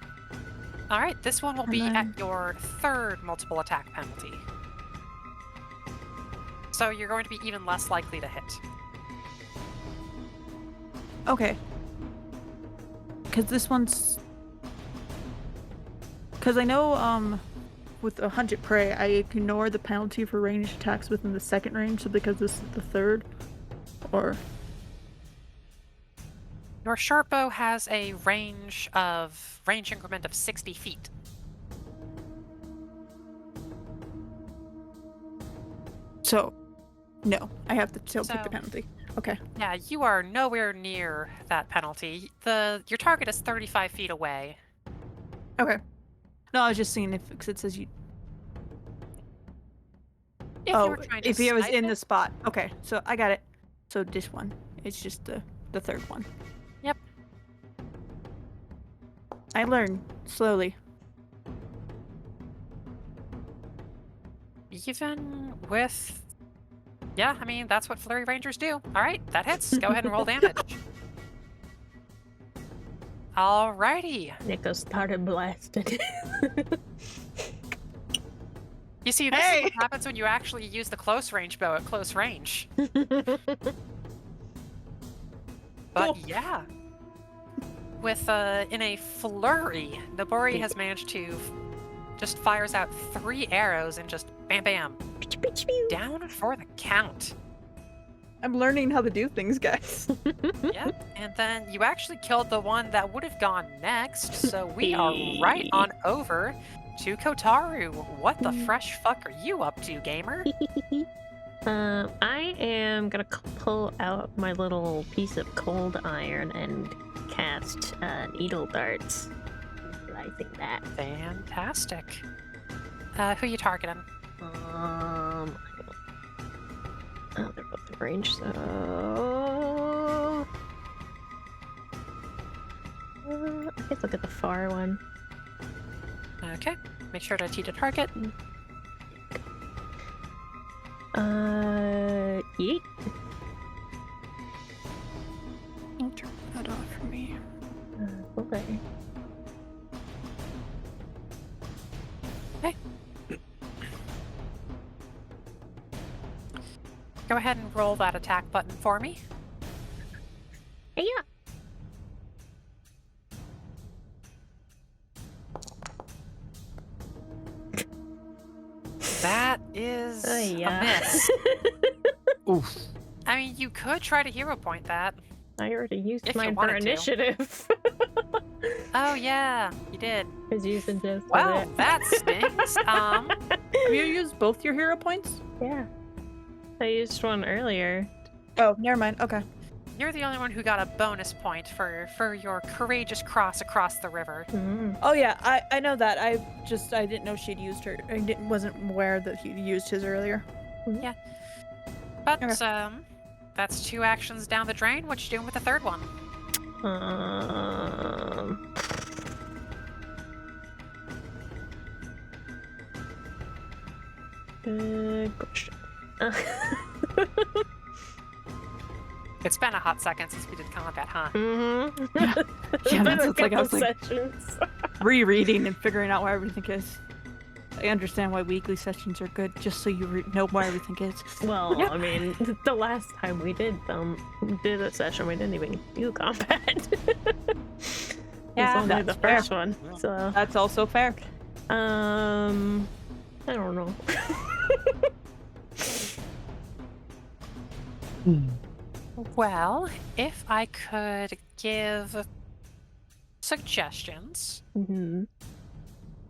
All right, this one will
And
be
then-
at your 3rd multiple attack penalty. So you're going to be even less likely to hit.
Okay. Because this one's... Because I know, with a hunted prey, I ignore the penalty for ranged attacks within the 2nd range, so because this is the 3rd, or...
Your short bow has a range increment of 60 feet.
So, no, I have to still keep the
So-
penalty. Okay.
Yeah, you are nowhere near that penalty. Your target is 35 feet away.
Okay. No, I was just seeing if, because it says you...
If you were trying to
if he was
snipe
in the
it,
spot. Okay, so I got it. So this one. It's just the third one.
Yep.
I learn slowly.
Even with... Yeah, I mean, that's what Flurry Rangers do. All right, that hits. Go ahead and roll damage. Alrighty.
Neko started blasting.
You see, this is what happens when you actually use the close range bow at close range. But yeah. With, in a flurry, Nobori has managed to just fires out 3 arrows and just bam bam. Down for the count.
I'm learning how to do things, guys.
Yep, and then you actually killed the one that would have gone next, so we are right on over to Kotaru. What the fresh fuck are you up to, gamer?
I am gonna pull out my little piece of cold iron and cast needle darts. Utilizing that.
Fantastic. Who you targeting?
Oh, they're both in range, so I guess I'll get the far one.
Okay, make sure to T to target.
Yeet.
I'll turn that off for me.
Okay.
Okay. Go ahead and roll that attack button for me.
Hey, yeah.
That is
yeah.
a miss.
Oof.
I mean, you could try to hero point that.
I already used
If you
mine for
wanted to.
initiative.
Oh yeah, you did.
Because you suggested
Wow,
it.
that stinks.
Have you used both your hero points?
Yeah. I used one earlier.
Oh, never mind. Okay.
You're the only one who got a bonus point for your courageous cross across the river.
Mm.
Oh yeah, I know that. I didn't know she'd used her. Wasn't aware that he used his earlier.
But
Okay.
that's 2 actions down the drain. What you doing with the third one?
Good question.
It's been a hot second since we did combat, huh?
Mm-hmm.
Yeah, that's what's like I was like
sessions.
rereading and figuring out where everything is. I understand why weekly sessions are good, just so you know where everything is.
Well, I mean, the last time we did a session, we didn't even do combat. It's
Yeah,
only the
that's fair.
first one. So,
That's also fair.
I don't know.
Well, if I could give suggestions,
Mm-hmm.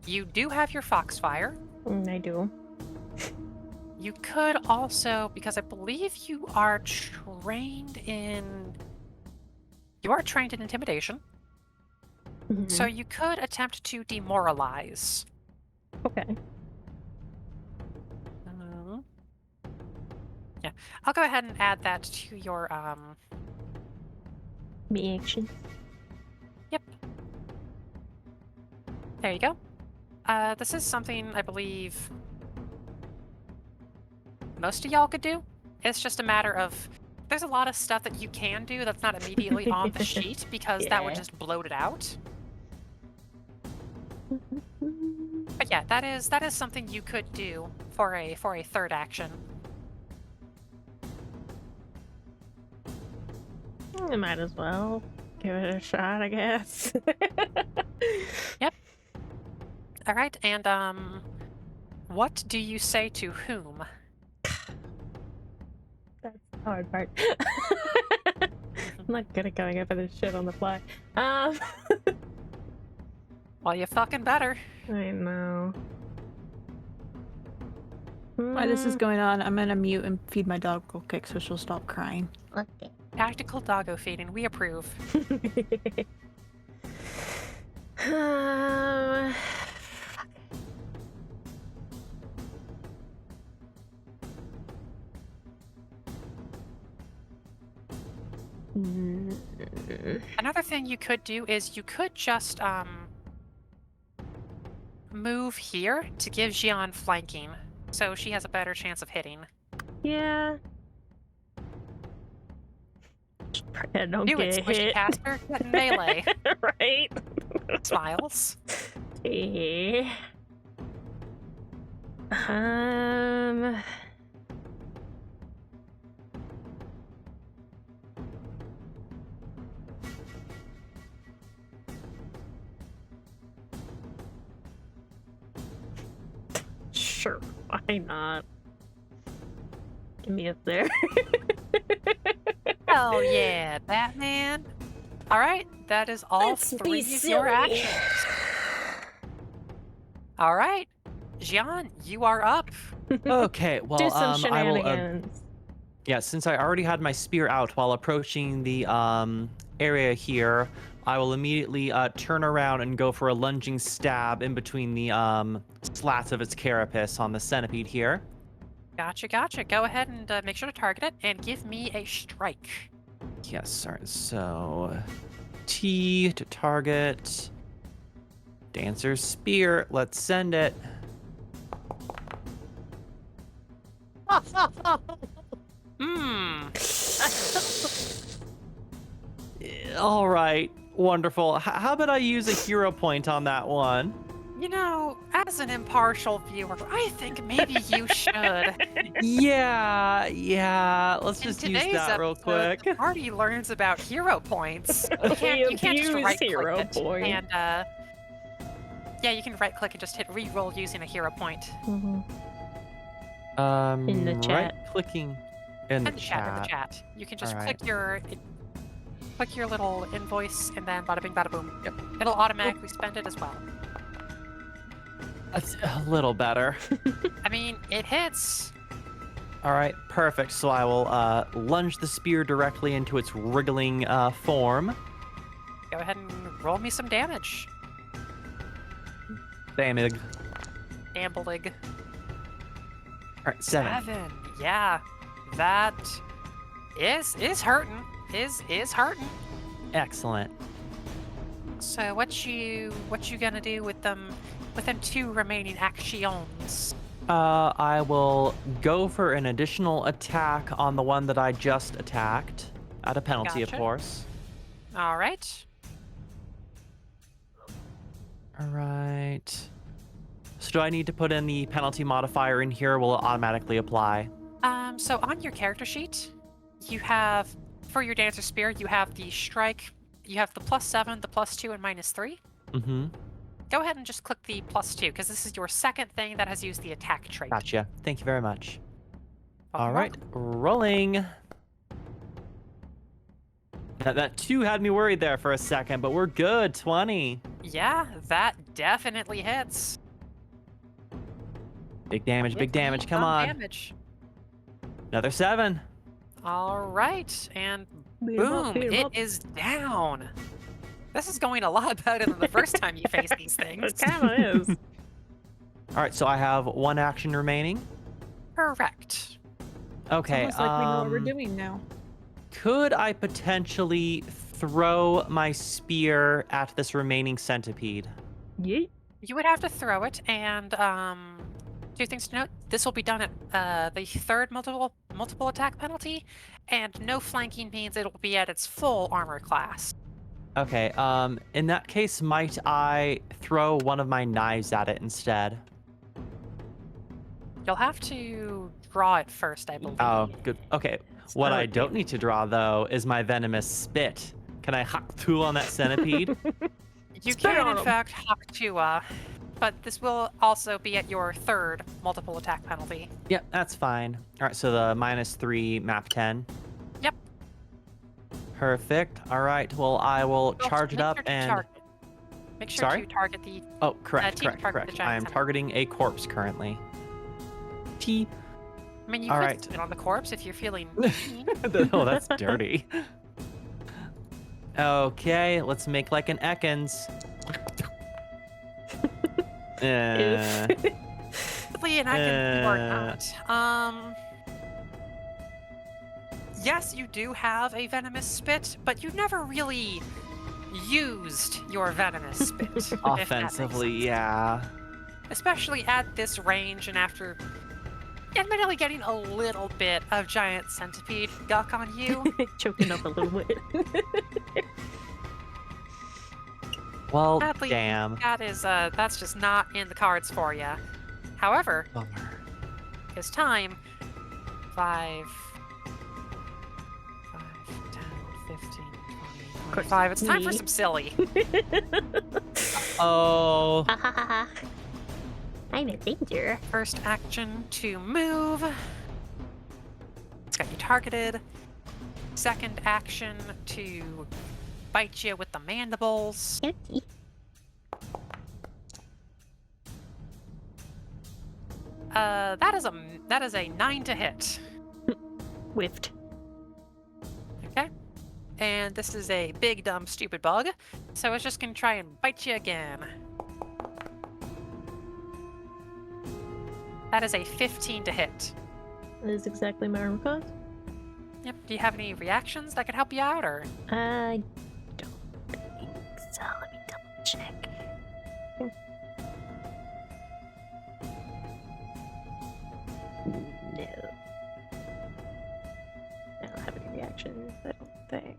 you do have your Foxfire.
I do.
You could also, because I believe you are trained in intimidation,
Mhm.
so you could attempt to demoralize.
Okay.
Yeah, I'll go ahead and add that to your
Me action.
Yep. There you go. This is something I believe most of y'all could do. It's just a matter of there's a lot of stuff that you can do that's not immediately on the sheet because that would
Yeah.
just bloat it out. But yeah, that is something you could do for a third action.
I might as well give it a shot, I guess.
Yep. All right, and what do you say to whom?
That's the hard part. I'm not good at coming up with this shit on the fly.
Well, you fucking better.
I know.
While this is going on, I'm gonna mute and feed my dog real quick so she'll stop crying.
Okay.
Tactical doggo feeding, we approve. another thing you could do is you could just move here to give Xian flanking, so she has a better chance of hitting.
Yeah. I don't
Do
get
it, squishy
hit.
caster. Get in melee.
Right?
Smiles.
Okay. Sure, why not? Get me up there.
Hell yeah, Batman. Alright, that is all
Let's be
3 of your
silly.
actions. Alright, Xian, you are up.
Okay, well,
Do some
I will.
shenanigans.
Yeah, since I already had my spear out while approaching the area here, I will immediately turn around and go for a lunging stab in between the slats of its carapace on the centipede here.
Gotcha, gotcha. Go ahead and make sure to target it and give me a strike.
Yes, all right, so T to target. Dancer's spear, let's send it. All right, wonderful. How about I use a hero point on that one?
You know, as an impartial viewer, I think maybe you should.
Yeah. Let's
In
just use
today's
that real
episode,
quick.
the party learns about hero points. You
We
can't just
abuse
right-click
hero
it
point.
and yeah, you can right-click and just hit re-roll using a hero point.
In the chat.
Right-clicking in the
And chat in the
chat.
chat. You can just
Alright.
click your little invoice and then bada bing bada boom. Yep. It'll automatically spend it as well.
That's a little better.
I mean, it hits.
All right, perfect. So I will lunge the spear directly into its wriggling form.
Go ahead and roll me some damage.
Damage.
Amblig.
All right, 7.
7. Yeah. That is hurting. Is hurting.
Excellent.
So what you gonna do with them 2 remaining actions?
I will go for an additional attack on the one that I just attacked, at a penalty,
Gotcha.
of course.
All right.
All right. So do I need to put in the penalty modifier in here? Or will it automatically apply?
So on your character sheet, you have, for your Dancer Spear, you have the strike, you have the +7, the +2, and -3.
Mm-hmm.
Go ahead and just click the +2, because this is your second thing that has used the attack trait.
Gotcha. Thank you very much.
Welcome,
All right, rolling. That 2 had me worried there for a second, but we're good. 20.
Yeah, that definitely hits.
Big damage, big
Give me
damage. Come
some
on.
Damage.
Another 7.
All right, and
Beat 'em
boom,
up, beat 'em
it
up.
is down. This is going a lot better than the first time you faced these things.
It kind of is.
All right, so I have 1 action remaining.
Correct.
Okay.
Almost like we know what we're doing now.
Could I potentially throw my spear at this remaining centipede?
Yeet.
You would have to throw it, and 2 things to note. This will be done at the 3rd multiple attack penalty, and no flanking means it will be at its full armor class.
Okay, in that case, might I throw one of my knives at it instead?
You'll have to draw it first, I believe.
Oh, good. Okay, what I
Spell it,
don't need to draw, though, is my venomous spit. Can I hack two on that centipede?
You
Spit
can,
on
in
'em.
fact, hawk to, but this will also be at your 3rd multiple attack penalty.
Yep, that's fine. All right, so the -3 map 10.
Yep.
Perfect. All right, well, I will
Also,
charge it
make
up
sure to
and...
target. Make sure
Sorry?
to target the.
Oh, correct,
T to
correct,
target the
correct.
giant
I am
centipede.
targeting a corpse currently. T.
I mean, you
All
could
right.
spit on the corpse if you're feeling mean.
Oh, that's dirty. Okay, let's make like an Ekans.
Sadly, and I can or not. Yes, you do have a venomous spit, but you've never really used your venomous spit. if that makes
Offensively,
sense.
yeah.
Especially at this range and after admittedly getting a little bit of giant centipede guck on you.
Choking up a little bit.
Well,
Sadly,
damn.
that's just not in the cards for you. However,
Bummer.
it's time. 5, 10, 15, 20, 25. It's time for
me.
some silly.
Oh,
Ha ha ha ha. I'm in danger.
First action to move. It's got you targeted. Second action to bite you with the mandibles.
Yucky.
That is a 9 to hit.
Whiffed.
Okay. And this is a big, dumb, stupid bug. So it's just gonna try and bite you again. That is a 15 to hit.
That is exactly my response.
Yep. Do you have any reactions that could help you out, or?
I don't think so. Let me double check. No. I don't have any reactions, I don't think.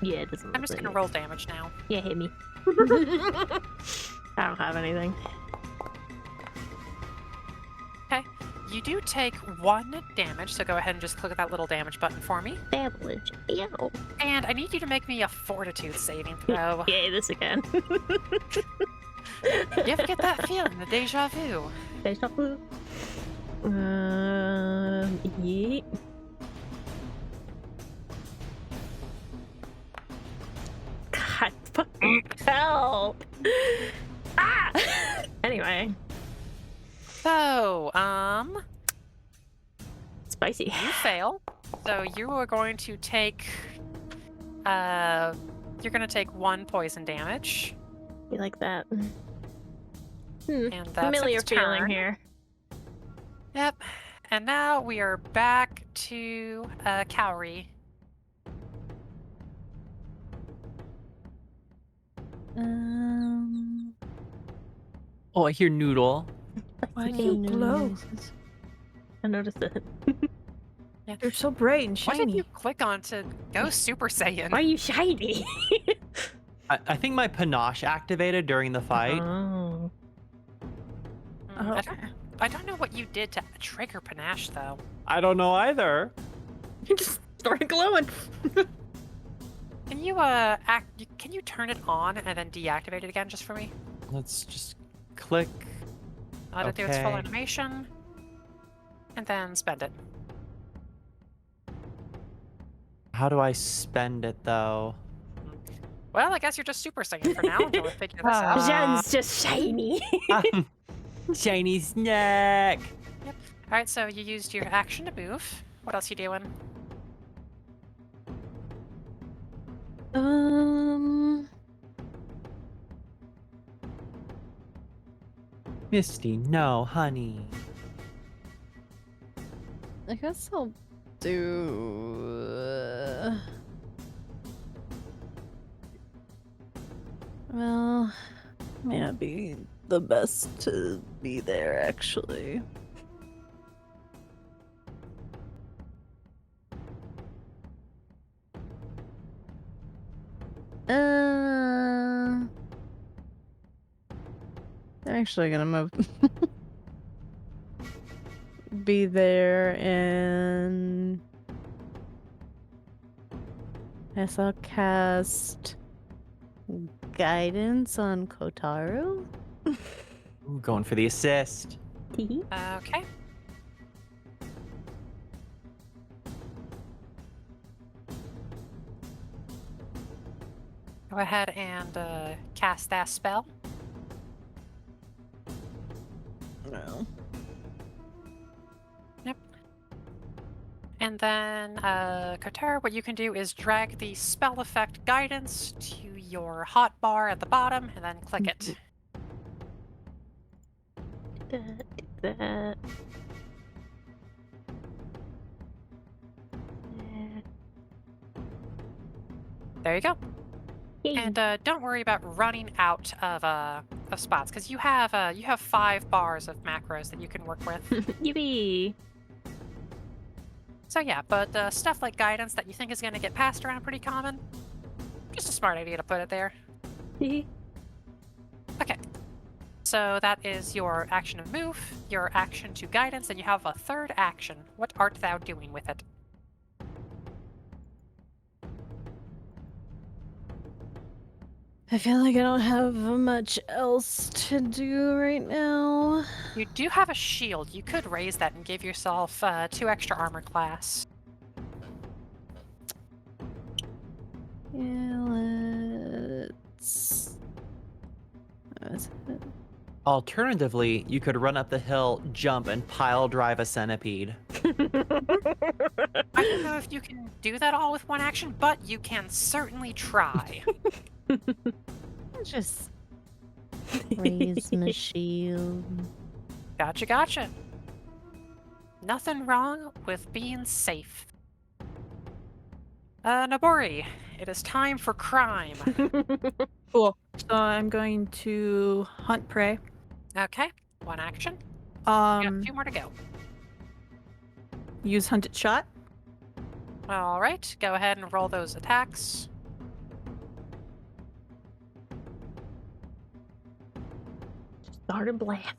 Yeah, it doesn't look
I'm just
like
gonna
it.
roll damage now.
Yeah, hit me. I don't have anything.
Okay. You do take 1 damage, so go ahead and just click that little damage button for me.
Damage. Ew.
And I need you to make me a fortitude saving throw.
Yay, this again.
You ever get that feeling, the deja vu?
Deja vu. Yeet. God, fucking help! Ah! Anyway,
So,
spicy.
you fail. So you are going to take, you're gonna take 1 poison damage.
You like that?
And that's
Familiar
its
feeling
turn.
here.
Yep. And now we are back to, Cowrie.
oh, I hear noodle.
Why do
Hey,
you glow?
I noticed it.
You're so bright and
What did
shiny.
you click on to go Super Saiyan?
Why are you shiny?
I think my panache activated during the fight.
Oh.
I don't know what you did to trigger panache, though.
I don't know either.
You just started glowing.
Can you can you turn it on and then deactivate it again just for me?
Let's just click.
Let it do its full
Okay.
animation, and then spend it.
How do I spend it though?
Well, I guess you're just Super Saiyan for now until we figure this out.
Jan's just shiny.
Shiny snack.
All right, so you used your action to move. What else you doing?
Misty, no, honey.
I guess I'll do. Well, may not be the best to be there, actually. I'm actually gonna move. Be there, and guess I'll cast guidance on Kotaro.
Ooh, going for the assist.
Okay. Go ahead and cast that spell.
No.
And then, Kotaro, what you can do is drag the spell effect guidance to your hotbar at the bottom and then click it.
that.
There you go.
Yay.
And don't worry about running out of spots, because you have 5 bars of macros that you can work with.
Yippee!
So yeah, but stuff like guidance that you think is going to get passed around pretty common, just a smart idea to put it there. Okay. So that is your action of move, your action to guidance, and you have a third action. What art thou doing with it?
I feel like I don't have much else to do right now.
You do have a shield. You could raise that and give yourself 2 extra armor class.
Yeah, let's... That's it.
Alternatively, you could run up the hill, jump, and pile drive a centipede.
I don't know if you can do that all with one action, but you can certainly try.
Just raise my shield.
Gotcha. Nothing wrong with being safe. Nobori, it is time for crime.
Cool. So I'm going to hunt prey.
Okay, 1 action. You got 2 more to go.
Use hunted shot.
All right, go ahead and roll those attacks.
Started blast.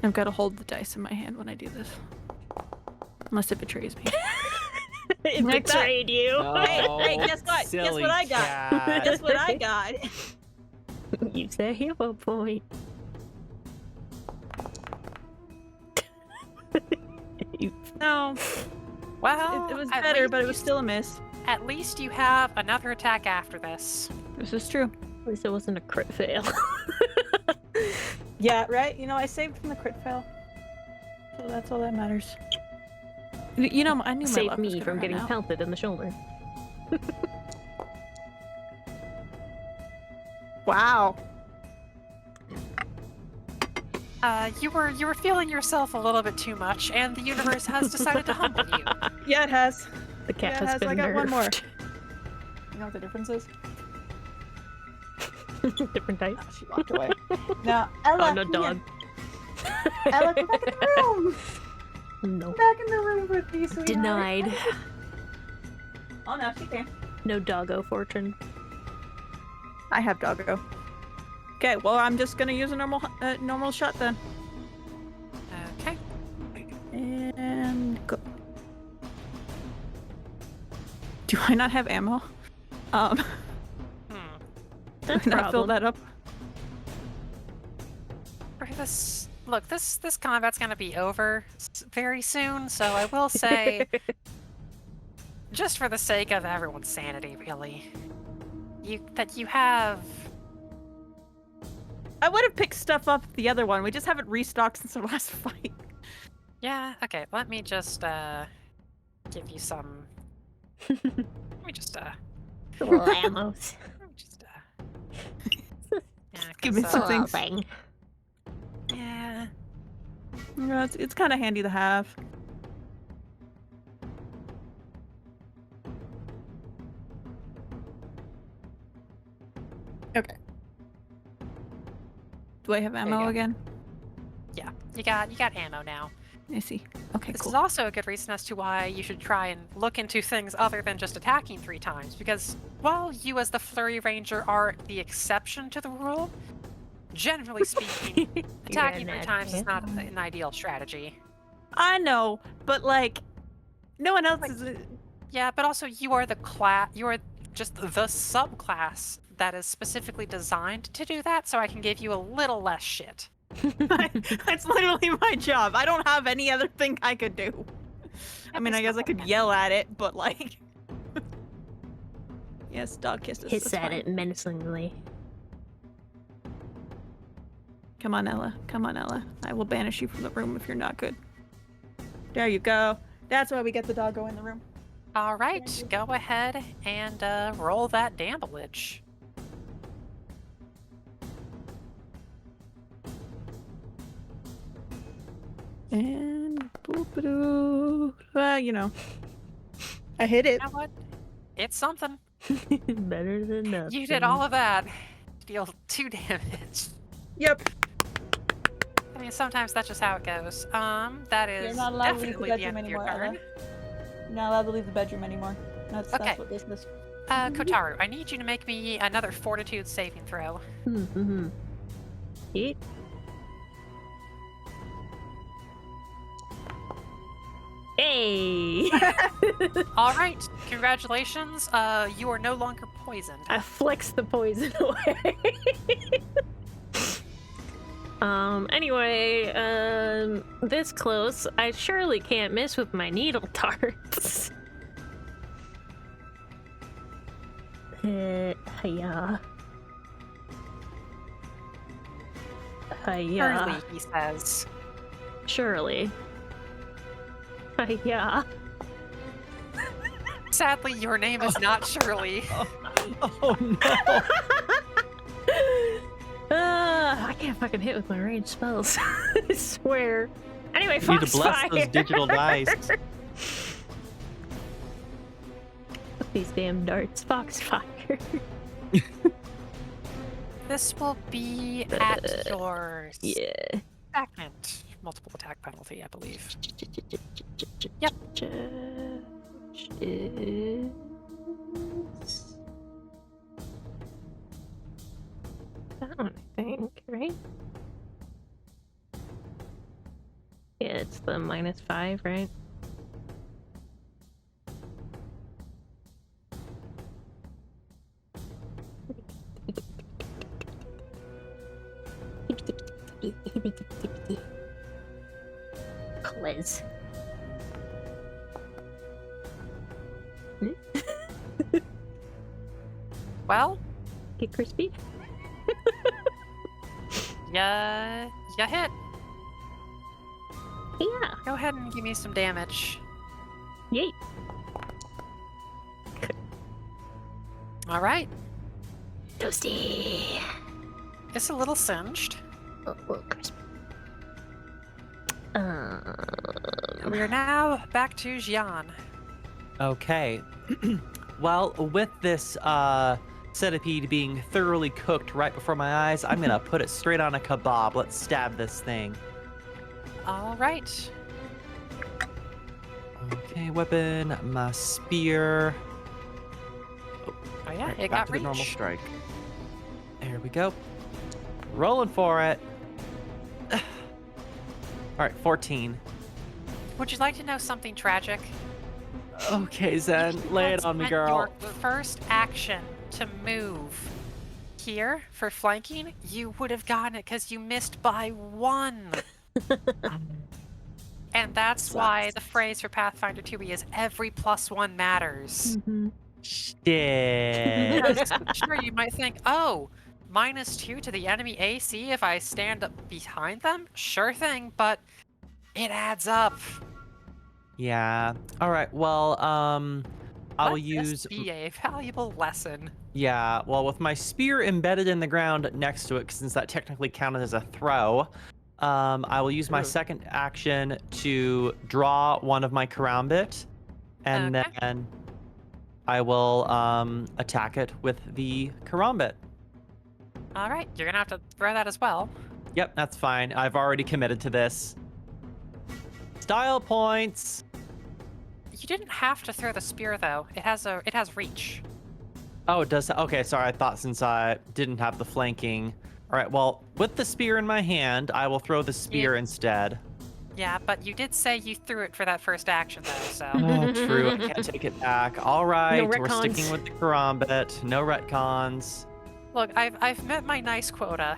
I've got to hold the dice in my hand when I do this. Unless it betrays me.
It
Like that.
betrayed you.
Hey, guess what? Guess
Silly
what I got?
cat.
Guess what I got?
Use that hero point.
No,
Well,
it was
at
better,
least
but it
you
was still a miss.
At least you have another attack after this.
This is true.
At least it wasn't a crit fail.
Yeah, right? You know, I saved from the crit fail. So that's all that matters. You know, I knew my
Saved
luck was
me
gonna
from
run
getting
out.
pelted in the shoulder.
Wow.
You were feeling yourself a little bit too much, and the universe has decided to humble you.
Yeah, it has.
The cat
Yeah, it
has
has.
been
I got one more.
nerfed.
You know what the difference is?
Different dice.
She walked away. Now, Ella.
Oh, no, dog.
Ella, come back in the room.
No.
Come back in the room with me, sweetheart.
Denied.
Oh no, she can.
No doggo fortune.
I have doggo. Okay, well, I'm just gonna use a normal shot then.
Okay.
And go. Do I not have ammo?
Hmm.
That's
Can
a
I fill
problem.
that up?
For this, look, this combat's gonna be over very soon, so I will say, just for the sake of everyone's sanity, really, you have.
I would have picked stuff up the other one. We just haven't restocked since our last fight.
Yeah. Okay. Let me just give you some. Let me just
Little ammos.
Let me just yeah,
Give me
'cause,
some
Little
things.
thing.
Yeah.
Yeah, it's kind of handy to have. Okay. Do I have
you
ammo
go.
again?
Yeah. You got ammo now.
I see. Okay,
This
cool.
is also a good reason as to why you should try and look into things other than just attacking 3 times, because while you as the Flurry Ranger are the exception to the rule, generally speaking, attacking 3 times is not an ideal strategy.
I know, but like, no one else is.
Yeah, but also you are you are just the subclass that is specifically designed to do that, so I can give you a little less shit.
That's literally my job. I don't have any other thing I could do. I mean, I guess I could yell at it, but like. Yes, dog kisses.
Hiss
that's
at
fine.
it menacingly.
Come on, Ella. Come on, Ella. I will banish you from the room if you're not good. There you go. That's why we get the doggo in the room.
All right, go ahead and roll that damage. –
And boop-a-doo. You know. I hit it.
You know what? It's something.
Better than nothing.
You did all of that. Deal 2 damage.
Yep.
I mean, sometimes that's just how it goes. That is
You're not allowed to leave the
definitely the
bedroom
end of your
anymore, Ella.
turn.
You're not allowed to leave the bedroom anymore. That's
Okay.
what this is.
Kotaru, I need you to make me another fortitude saving throw.
Mm-hmm. Yeet. Hey!
All right, congratulations. You are no longer poisoned.
I flex the poison away. Anyway, this close, I surely can't miss with my needle darts. Hiya. Hiya.
Early, he says.
Surely. Hiya.
Sadly, your name is not Shirley.
Oh no!
I can't fucking hit with my ranged spells. I swear. Anyway,
You need to bless
Foxfire.
those digital dice.
Fuck these damn darts, Foxfire.
This will be at your
Yeah.
second multiple attack penalty, I believe. Yep.
That one, I think, right? Yeah, it's the -5, right? Liz.
Well,
Get crispy?
you hit.
Yeah.
Go ahead and give me some damage.
Yay.
All right.
Toasty.
It's a little singed.
Oh, crispy.
We are now back to Jian.
Okay. Well, with this centipede being thoroughly cooked right before my eyes, I'm gonna put it straight on a kebab. Let's stab this thing.
All right.
Okay, weapon, my spear.
Oh yeah,
Right,
it
back
got
to
reach.
the normal strike. There we go. Rolling for it. All right, 14.
Would you like to know something tragic?
Okay, Zen, lay it on me, girl.
Your first action to move here for flanking, you would have gotten it because you missed by 1. And that's why the phrase for Pathfinder 2e is every +1 matters.
Mm-hmm.
Shit.
Because, sure, you might think, oh, -2 to the enemy AC if I stand up behind them? Sure thing, but it adds up.
Yeah. All right. Well, I'll
Let
use.
this be a valuable lesson.
Yeah. Well, with my spear embedded in the ground next to it, since that technically counted as a throw, I will use my second action to draw one of my karambit, and
Okay.
then I will attack it with the karambit.
All right, you're gonna have to throw that as well.
Yep, that's fine. I've already committed to this. Style points.
You didn't have to throw the spear though. It has reach.
Oh, it does. Okay, sorry. I thought since I didn't have the flanking. All right. Well, with the spear in my hand, I will throw the spear instead.
Yeah, but you did say you threw it for that first action though, so.
Oh, true. I can't take it back. All right, we're
retcons.
sticking with the karambit. No retcons.
Look, I've met my nice quota.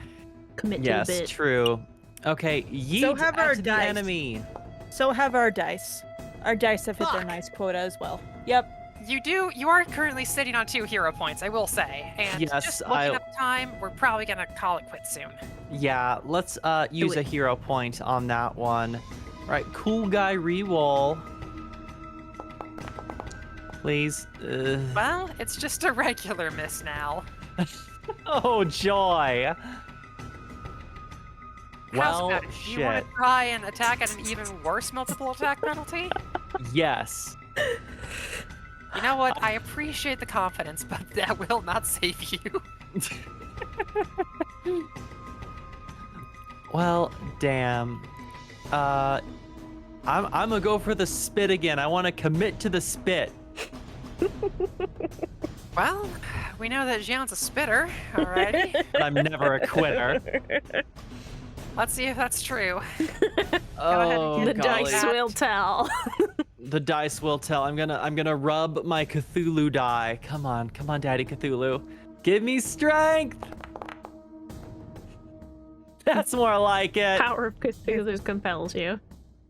Commit to
Yes,
the bit.
true. Okay, yeet
have
at
our
the
dice.
enemy.
So have our dice. Our dice have hit their
Fuck.
nice quota as well. Yep.
You are currently sitting on 2 hero points, I will say. And
Yes,
just looking at the time, we're probably gonna call it quits soon.
Yeah, let's use a hero point on that one. All right, cool guy reroll. Please.
Well, it's just a regular miss now.
Oh, joy.
How's
Well,
about it? Do you want
shit.
to try and attack at an even worse multiple attack penalty?
Yes.
You know what? I appreciate the confidence, but that will not save you.
Well, damn. I'm gonna go for the spit again. I want to commit to the spit.
Well, we know that Jean's a spitter, alrighty?
But I'm never a quitter.
Let's see if that's true.
Oh,
The
golly.
dice will tell.
The dice will tell. I'm gonna rub my Cthulhu die. Come on, Daddy Cthulhu. Give me strength. That's more like it.
Power of Cthulhu compels you.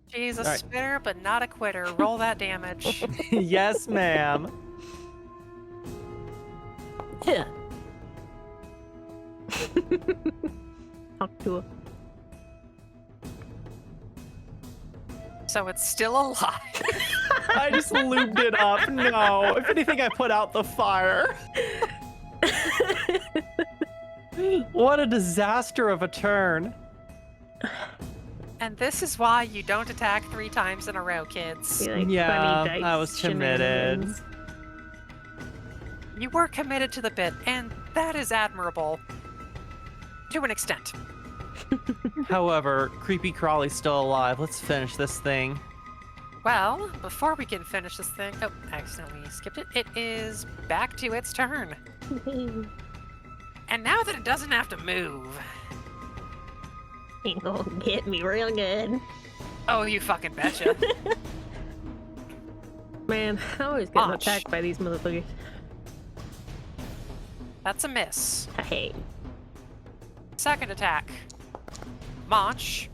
She's a
Alright.
spitter, but not a quitter. Roll that damage.
Yes, ma'am.
Yeah. Talk to her.
So it's still alive.
I just lubed it up. No, if anything, I put out the fire. What a disaster of a turn.
And this is why you don't attack 3 times in a row, kids.
Be like
Yeah,
funny dice
I was committed.
shenanigans.
You were committed to the bit, and that is admirable. To an extent.
However, Creepy Crawly's still alive. Let's finish this thing.
Well, before we can finish this thing... Oh, I accidentally skipped it. It is back to its turn. And now that it doesn't have to move...
Ain't gonna get me real good.
Oh, you fucking betcha.
Man, I always get
Launch.
attacked by these motherfuckers.
That's a miss.
Hey.
Second attack. Launch.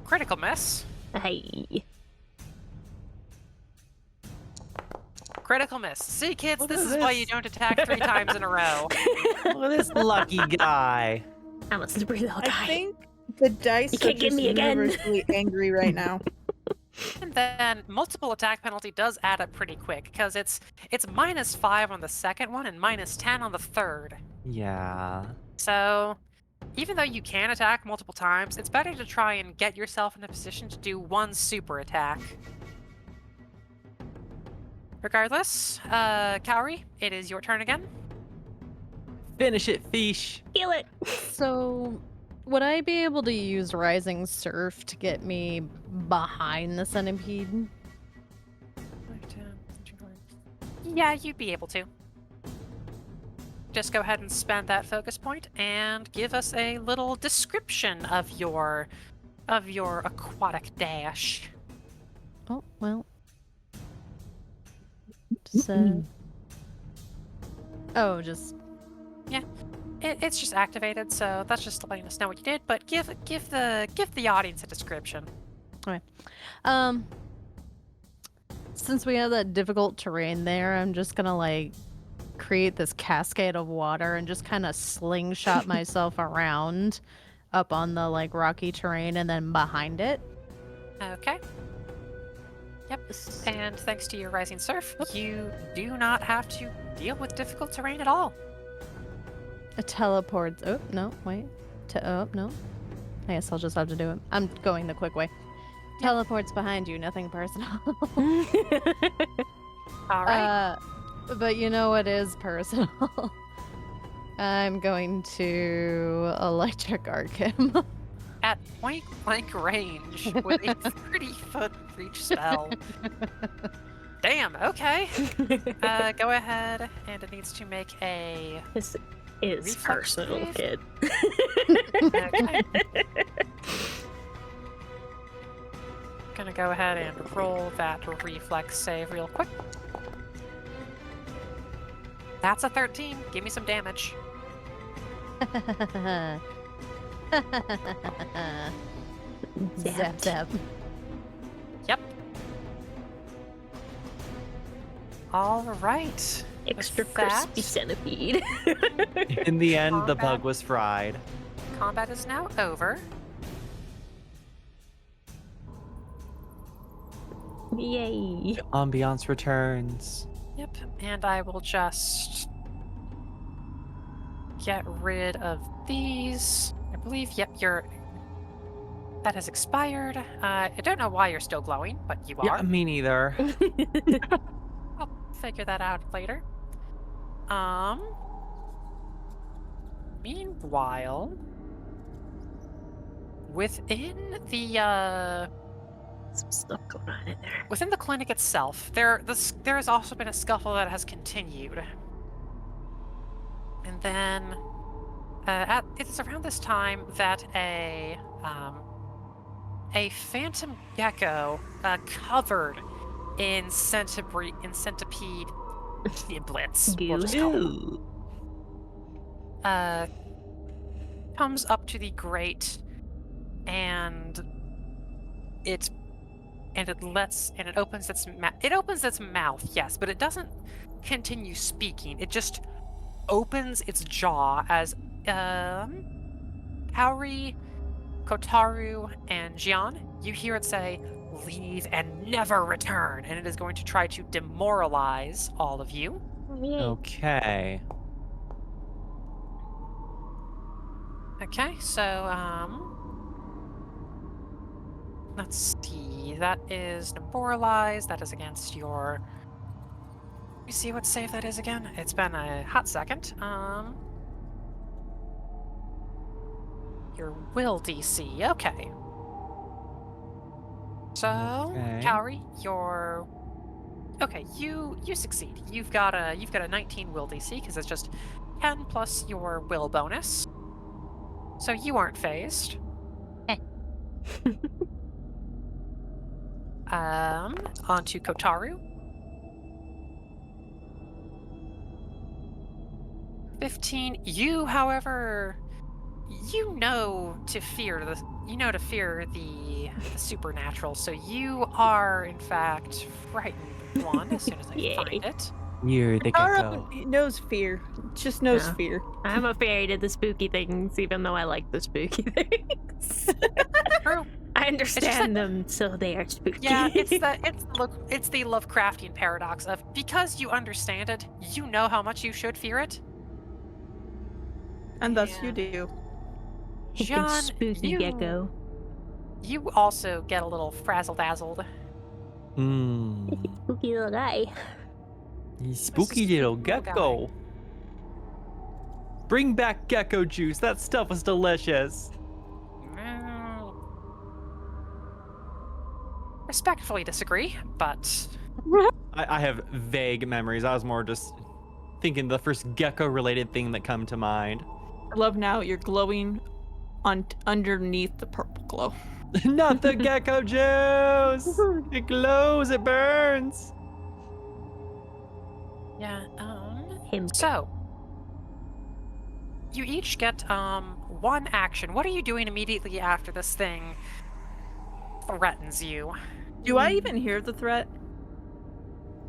Critical miss.
Hey.
Critical miss. See, kids,
Look
this
at
is why
this.
you don't attack 3 times in a row.
Look at this lucky guy.
I'm a super little guy.
I think the dice
You
are
can't get
just
me again.
universally angry right now.
And then multiple attack penalty does add up pretty quick because it's -5 on the second one and -10 on the third.
Yeah.
So even though you can attack multiple times, it's better to try and get yourself in a position to do 1 super attack. Regardless, Kaori, it is your turn again.
Finish it, fish.
Feel it.
So, would I be able to use Rising Surf to get me behind the centipede?
Yeah, you'd be able to. Just go ahead and spend that focus point and give us a little description of your aquatic dash.
Oh, well. Just, oh, just
It's just activated, so that's just letting us know what you did. But give the audience a description.
since we have that difficult terrain there, I'm just gonna like create this cascade of water and just kind of slingshot myself around up on the like rocky terrain and then behind it.
Okay. Yep. And thanks to your rising surf, you do not have to deal with difficult terrain at all.
It teleports. Oh, no, wait. Oh, no. I guess I'll just have to do it. I'm going the quick way. Teleports behind you, nothing personal.
All right.
But you know what is personal? I'm going to electric arc him.
At point blank range with a 30-foot reach spell. Damn. Okay. Go ahead, and it needs to make a.
This is
Reflex
personal,
save?
kid.
Okay. Gonna go ahead and roll that reflex save real quick. That's a 13. Give me some damage.
Zap zap.
Yep. All right.
Extra
With that,
crispy centipede.
In the end, the
Combat.
bug was fried.
Combat is now over.
Yay.
Ambiance returns.
Yep. And I will just get rid of these. I believe, yep, that has expired. I don't know why you're still glowing, but you
Yeah,
are.
me neither.
I'll figure that out later. Meanwhile, within the
Some stuff going on in there.
within the clinic itself, there has also been a scuffle that has continued. And then it's around this time that a phantom gecko covered in centipede giblets, we'll just call them, comes up to the grate and it opens its mouth, yes, but it doesn't continue speaking. It just opens its jaw as Kaori, Kotaru, and Jian, you hear it say, "Leave and never return," and it is going to try to demoralize all of you.
Okay.
Okay, so let's see. That is demoralized. That is against your. Let me see what save that is again. It's been a hot second. Your will DC. Okay. So,
Okay.
Kaori, you succeed. You've got a 19 will DC because it's just 10 plus your will bonus. So you aren't phased. On to Kotaru. 15. You, however, you know to fear the supernatural, so you are in fact frightened one as soon as I
Yay.
find it.
You're the gecko.
Tara knows fear. Just knows
Yeah.
fear.
I'm afraid of the spooky things, even though I like the spooky things.
True.
I understand them, so they are spooky.
Yeah, it's the Lovecraftian paradox of because you understand it, you know how much you should fear it.
And thus you
And
do.
John,
spooky gecko.
You also get a little frazzle-dazzled.
Spooky little guy.
Spooky little gecko. Bring back gecko juice. That stuff was delicious.
Respectfully disagree, but
I have vague memories. I was more just thinking the first gecko-related thing that come to mind.
I love now you're glowing underneath the purple glow.
Not the gecko juice. It glows. It burns.
yeah.
Him.
So you each get one action. What are you doing immediately after this thing threatens you?
Do I even hear the threat?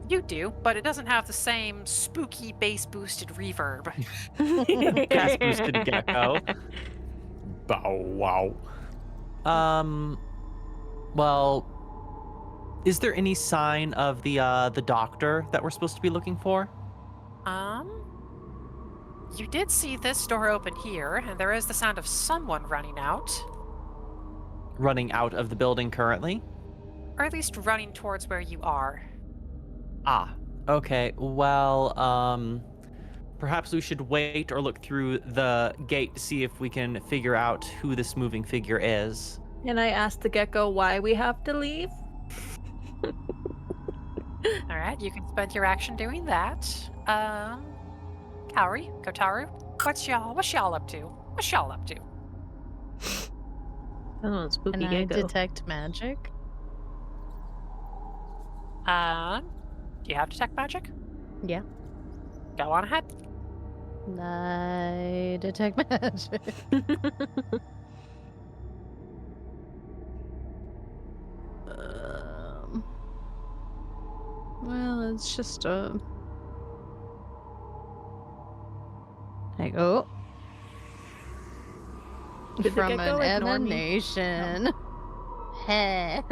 You do, but it doesn't have the same spooky bass-boosted reverb.
Bass-boosted gecko. Bow wow. Well, is there any sign of the doctor that we're supposed to be looking for?
You did see this door open here, and there is the sound of someone running out.
Running out of the building currently?
Or at least running towards where you are.
Ah, okay. Well, perhaps we should wait or look through the gate to see if we can figure out who this moving figure is.
And I asked the gecko why we have to leave.
Alright, you can spend your action doing that. Kaori, Kotaru, what's y'all up to? What's y'all up to?
Oh, spooky
Can I
gecko.
detect magic?
Do you have detect magic?
Yeah.
Go on ahead.
I detect magic. Well, it's just a. Like, oh.
Did the
From
gecko
an
ignore me?
emanation. Heh.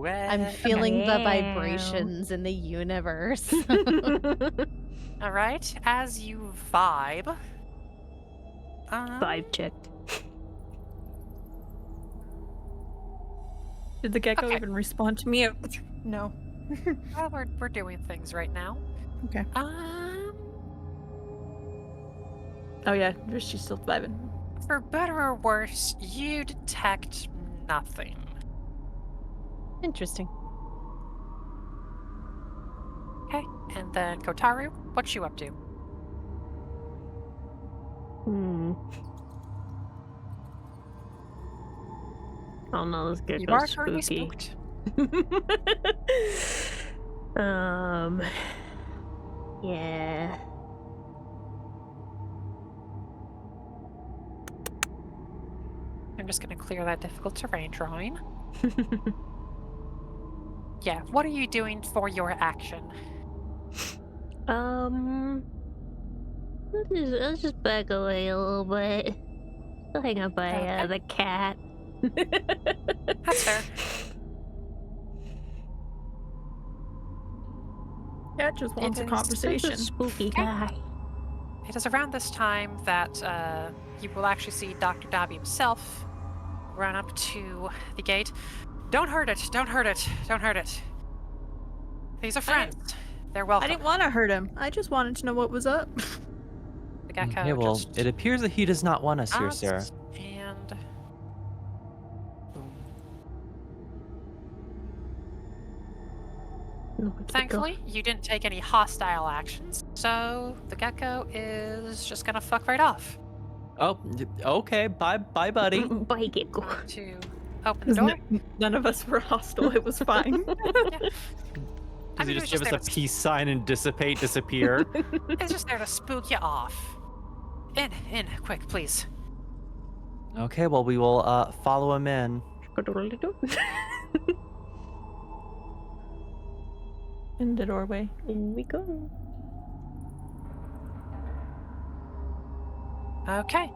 I'm feeling the vibrations in the universe.
Alright, as you vibe.
Vibe checked.
Did the gecko
Okay.
even respond to me?
No.
Well, we're doing things right now.
Okay.
Oh yeah, she's still vibing.
For better or worse, you detect nothing.
Interesting.
Okay, and then Kotaru, what you up to?
Oh no, this
You
gecko's
are currently
spooky.
spooked.
Yeah.
I'm just going to clear that difficult terrain drawing. Yeah, what are you doing for your action?
Let's just back away a little bit. I'll hang out by
Okay.
the cat.
That's fair.
Cat just wants a
is
conversation.
Such a spooky
Okay.
guy.
It is around this time that you will actually see Dr. Dobby himself run up to the gate. Don't hurt it! Don't hurt it! Don't hurt it! These are friends. They're welcome.
I didn't want to hurt him. I just wanted to know what was up.
The gecko
Okay, well,
just
it appears that he does not want us here, sir.
nods, and boom. Thankfully, you didn't take any hostile actions, so the gecko is just gonna fuck right off.
Oh, okay. Bye, buddy.
Bye, gecko.
To open the door.
None of us were hostile. It was fine.
I
Does
mean,
he
it was
just give us
there
a
to-
peace sign and disappear?
It's just there to spook you off. In, quick, please.
Okay, well, we will follow him in.
In the doorway.
In we go.
Okay.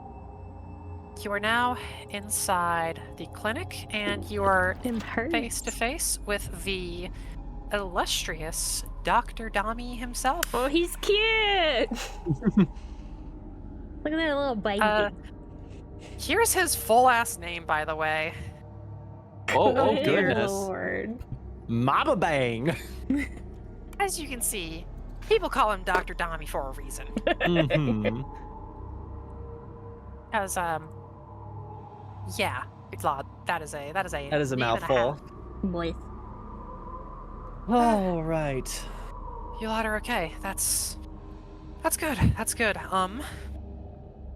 You are now inside the clinic, and you are face to face with the illustrious Dr. Dami himself.
Oh, he's cute! Look at that little baby.
Here's his full ass name, by the way.
Oh,
Dear
goodness.
Lord.
Mama Bang.
As you can see, people call him Dr. Dami for a reason.
Mhm.
Because, yeah, Blob, that is a
That is a
name and
mouthful.
half.
Boys.
All right.
You lot are okay. That's good. That's good.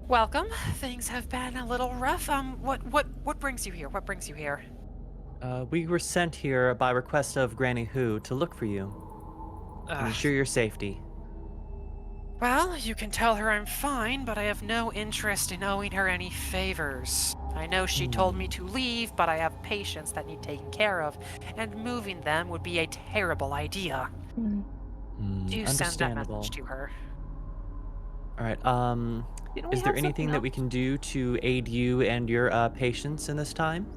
Welcome. Things have been a little rough. What brings you here? What brings you here?
We were sent here by request of Granny Who to look for you. To ensure your safety.
Well, you can tell her I'm fine, but I have no interest in owing her any favors. I know she told me to leave, but I have patients that need taken care of, and moving them would be a terrible idea. Do send that
Understandable.
message to her.
All right.
Didn't we
Is there
have
anything
something
that we
else?
can do to aid you and your patients in this time?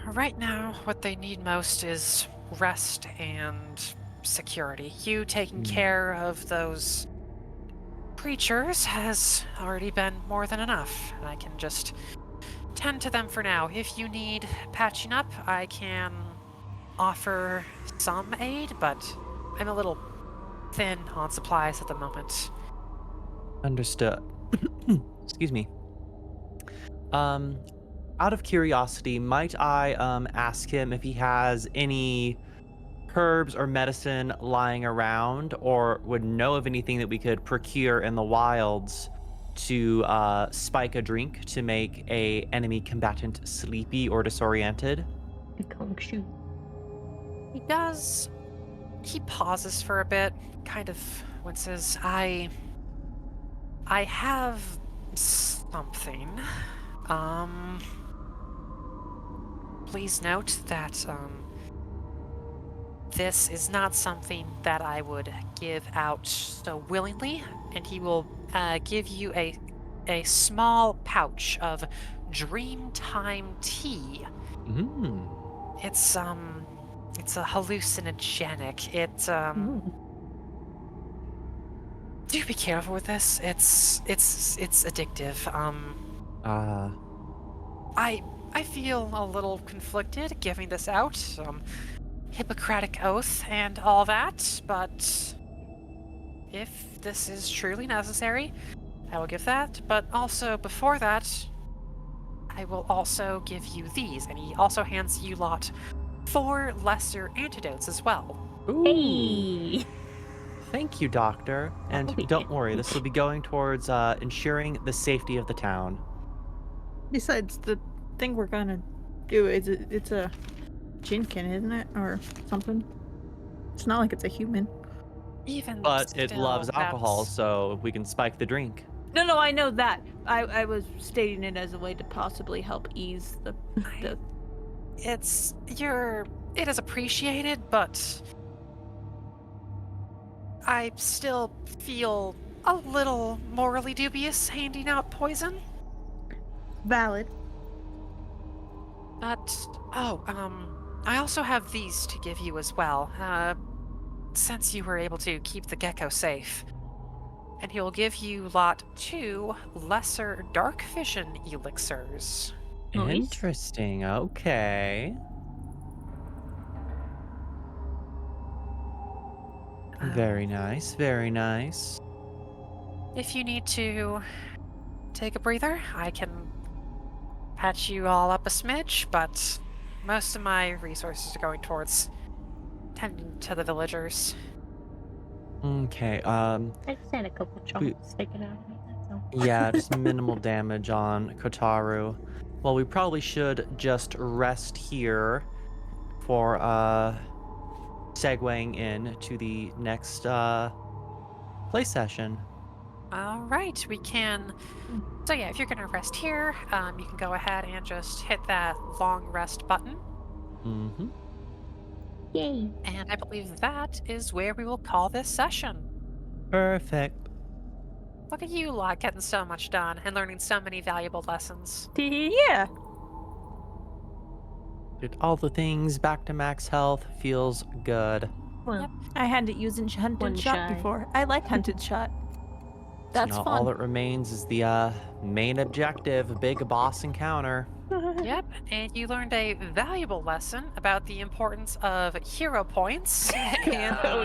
Right now, what they need most is rest and security. You taking care of those creatures has already been more than enough. I can just tend to them for now. If you need patching up, I can offer some aid, but I'm a little thin on supplies at the moment.
Understood. Excuse me. Out of curiosity, might I ask him if he has any herbs or medicine lying around, or would know of anything that we could procure in the wilds to spike a drink to make a enemy combatant sleepy or disoriented?
He does. He pauses for a bit, kind of winces. I have something. Please note that this is not something that I would give out so willingly, and he will give you a small pouch of Dreamtime tea. It's a hallucinogenic. Do be careful with this. It's addictive. I feel a little conflicted giving this out, Hippocratic oath and all that, but if this is truly necessary, I will give that. But also, before that, I will also give you these, and he also hands you lot 4 lesser antidotes as well.
Ooh.
Hey!
Thank you, Doctor. And
That'll be
don't
good.
worry, this will be going towards ensuring the safety of the town.
Besides, the thing we're gonna do is it's a jinkin, isn't it? Or something. It's not like it's a human.
Even
But it
still,
loves alcohol,
that's-
so we can spike the drink.
No, I know that. I was stating it as a way to possibly help ease the
It is appreciated, but I still feel a little morally dubious handing out poison.
Valid.
But, I also have these to give you as well, since you were able to keep the gecko safe. And he'll give you lot 2 lesser dark vision elixirs.
Nice.
Interesting. Okay. Very nice. Very nice.
If you need to take a breather, I can patch you all up a smidge, but most of my resources are going towards tending to the villagers.
Okay.
I just had a couple chunks sticking out of me, that's all.
Yeah, just minimal damage on Kotaru. Well, we probably should just rest here for segueing in to the next play session.
All right, we can. So yeah, if you're gonna rest here, you can go ahead and just hit that long rest button,
Mm-hmm.
Yay!
and I believe that is where we will call this session.
Perfect.
Look at you lot getting so much done and learning so many valuable lessons.
Yeah.
Did all the things back to max health. Feels good.
Well,
I hadn't used
One
hunted shot
shy.
before. I like hunted shot. That's
So now
fun.
all that remains is the main objective, a big boss encounter.
Yep, and you learned a valuable lesson about the importance of hero points and
we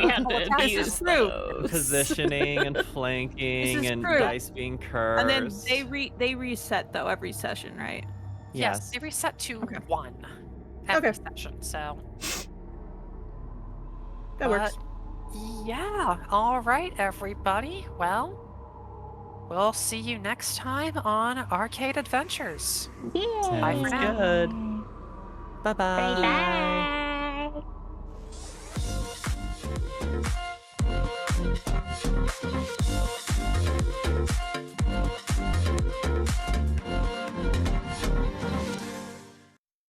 had
multiple
to
attacks.
use
true.
those.
Positioning and flanking
is
and
true.
dice being cursed.
And then they reset though every session, right?
Yes, they reset to
Okay.
1 every
Okay.
session, so.
That works.
Yeah, all right, everybody. Well, we'll see you next time on Arcade Adventures.
Yay!
Bye for now.
good. Bye-bye.
Bye.